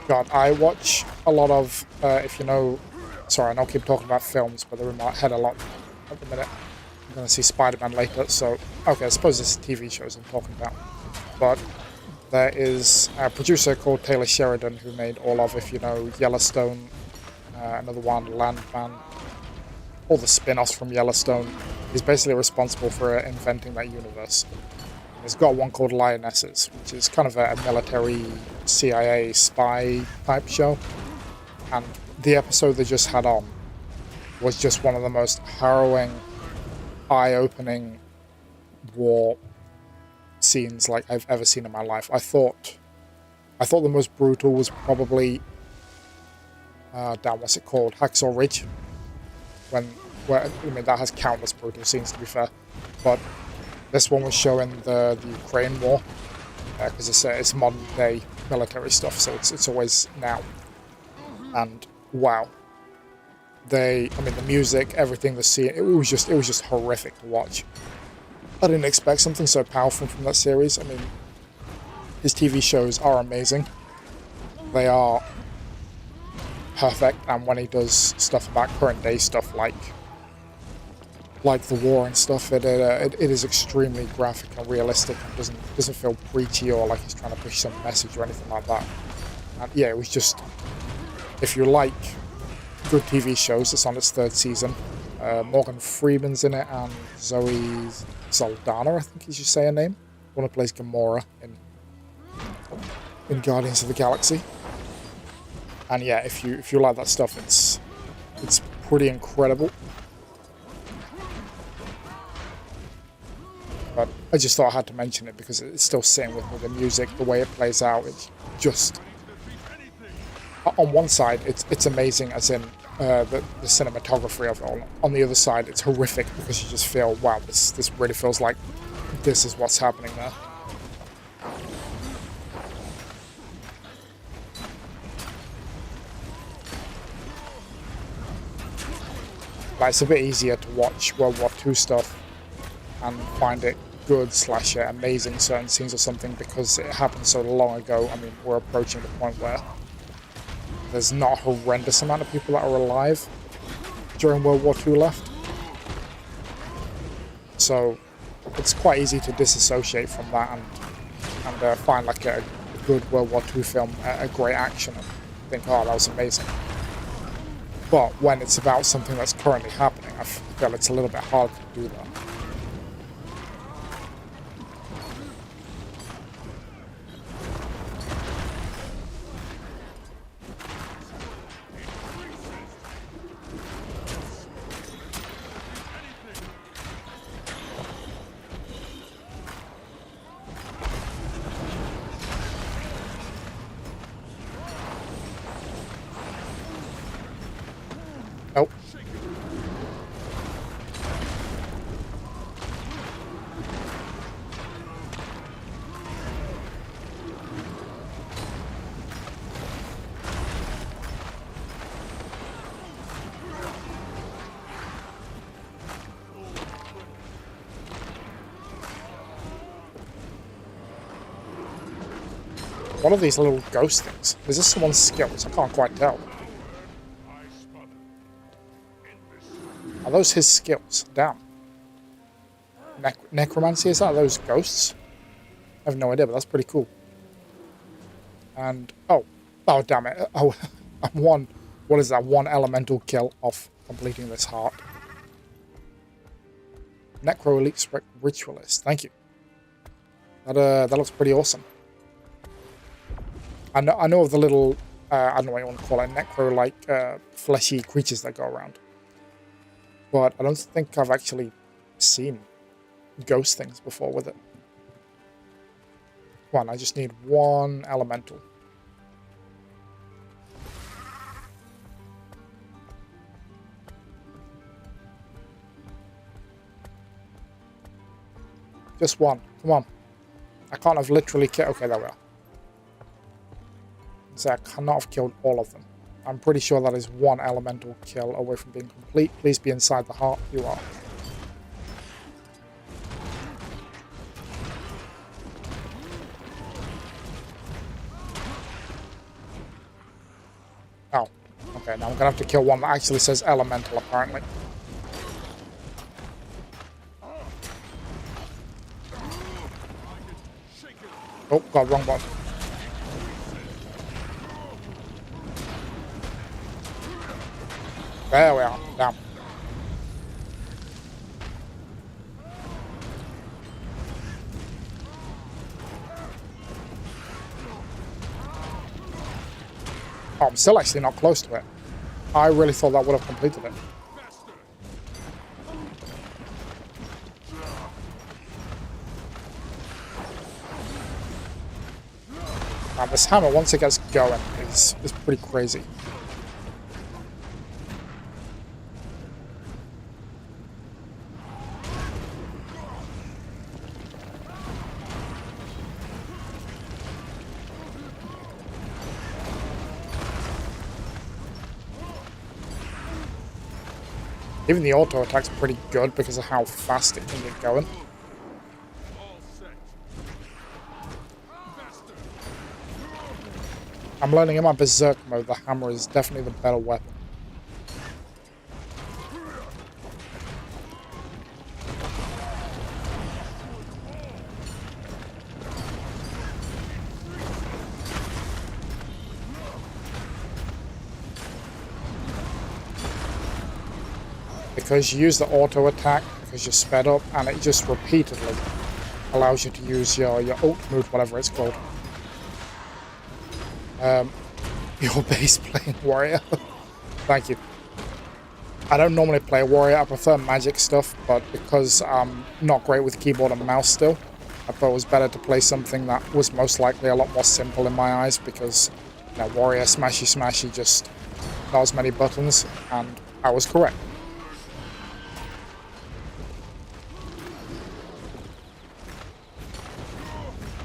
God, I watch a lot of, if you know, sorry, I know I keep talking about films, but they're in my head a lot at the minute. I'm going to see Spider-Man later, so, okay, I suppose this is TV shows I'm talking about. But there is a producer called Taylor Sheridan who made all of, if you know, Yellowstone, another one, Landman, all the spin-offs from Yellowstone. He's basically responsible for inventing that universe. He's got one called Lionesses, which is kind of a military CIA spy type show. And the episode they just had on was just one of the most harrowing, eye-opening war scenes like I've ever seen in my life. I thought the most brutal was probably damn, what's it called? Hacksaw Ridge. I mean, that has countless brutal scenes, to be fair, but this one was showing the Ukraine war, because it's modern day military stuff, so it's always now. And wow, I mean, the music, everything, the scene, it was just horrific to watch. I didn't expect something so powerful from that series. I mean, his TV shows are amazing. They are perfect, and when he does stuff about current day stuff like the war and stuff, it is extremely graphic and realistic, and doesn't feel preachy or like he's trying to push some message or anything like that. And yeah, it was just, if you like good TV shows, it's on its 3rd season. Morgan Freeman's in it, and Zoe Saldana, I think you should say her name. One who plays Gamora in Guardians of the Galaxy. And yeah, if you like that stuff, it's pretty incredible. But I just thought I had to mention it because it's still sitting with me. The music, the way it plays out, it's just, on one side it's amazing, as in the cinematography of it all. On the other side, it's horrific because you just feel, wow, this really feels like this is what's happening there. But it's a bit easier to watch World War II stuff and find it good / amazing, certain scenes or something, because it happened so long ago. I mean, we're approaching the point where there's not a horrendous amount of people that are alive during World War II left. So it's quite easy to disassociate from that and find like a good World War II film, a great action, and think, oh, that was amazing. But when it's about something that's currently happening, I feel it's a little bit hard to do that. Nope. What are these little ghost things? Is this someone's skills? I can't quite tell. Are those his skills? Damn. Necromancy, is that those ghosts? I have no idea, but that's pretty cool. And, oh damn it. Oh, I'm what is that? 1 elemental kill off completing this heart. Necro Elite Ritualist, thank you. That looks pretty awesome. I know of the little, I don't know what you want to call it, necro-like fleshy creatures that go around. But I don't think I've actually seen ghost things before with it. Come on, I just need 1 elemental. Just 1. Come on. I can't have literally killed... Okay, there we are. So I cannot have killed all of them. I'm pretty sure that is 1 elemental kill away from being complete. Please be inside the heart. You are. Oh. Okay, now I'm going to have to kill one that actually says elemental, apparently. Oh, God, wrong one. There we are. Damn. Oh, I'm still actually not close to it. I really thought that would have completed it. And this hammer, once it gets going, is pretty crazy. Even the auto attack's pretty good because of how fast it can get going. I'm learning in my Berserk mode, the hammer is definitely the better weapon. Because you use the auto attack, because you're sped up, and it just repeatedly allows you to use your ult move, whatever it's called. Your base playing warrior. Thank you. I don't normally play warrior, I prefer magic stuff, but because I'm not great with keyboard and mouse still, I thought it was better to play something that was most likely a lot more simple in my eyes, because warrior smashy just not as many buttons, and I was correct.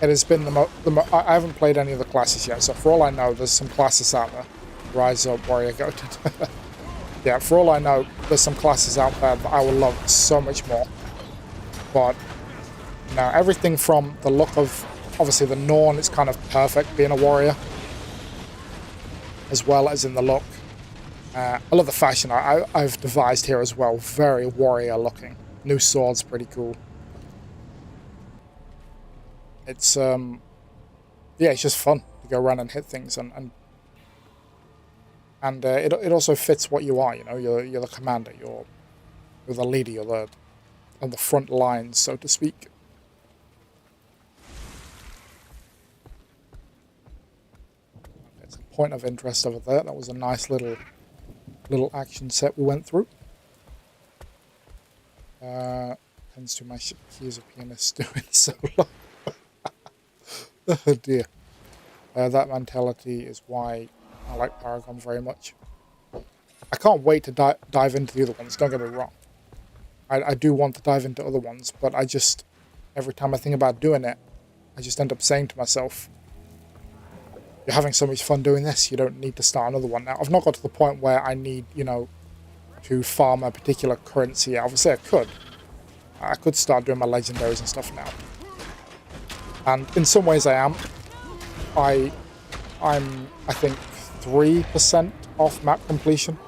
It has been I haven't played any of the classes yet, so for all I know, there's some classes out there. Rise Up, Warrior, Goated. Yeah, for all I know, there's some classes out there that I would love so much more. But, everything from the look of, obviously the Norn is kind of perfect being a warrior, as well as in the look. I love the fashion I've devised here as well, very warrior looking. New sword's pretty cool. It's it's just fun to go around and hit things, and it also fits what you are. You're the commander, you're the leader, you're on the front lines, so to speak. It's a point of interest over there. That was a nice little action set we went through. Tends to my keys of pianist doing so long. Oh dear. That mentality is why I like Paragon very much. I can't wait to dive into the other ones, don't get me wrong. I do want to dive into other ones, but every time I think about doing it, I just end up saying to myself, you're having so much fun doing this, you don't need to start another one now. I've not got to the point where I need, to farm a particular currency. Obviously I could start doing my legendaries and stuff now. And in some ways I am. I'm I think 3% off map completion.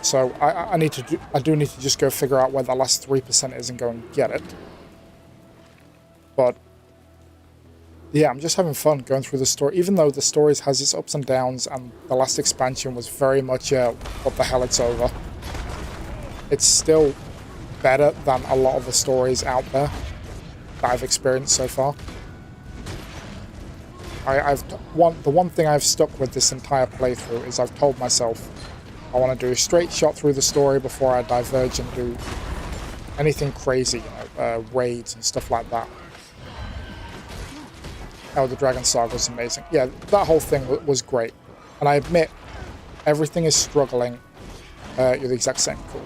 So I do need to just go figure out where the last 3% is and go and get it. But yeah, I'm just having fun going through the story, even though the story has its ups and downs, and the last expansion was very much what the hell, it's over. It's still better than a lot of the stories out there that I've experienced so far. The one thing I've stuck with this entire playthrough is I've told myself I want to do a straight shot through the story before I diverge and do anything crazy, raids and stuff like that. Oh, the Dragon Saga was amazing. Yeah, that whole thing was great. And I admit, everything is struggling. You're the exact same, cool.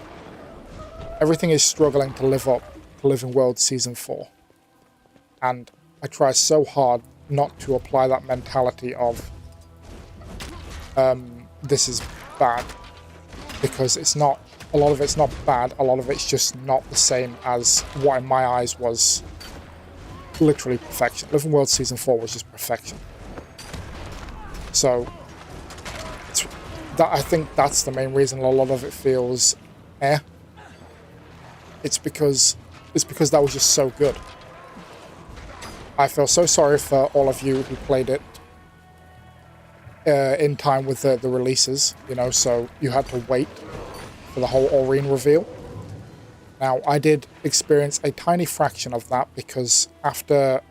Everything is struggling to live up to Living Worlds Season 4. And I try so hard not to apply that mentality of this is bad, because it's not. A lot of it's not bad, a lot of it's just not the same as what in my eyes was literally perfection. Living Worlds Season 4 was just perfection. So I think that's the main reason a lot of it feels It's because that was just so good. I feel so sorry for all of you who played it in time with the releases, so you had to wait for the whole Aurene reveal. Now, I did experience a tiny fraction of that because after...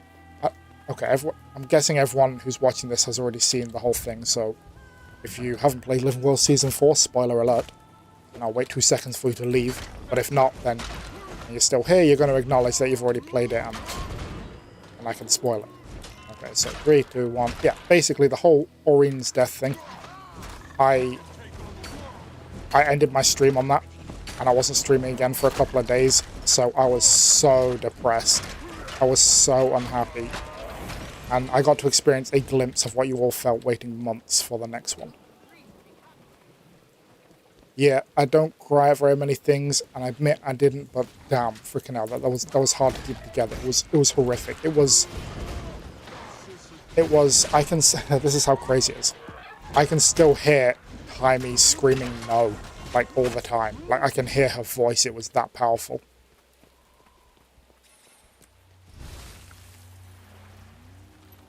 I'm guessing everyone who's watching this has already seen the whole thing, so if you haven't played Living Worlds Season 4, spoiler alert, and I'll wait 2 seconds for you to leave, but if not, then you're still here, you're going to acknowledge that you've already played it, and I can spoil it. Okay, so 3, 2, 1. Yeah, basically the whole Aurene's death thing. I ended my stream on that, and I wasn't streaming again for a couple of days, so I was so depressed. I was so unhappy. And I got to experience a glimpse of what you all felt waiting months for the next one. Yeah, I don't cry at very many things, and I admit I didn't, but damn, freaking hell, that was hard to keep together. It was horrific. It was, I can, this is how crazy it is. I can still hear Jaime screaming no, like, all the time. Like, I can hear her voice, it was that powerful.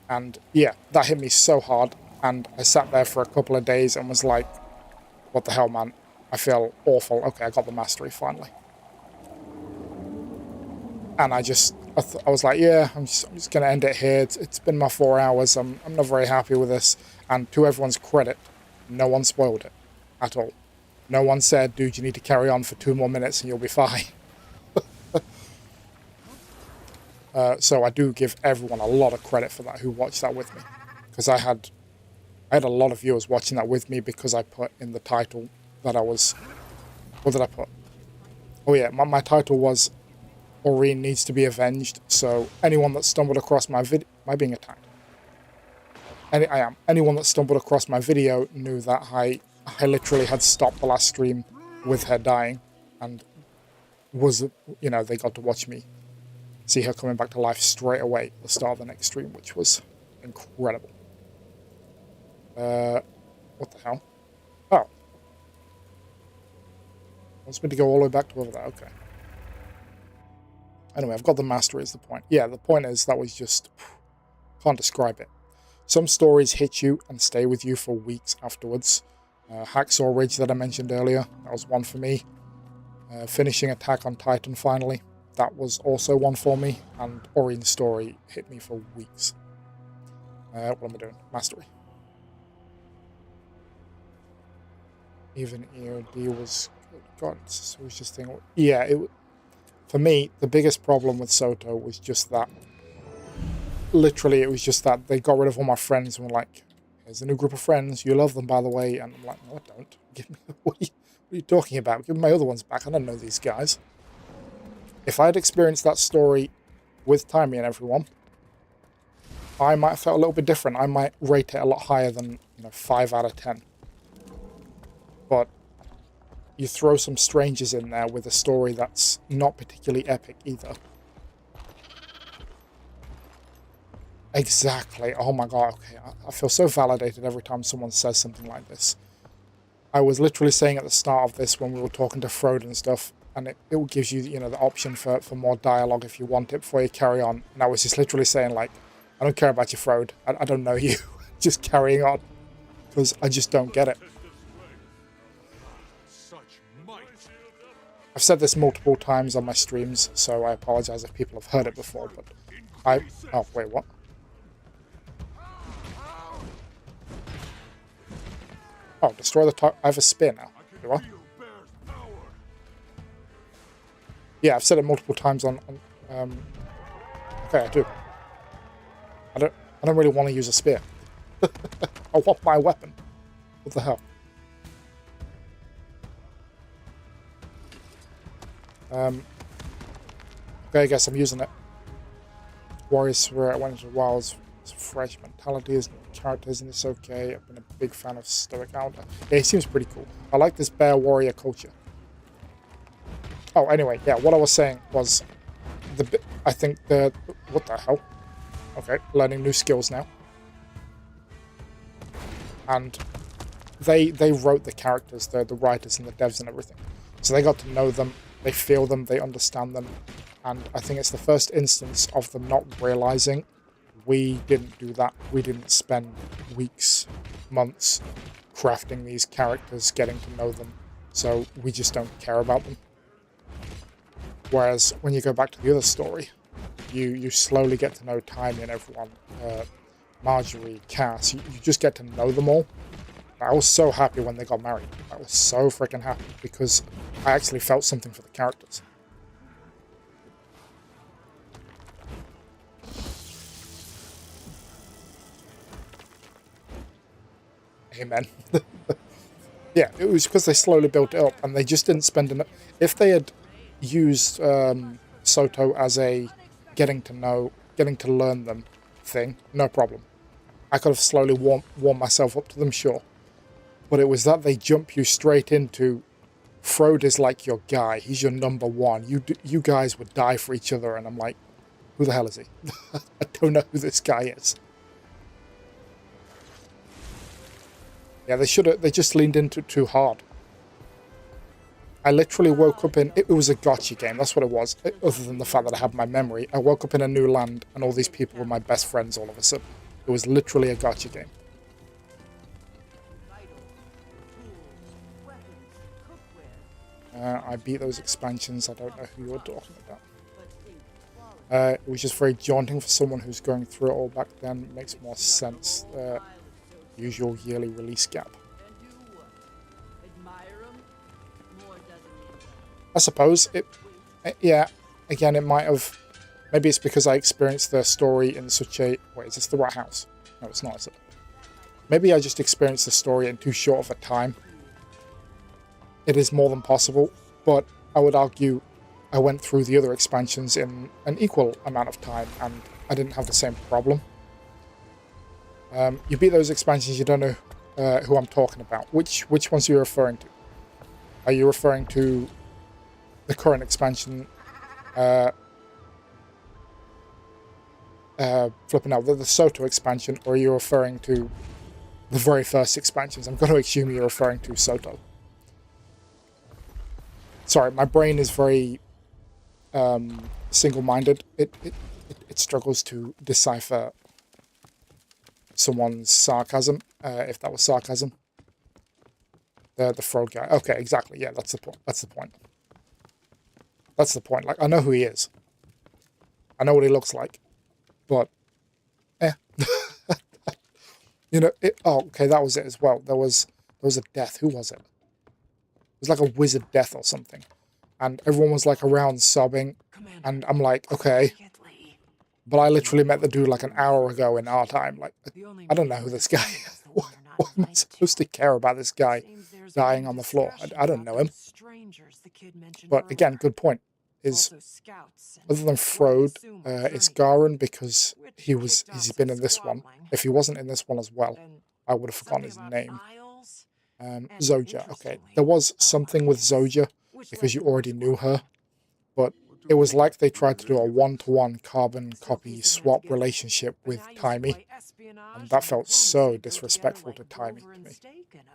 And, yeah, that hit me so hard, and I sat there for a couple of days and was like, what the hell, man? I feel awful. Okay, I got the mastery, finally. And I was like, yeah, I'm just going to end it here. It's been my 4 hours. I'm not very happy with this. And to everyone's credit, no one spoiled it at all. No one said, dude, you need to carry on for 2 more minutes and you'll be fine. So I do give everyone a lot of credit for that who watched that with me. Because I had a lot of viewers watching that with me because I put in the title that I was... What did I put? Oh yeah, my title was Aurene Needs to be Avenged, so anyone that stumbled across my video... Am I being attacked? I am. Anyone that stumbled across my video knew that I literally had stopped the last stream with her dying, and was, you know, they got to watch me see her coming back to life straight away at the start of the next stream, which was incredible. What the hell? Oh. Wants me to go all the way back to over there, okay. Anyway, I've got the mastery is the point. Yeah, the point is that was just... Can't describe it. Some stories hit you and stay with you for weeks afterwards. Hacksaw Ridge that I mentioned earlier, that was one for me. Finishing Attack on Titan finally, that was also one for me. And Aureen's story hit me for weeks. What am I doing? Mastery. Even EOD was... God, it was just thinking... Yeah, for me, the biggest problem with Soto was just that. Literally, it was just that they got rid of all my friends and were like, here's a new group of friends, you love them, by the way. And I'm like, no, I don't. Give me, what are you talking about? Give me my other ones back. I don't know these guys. If I had experienced that story with Timey and everyone, I might have felt a little bit different. I might rate it a lot higher than, 5 out of 10. But you throw some strangers in there with a story that's not particularly epic either. Exactly. Oh my god, okay. I feel so validated every time someone says something like this. I was literally saying at the start of this when we were talking to Frode and stuff, and it gives you, the option for more dialogue if you want it before you carry on. And I was just literally saying, like, I don't care about you, Frode. I don't know you. Just carrying on. Because I just don't get it. I've said this multiple times on my streams, so I apologize if people have heard it before, but oh, wait, what? Oh, destroy the top. I have a spear now. Do I? Yeah, I've said it multiple times on okay, I do. I don't really want to use a spear. I want my weapon. What the hell? Okay, I guess I'm using it. Warriors where I went into the wilds. Fresh mentalities, characters, and it's okay. I've been a big fan of Stoic Elder. Yeah, he seems pretty cool. I like this bear warrior culture. Oh, anyway, yeah, what I was saying was I think what the hell? Okay, learning new skills now. And they wrote the characters, the writers and the devs and everything. So they got to know them, they feel them, they understand them. And I think it's the first instance of them not realizing we didn't do that. We didn't spend weeks, months crafting these characters, getting to know them. So we just don't care about them. Whereas when you go back to the other story, you slowly get to know Timey and everyone. Marjorie, Cass, you just get to know them all. I was so happy when they got married. I was so freaking happy because I actually felt something for the characters. Amen. Yeah, it was because they slowly built it up and they just didn't spend enough. If they had used Soto as a getting to learn them thing, no problem. I could have slowly warmed myself up to them, sure. But it was that they jump you straight into Frode is like your guy. He's your number one. You guys would die for each other. And I'm like, who the hell is he? I don't know who this guy is. Yeah, they just leaned into it too hard. I literally woke up in, it was a gotcha game, that's what it was, other than the fact that I had my memory. I woke up in a new land and all these people were my best friends all of a sudden. It was literally a gotcha game. I beat those expansions, I don't know who you're talking about. It was just very daunting for someone who's going through it all back then. It makes more sense. Usual yearly release gap. I suppose it, yeah, again, it might have, maybe it's because I experienced the story in such a, wait, is this the right house? No, it's not, is it? Maybe I just experienced the story in too short of a time. It is more than possible, but I would argue I went through the other expansions in an equal amount of time, and I didn't have the same problem. You beat those expansions, you don't know who I'm talking about. Which ones are you referring to? Are you referring to the current expansion, flipping out, the Soto expansion, or are you referring to the very first expansions? I'm going to assume you're referring to Soto. Sorry, my brain is very single-minded. It struggles to decipher someone's sarcasm, if that was sarcasm. The fraud guy. Okay, exactly. Yeah, that's the point. That's the point. That's the point. Like, I know who he is. I know what he looks like. But, you know, oh, okay, that was it as well. There was a death. Who was it? It was like a wizard death or something. And everyone was, like, around sobbing. And I'm like, okay. But I literally met the dude, like, an hour ago in our time. Like, I don't know who this guy is. Why am I supposed to care about this guy dying on the floor? I don't know him. But, again, good point. Is other than Frode, it's Garen, because he's been in this one. If he wasn't in this one as well, I would have forgotten his name. Zoja. Okay, there was something with Zoja because you already knew her, but it was like they tried to do a one-to-one carbon copy swap relationship with Timey, and that felt so disrespectful to Timey to me.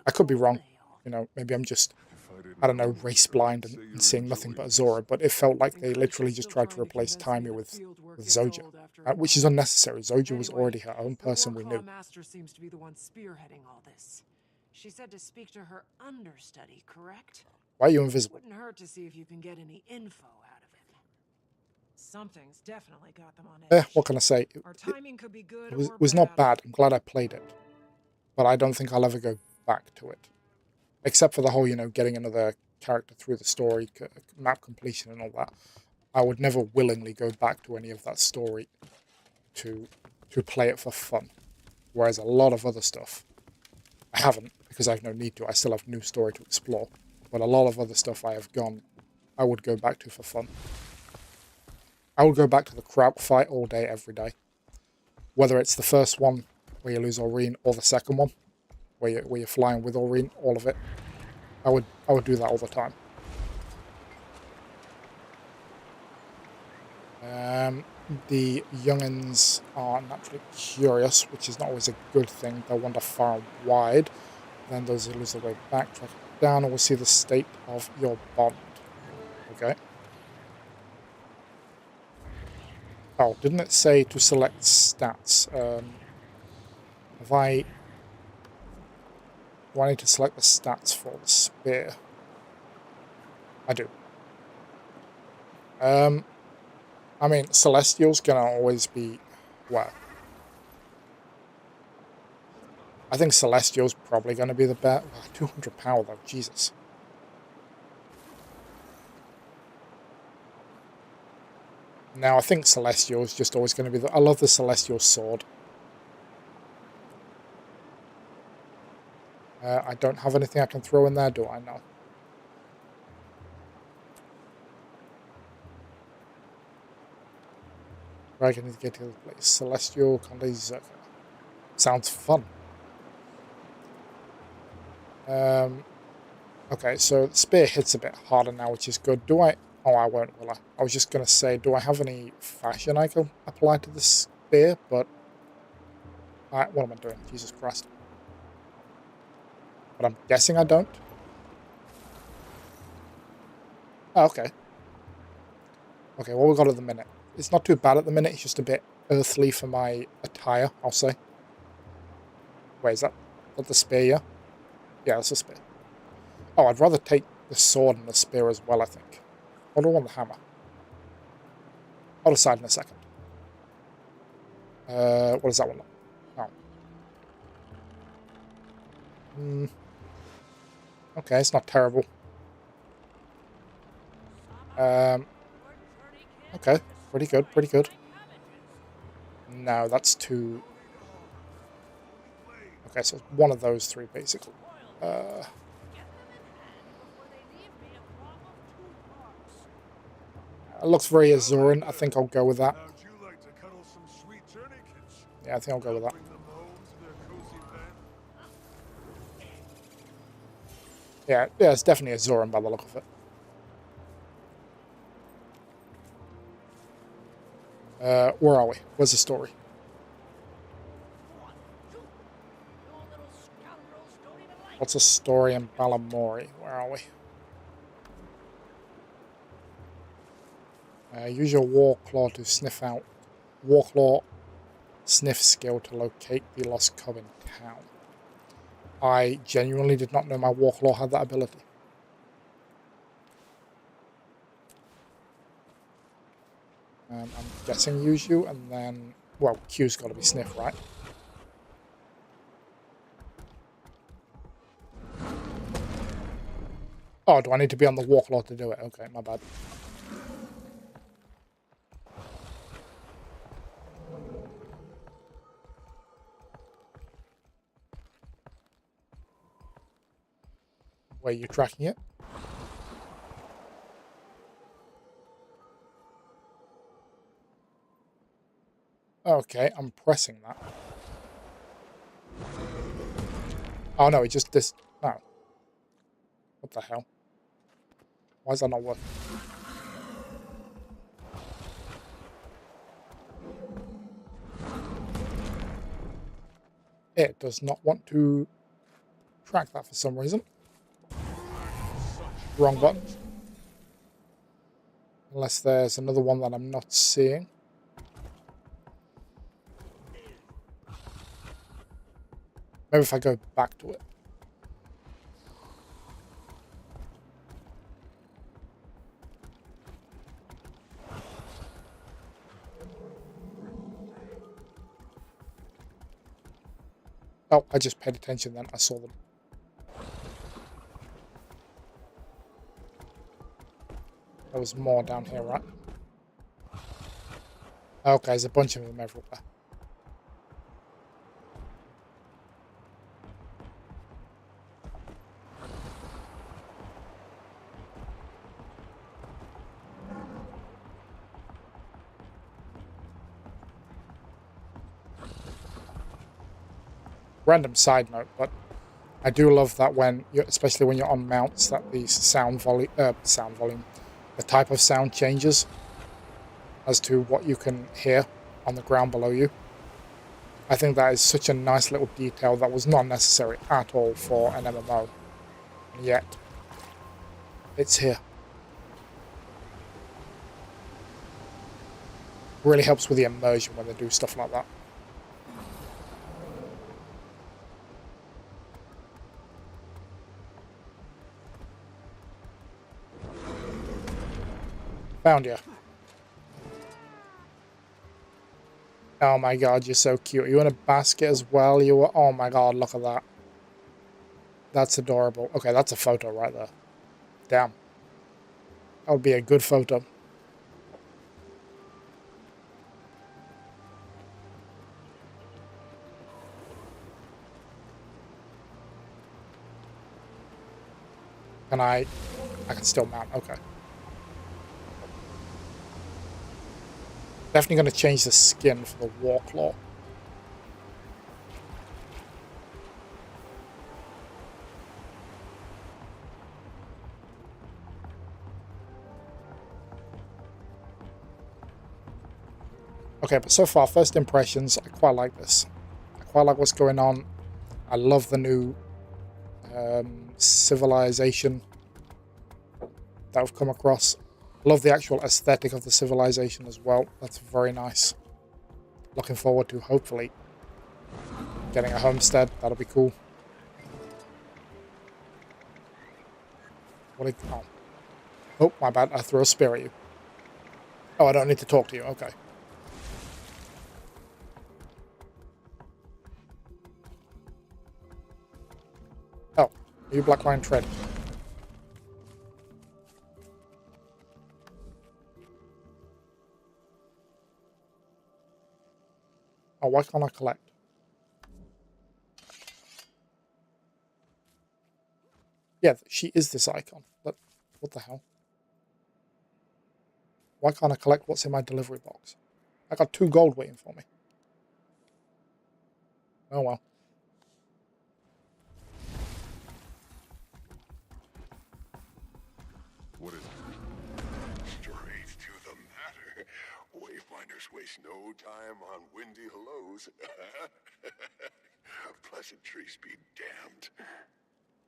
I could be wrong. You know, maybe I'm just, I don't know, race blind and seeing nothing but Azora, but it felt like they literally just tried to replace Timey with Zoja, which is unnecessary. Zoja was already her own person we knew. Master seems to be the one spearheading all this. She said to speak to her understudy, correct? Why are you invisible? Wouldn't hurt to see if you can get any info out of it. Something's definitely got them on edge. What can I say? It was not bad. I'm glad I played it, but I don't think I'll ever go back to it. Except for the whole, you know, getting another character through the story, map completion and all that. I would never willingly go back to any of that story to play it for fun. Whereas a lot of other stuff, I haven't, because I have no need to. I still have new story to explore. But a lot of other stuff I would go back to for fun. I would go back to the Kraut fight all day, every day. Whether it's the first one where you lose Aurene or the second one where you're flying with Aurene, all of it. I would do that all the time. The youngins are naturally curious, which is not always a good thing. They'll wander far and wide. Then those who lose their way back, track it down, and we'll see the state of your bond. Okay. Oh, didn't it say to select stats? Do I need to select the stats for the spear? I do. I mean, Celestial's gonna always be, well, I think Celestial's probably gonna be the best. 200 power though, Jesus. Now I think Celestial's just always gonna be I love the Celestial sword. I don't have anything I can throw in there, do I? No. Right, I need to get to the place. Celestial Conde. Sounds fun. Okay, so the spear hits a bit harder now, which is good. Do I... Oh, I won't, will I? I was just going to say, do I have any fashion I can apply to the spear? But... what am I doing? Jesus Christ. But I'm guessing I don't. Oh, okay. Okay, what we got at the minute? It's not too bad at the minute, it's just a bit earthly for my attire, I'll say. Wait, is that the spear, yeah? Yeah, that's a spear. Oh, I'd rather take the sword and the spear as well, I think. Or do I want the hammer? I'll decide in a second. What does that one look? Oh. Okay, it's not terrible. Okay, pretty good, pretty good. No, that's too... Okay, so it's one of those three, basically. It looks very Azuran. I think I'll go with that. Yeah, I think I'll go with that. Yeah, it's definitely Azuran by the look of it. Where are we? Where's the story? What's a story in Balamori? Where are we? Use your Warclaw to sniff out... Warclaw sniff skill to locate the lost cub in town. I genuinely did not know my Warclaw had that ability. I'm guessing use you, and then... Well, Q's got to be sniff, right? Oh, do I need to be on the Warclaw to do it? Okay, my bad. Wait, you tracking it? Okay, I'm pressing that. Oh no, it just this. No. What the hell? Why is that not working? It does not want to track that for some reason. Wrong button. Unless there's another one that I'm not seeing. Maybe if I go back to it. Oh, I just paid attention then. I saw them. There was more down here, right? Okay, there's a bunch of them everywhere. Random side note, but I do love that when, especially when you're on mounts, that the sound volume, the type of sound changes as to what you can hear on the ground below you. I think that is such a nice little detail that was not necessary at all for an MMO, and yet it's here. Really helps with the immersion when they do stuff like that. Found you. Oh my god, you're so cute. Are you in a basket as well? You were... Oh my god, look at that. That's adorable. Okay, that's a photo right there. Damn. That would be a good photo. Can I can still mount. Okay. Definitely going to change the skin for the Warclaw. Okay, but so far, first impressions, I quite like this. I quite like what's going on. I love the new civilization that I've come across. Love the actual aesthetic of the civilization as well. That's very nice. Looking forward to, hopefully, getting a homestead. That'll be cool. What? Oh, my bad. I threw a spear at you. Oh, I don't need to talk to you. Okay. Oh, you Black Lion Tread. Oh, why can't I collect? Yeah, she is this icon. But what the hell? Why can't I collect what's in my delivery box? I got 2 gold waiting for me. Oh well. What is it? Straight to the matter. Wayfinders waste no time on windy hellos. Pleasantries be damned.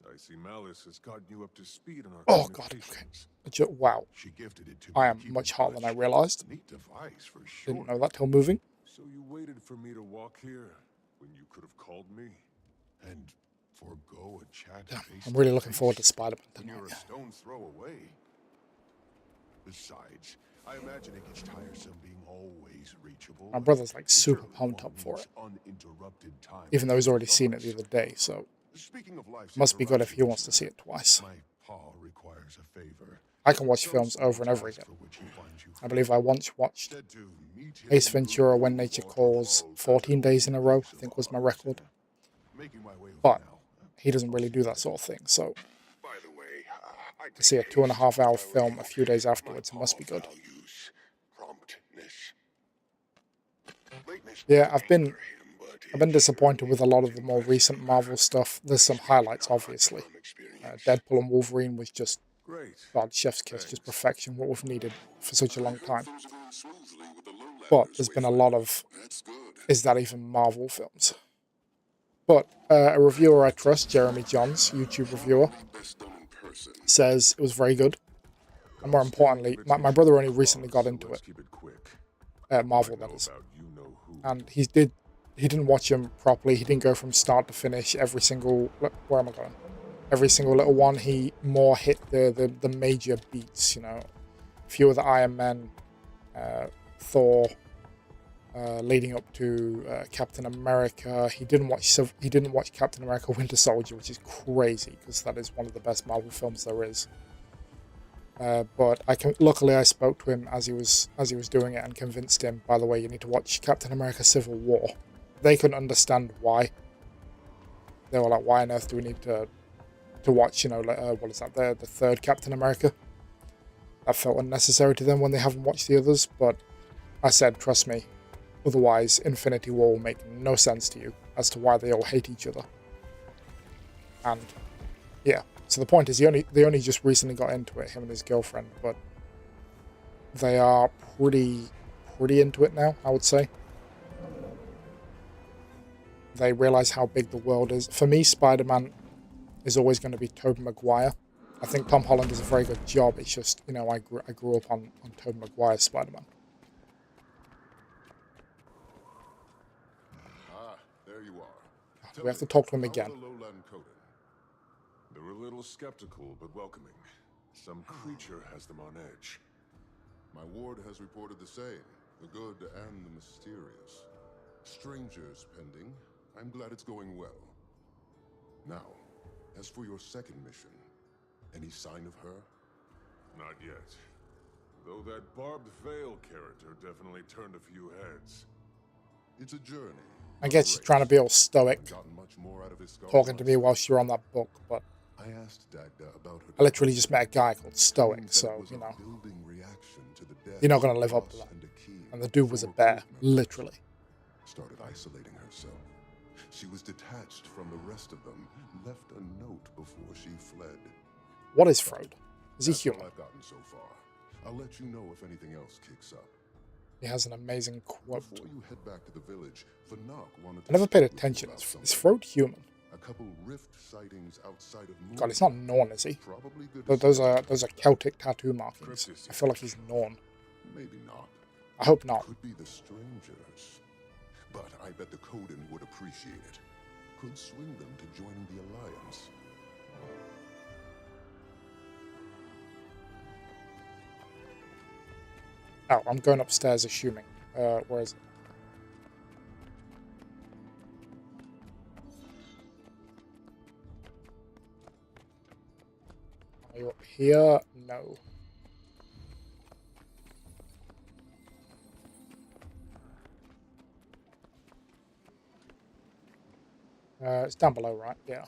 I see Malice has gotten you up to speed on our Oh god, communications. okay. Wow. She gifted it to me I to am keep much in hotter than I touch. realized. Neat device for sure. Didn't know that till moving. So you waited for me to walk here when you could have called me? And forgo a chat Damn, face I'm really to looking face forward to Spider-Man when tonight. you're a stone's throw away. Besides, I imagine it gets tiresome being always reachable. My brother's like super pumped up for it. Uninterrupted time Even though he's already seen it the other day, so Speaking of life's must be good if he wants to see it twice. my paw requires a favor. I can watch films over and over again. I believe I once watched Ace Ventura: When Nature Calls 14 days in a row, I think was my record. But he doesn't really do that sort of thing, so to see a 2.5-hour film a few days afterwards, it must be good. Yeah, I've been disappointed with a lot of the more recent Marvel stuff. There's some highlights, obviously. Deadpool and Wolverine was just, God, chef's kiss, just perfection, what we've needed for such a long time. But there's been a lot of, is that even Marvel films? But a reviewer I trust, Jeremy Johns, YouTube reviewer, says it was very good. And more importantly, my brother only recently got into it. Marvel, that is. And he didn't watch them properly. He didn't go from start to finish every single, where am I going? Every single little one. He more hit the major beats, you know. A few of the Iron Man, Thor, leading up to Captain America. He didn't watch Captain America Winter Soldier, which is crazy because that is one of the best Marvel films there is. But luckily I spoke to him as he was doing it and convinced him, by the way, you need to watch Captain America Civil War. They couldn't understand why. They were like, why on earth do we need to watch, you know, what is that, the third Captain America? That felt unnecessary to them when they haven't watched the others, but I said, trust me, otherwise Infinity War will make no sense to you as to why they all hate each other. And yeah, so the point is they only just recently got into it, him and his girlfriend, but they are pretty into it now, I would say. They realize how big the world is. For me, Spider-Man is always going to be Tobey Maguire. I think Tom Holland does a very good job. It's just, you know, I grew up on Tobey Maguire's Spider-Man. Ah, there you are. We have to talk to him again. They're a little skeptical, but welcoming. Some creature has them on edge. My ward has reported the same. The good and the mysterious. Strangers pending. I'm glad it's going well. Now, as for your second mission, any sign of her? Not yet. Though that barbed veil character definitely turned a few heads. It's a journey. I guess she's trying to be all stoic, talking to me whilst you're on that book, but I asked Dagda about her. I literally just met a guy called Stoic, so, you know, you're not going to live up to that. And the dude was a bear, literally. Started isolating herself. She was detached from the rest of them, left a note before she fled. What is Frode? Is he That's all human? I've gotten so far. I'll let you know if anything else kicks up. He has an amazing quote. Before you head back to the village, Fanak wanted I never paid speak with you attention. about Is something. Throat human? A couple rift sightings outside of Moon. God, it's not Norn, is he? Probably good But to those are Celtic tattoo markings. I feel like he's Norn. Maybe not. I hope not. Could be the strangers. But I bet the Coden would appreciate it. Could swing them to joining the Alliance. Oh, I'm going upstairs assuming. Where is it? Are you up here? No. It's down below, right? Yeah.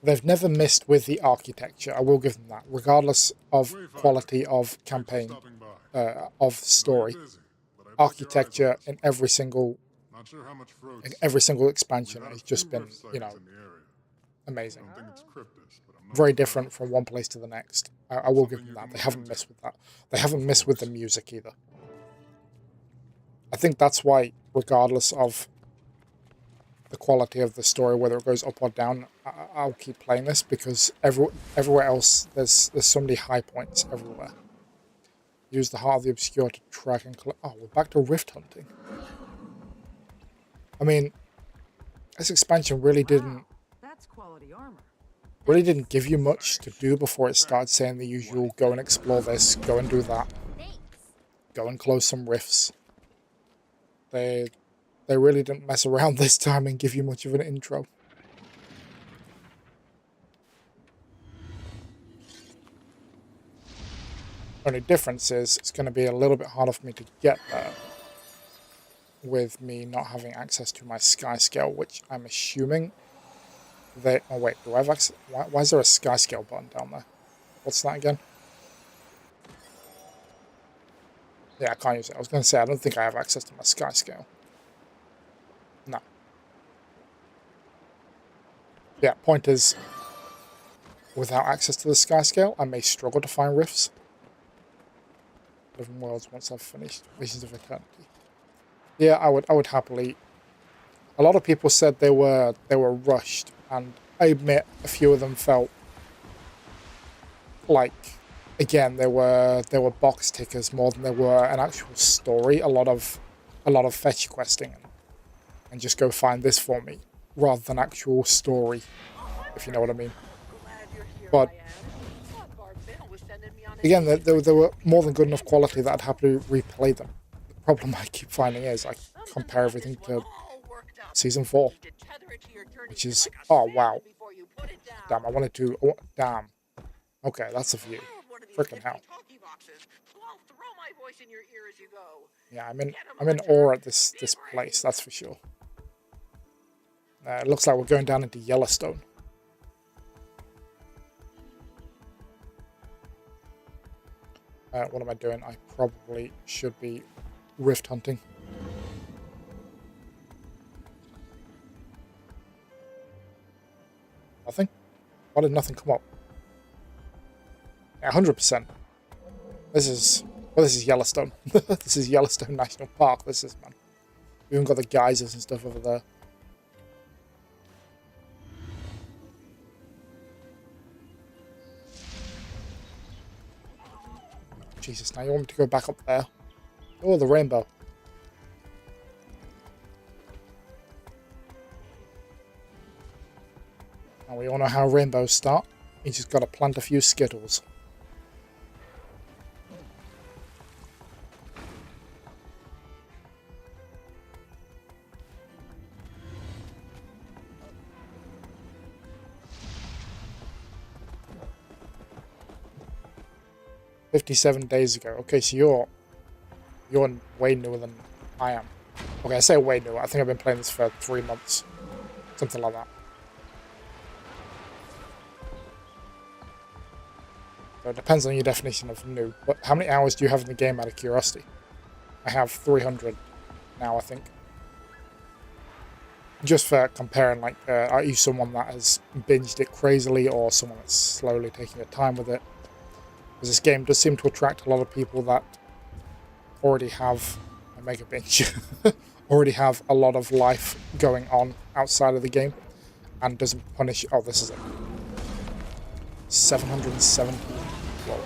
They've never missed with the architecture. I will give them that, regardless of quality of campaign, of story. Architecture in every single expansion has just been, you know, amazing. Very different from one place to the next. I will give them that. They haven't missed with that. They haven't missed with the music either. I think that's why, regardless of the quality of the story, whether it goes up or down, I'll keep playing this because everywhere else there's so many high points everywhere. Use the Heart of the Obscure to track and collect. Oh, we're back to rift hunting. I mean, this expansion really didn't give you much to do before it started saying the usual: go and explore this, go and do that, go and close some rifts. They really didn't mess around this time and give you much of an intro. Only difference is it's going to be a little bit harder for me to get there with me not having access to my sky scale, which I'm assuming they... Oh wait, do I have access? Why is there a sky scale button down there? What's that again? Yeah, I can't use it. I was going to say, I don't think I have access to my sky scale. No. Yeah, point is, without access to the sky scale, I may struggle to find rifts. Living Worlds once I've finished Visions of Eternity. Yeah, I would happily. A lot of people said they were rushed, and I admit a few of them felt like, again, they were box tickers more than they were an actual story. A lot of fetch questing and just go find this for me, rather than actual story, if you know what I mean. But again, they were more than good enough quality that I'd happily replay them. The problem I keep finding is I compare everything to Season 4, which is, oh wow, damn, I wanted to, oh, damn, okay, that's a view, freaking hell. Yeah, I'm in awe at this place, that's for sure. It looks like we're going down into Yellowstone. What am I doing? I probably should be rift hunting. Nothing? Why did nothing come up? Yeah, 100%. This is Yellowstone. This is Yellowstone National Park. This is, man. We even got the geysers and stuff over there. Jesus, now you want me to go back up there? Oh, the rainbow. Now we all know how rainbows start. You just got to plant a few Skittles. "57 days ago." Okay, so you're way newer than I am. Okay, I say way newer. I think I've been playing this for 3 months. Something like that. So it depends on your definition of new. But how many hours do you have in the game out of curiosity? I have 300 now, I think. just for comparing, like, are you someone that has binged it crazily or someone that's slowly taking their time with it? Because this game does seem to attract a lot of people that already have a mega binge, already have a lot of life going on outside of the game, and doesn't punish. Oh, this is it. 770. Whoa.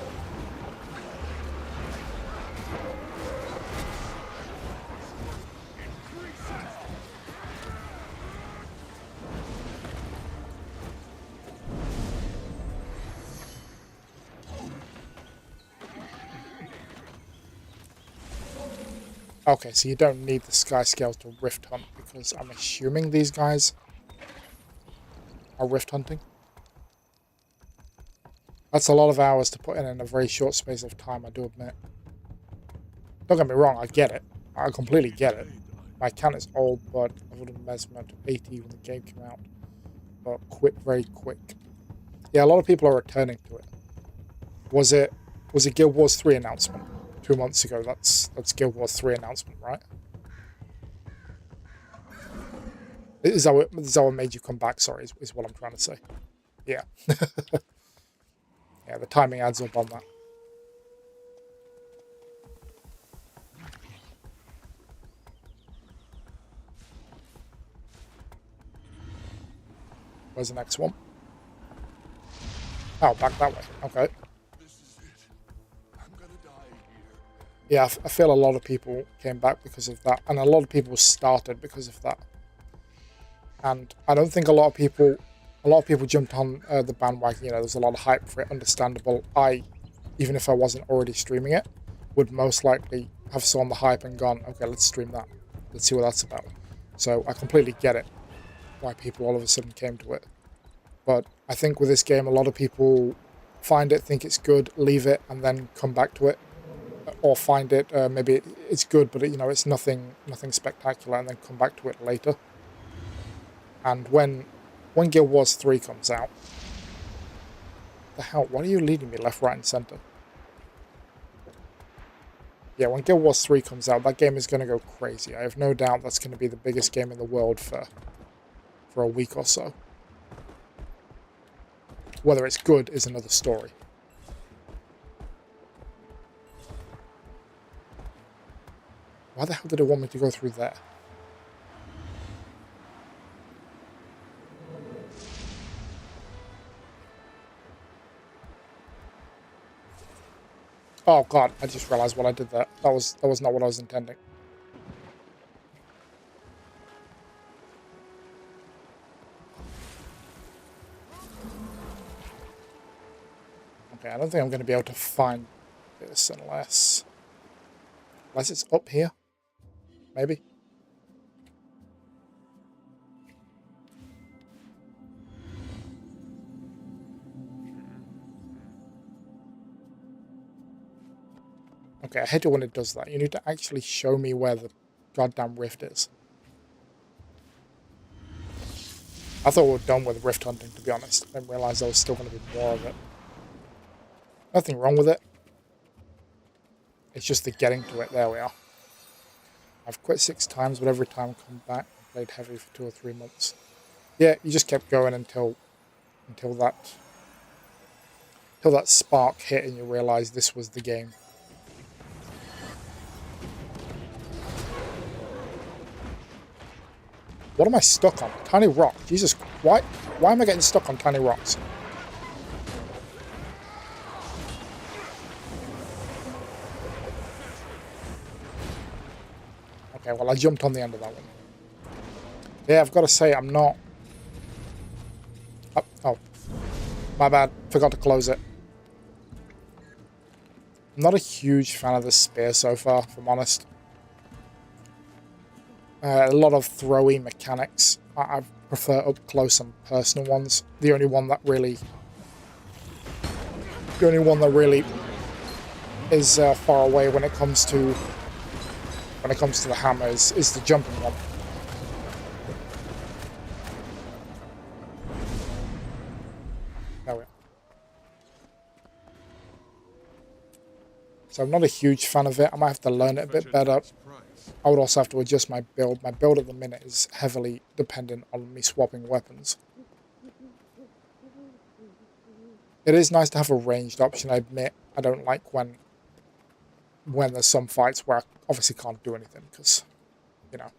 Okay, so you don't need the sky scales to rift hunt, because I'm assuming these guys are rift hunting. That's a lot of hours to put in a very short space of time, I do admit. Don't get me wrong, I get it. I completely get it. My account is old, but I would have measurement to 80 when the game came out. But quit very quick. Yeah, a lot of people are returning to it. Was it Guild Wars 3 announcement 2 months ago? That's Guild Wars 3 announcement, right? Is that what made you come back? Sorry, is what I'm trying to say. Yeah. Yeah, the timing adds up on that. Where's the next one? Oh, back that way. Okay. Yeah, I feel a lot of people came back because of that, and a lot of people started because of that. And I don't think a lot of people jumped on the bandwagon. You know, there's a lot of hype for it, understandable. Even if I wasn't already streaming it, would most likely have saw the hype and gone, okay, let's stream that. Let's see what that's about. So I completely get it, why people all of a sudden came to it. But I think with this game, a lot of people find it, think it's good, leave it, and then come back to it. Or find it, maybe it's good, but you know, it's nothing spectacular, and then come back to it later. And when Guild Wars 3 comes out, the hell, why are you leading me left, right, and center? Yeah, when Guild Wars 3 comes out, that game is going to go crazy. I have no doubt that's going to be the biggest game in the world for a week or so. Whether it's good is another story. Why the hell did it want me to go through there? Oh god, I just realized what I did there. That was not what I was intending. Okay, I don't think I'm going to be able to find this unless it's up here. Maybe. Okay, I hate it when it does that. You need to actually show me where the goddamn rift is. I thought we were done with rift hunting, to be honest. I didn't realize there was still going to be more of it. Nothing wrong with it. It's just the getting to it. There we are. I've quit 6 times, but every time I come back, I played heavy for 2 or 3 months. Yeah, you just kept going until that spark hit and you realized this was the game. What am I stuck on? Tiny rock. Jesus, why am I getting stuck on tiny rocks? Okay, well, I jumped on the end of that one. Yeah, I've got to say, I'm not... Oh, my bad. Forgot to close it. I'm not a huge fan of the spear so far, if I'm honest. A lot of throwy mechanics. I prefer up close and personal ones. The only one that really is far away when it comes to the hammer is the jumping one. There we are. So I'm not a huge fan of it. I might have to learn it a bit better. I would also have to adjust my build. My build at the minute is heavily dependent on me swapping weapons. It is nice to have a ranged option. I admit I don't like when there's some fights where I obviously can't do anything because, you know,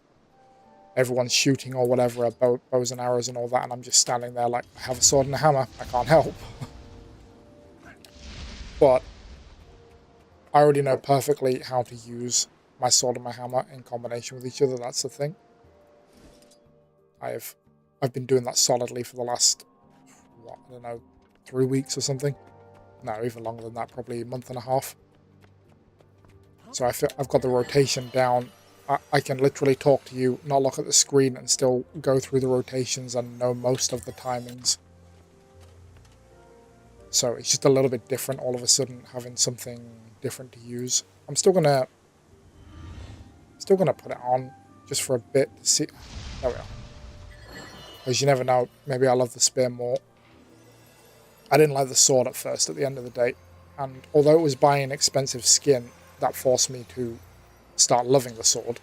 everyone's shooting or whatever, bows and arrows and all that, and I'm just standing there like, I have a sword and a hammer, I can't help. But I already know perfectly how to use my sword and my hammer in combination with each other, that's the thing. I've been doing that solidly for the last, what, I don't know, 3 weeks or something? No, even longer than that, probably a month and a half. So I've got the rotation down. I can literally talk to you, not look at the screen, and still go through the rotations and know most of the timings. So it's just a little bit different all of a sudden, having something different to use. I'm still gonna put it on just for a bit to see. There we are. Because you never know, maybe I love the spear more. I didn't like the sword at first at the end of the day, and although it was buying expensive skin, that forced me to start loving the sword.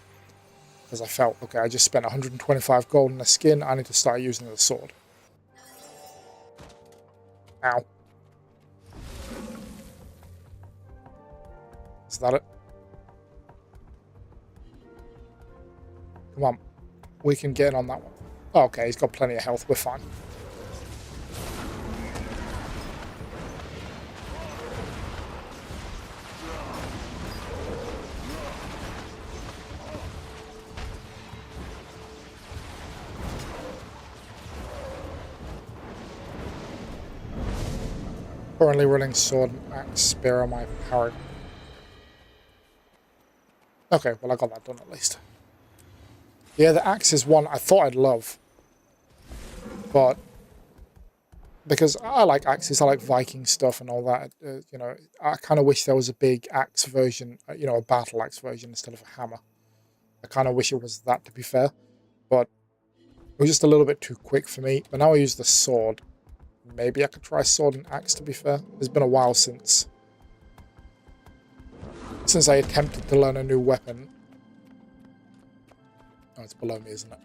Because I felt, okay, I just spent 125 gold in a skin, I need to start using the sword. Ow. Is that it? Come on. We can get in on that one. Oh, okay, he's got plenty of health, we're fine. Currently running sword and axe spear on my paragon. Okay, well I got that done at least. Yeah, the axe is one I thought I'd love. But because I like axes, I like Viking stuff and all that, you know, I kind of wish there was a big axe version, you know, a battle axe version instead of a hammer. I kind of wish it was that, to be fair. But it was just a little bit too quick for me. But now I use the sword. Maybe I could try sword and axe, to be fair. It's been a while since I attempted to learn a new weapon. Oh, it's below me, isn't it?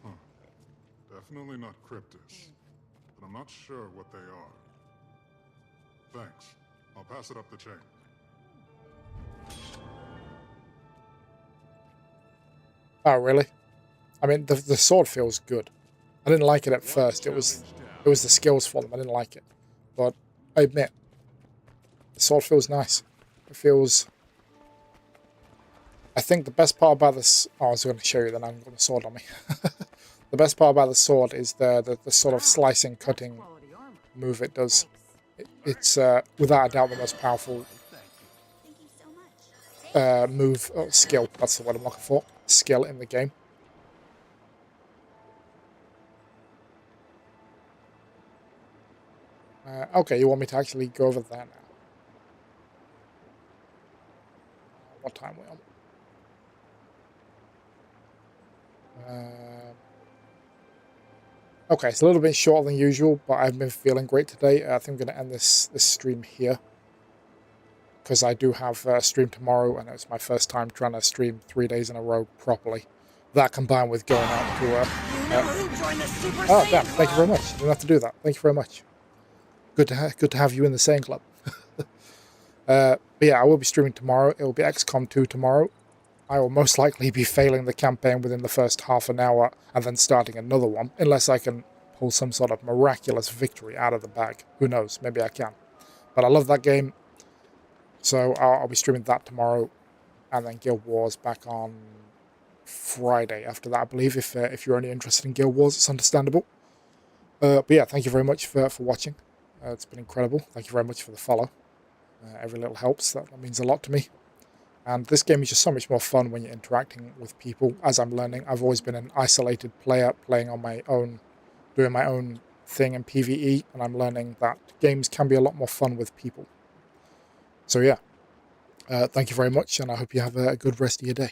Huh. Definitely not cryptis, but I'm not sure what they are. Thanks. I'll pass it up the chain. Oh, really? I mean, the sword feels good. I didn't like it at first. It was the skills for them. I didn't like it. But I admit, the sword feels nice. It feels... I think the best part about this... Oh, I was going to show you that I haven't got the sword on me. The best part about the sword is the sort of slicing, cutting move it does. It's without a doubt the most powerful move, or skill, that's the word I'm looking for, skill in the game. Okay, you want me to actually go over there now? What time are we on? Okay, it's a little bit shorter than usual, but I've been feeling great today. I think I'm going to end this stream here. Because I do have a stream tomorrow, and it's my first time trying to stream 3 days in a row properly. That combined with going out to... Oh, damn, thank you very much. You didn't have to do that. Thank you very much. Good to have you in the same club. But yeah, I will be streaming tomorrow. It will be XCOM 2 tomorrow. I will most likely be failing the campaign within the first half an hour and then starting another one, unless I can pull some sort of miraculous victory out of the bag. Who knows? Maybe I can. But I love that game. So I'll be streaming that tomorrow, and then Guild Wars back on Friday after that, I believe. If you're only interested in Guild Wars, it's understandable. But yeah, thank you very much for watching. It's been incredible. Thank you very much for the follow. Every little helps. That means a lot to me. And this game is just so much more fun when you're interacting with people. As I'm learning, I've always been an isolated player, playing on my own, doing my own thing in PvE, and I'm learning that games can be a lot more fun with people. So yeah, thank you very much, and I hope you have a good rest of your day.